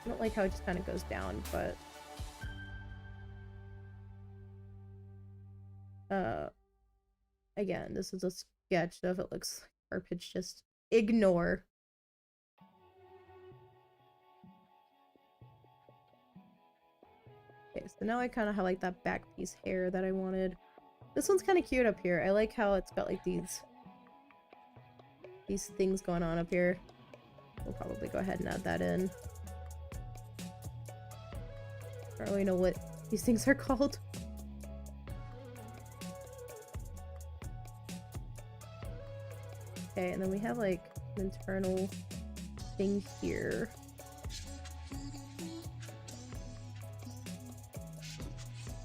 I don't like how it just kind of goes down, but again, this is a sketch, so if it looks garbage, just ignore. Okay, so now I kind of have like that back piece hair that I wanted. This one's kind of cute up here. I like how it's got like these things going on up here. We'll probably go ahead and add that in. I don't really know what these things are called. Okay, and then we have like an internal thing here.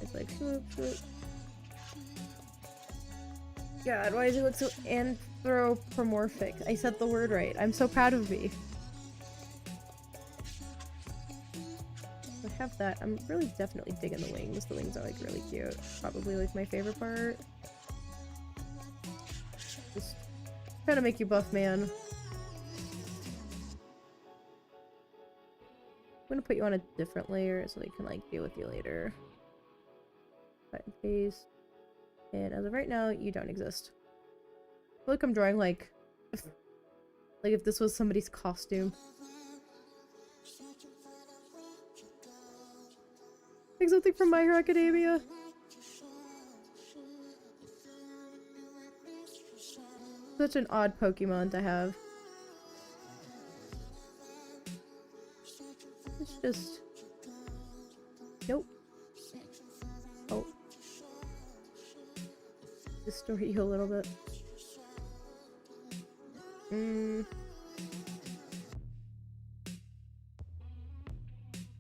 It's like swoop, swoop. God, why does it look so anthropomorphic? I said the word right. I'm so proud of me. I have that. I'm really definitely digging the wings. The wings are like really cute. Probably like my favorite part. Just trying to make you buff, man. I'm gonna put you on a different layer so they can like deal with you later. Cut and paste. And as of right now, you don't exist. I feel like I'm drawing like if this was somebody's costume. Like something from My Hero Academia. Such an odd Pokemon to have. It's just... Nope. Oh. Distort you a little bit.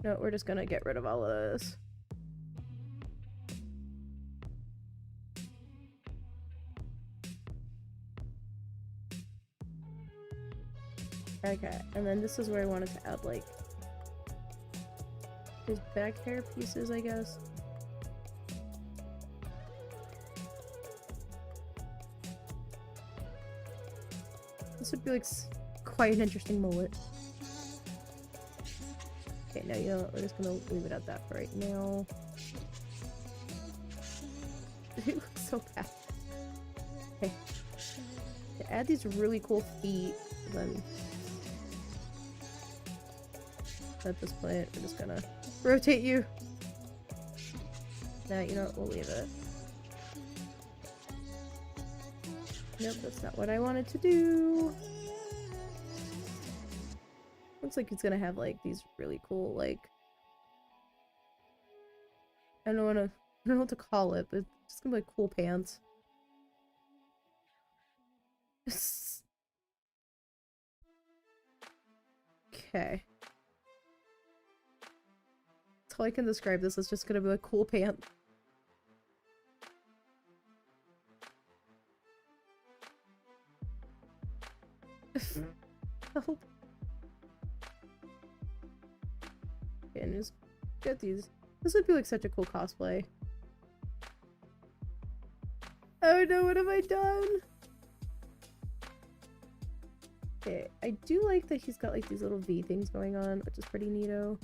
No, we're just gonna get rid of all of this. Okay, and then this is where I wanted to add like his back hair pieces, I guess. This would be like quite an interesting mullet. Okay, now you know what, we're just gonna leave it at that for right now. It looks so bad. Okay. To add these really cool feet, then at this point, we're just gonna rotate you. Now, you know what, we'll leave it. Nope, that's not what I wanted to do. Looks like he's gonna have like these really cool, like, I don't know what to call it, but it's just gonna be like cool pants. Okay. That's how I can describe this. It's just gonna be like cool pants. Help. Okay, and just get these. This would be like such a cool cosplay. Oh no, what have I done? Okay, I do like that he's got like these little V things going on, which is pretty neato.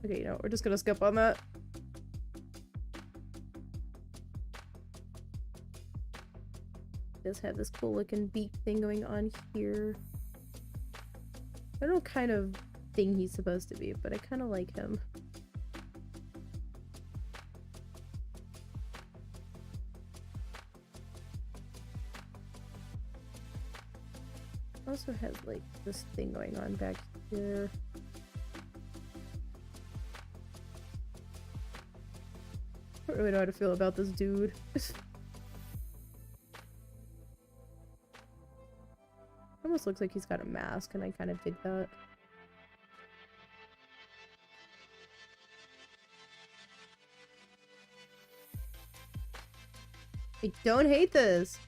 Okay, you know, we're just gonna skip on that. Does have this cool looking beak thing going on here. I don't know what kind of thing he's supposed to be, but I kind of like him. Also has like this thing going on back here. I don't really know how to feel about this dude. Almost looks like he's got a mask, and I kind of dig that. I don't hate this.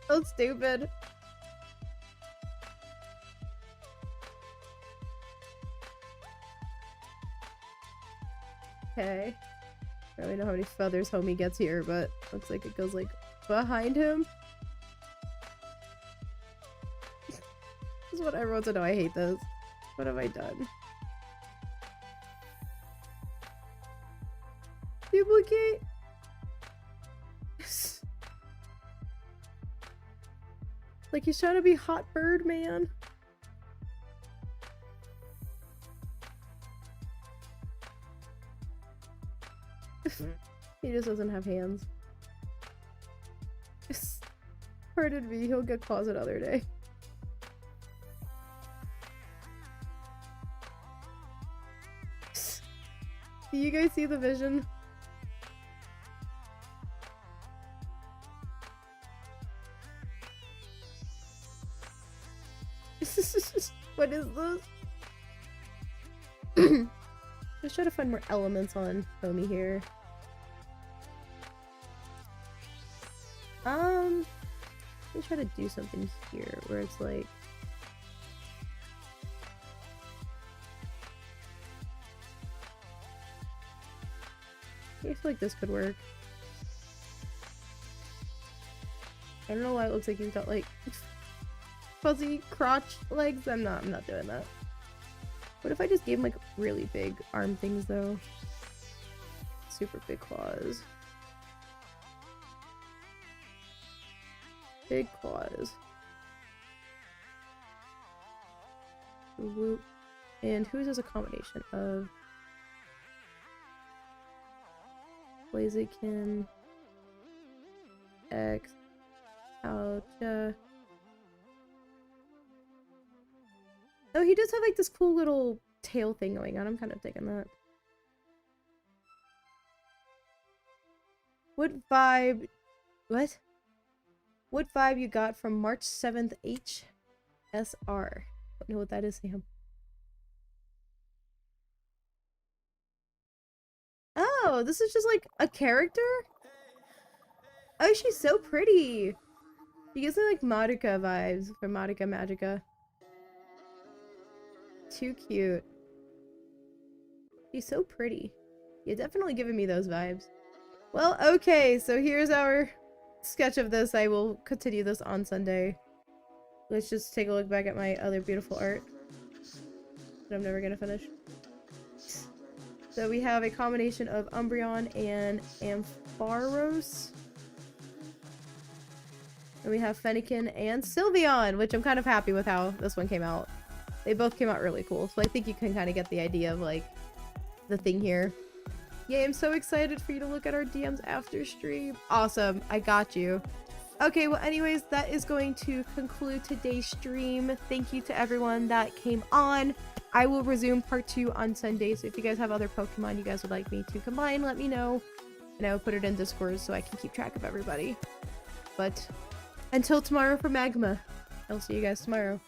So stupid. Okay. I don't really know how many feathers homie gets here, but looks like it goes like behind him. This is what everyone said. No, I hate this. What have I done? Duplicate? Like he's trying to be hot bird man. He just doesn't have hands. Pardon me, he'll get claws another day. Do you guys see the vision? What is this? Let's try to find more elements on homie here. Let me try to do something here where it's like I feel like this could work. I don't know why it looks like he's got like fuzzy crotch legs. I'm not doing that. What if I just gave him like really big arm things though? Super big claws. Big claws. Whoop. And whose is a combination of Blaziken, X, Alcha. Oh, he does have like this cool little tail thing going on. I'm kind of digging that. What vibe? What? What vibe you got from March 7th HSR? Don't know what that is, Sam. Oh, this is just like a character? Oh, she's so pretty. She gives me like Madoka vibes from Madoka Magica. Too cute. She's so pretty. You're definitely giving me those vibes. Well, okay, so here's our sketch of this. I will continue this on Sunday. Let's just take a look back at my other beautiful art that I'm never gonna finish. So we have a combination of Umbreon and Ampharos. And we have Fennekin and Sylveon, which I'm kind of happy with how this one came out. They both came out really cool, so I think you can kind of get the idea of like the thing here. Yay, I'm so excited for you to look at our DMs after stream. Awesome, I got you. Okay, well anyways, that is going to conclude today's stream. Thank you to everyone that came on. I will resume part 2 on Sunday, so if you guys have other Pokemon you guys would like me to combine, let me know. And I will put it in Discord so I can keep track of everybody. But until tomorrow for Magma, I'll see you guys tomorrow.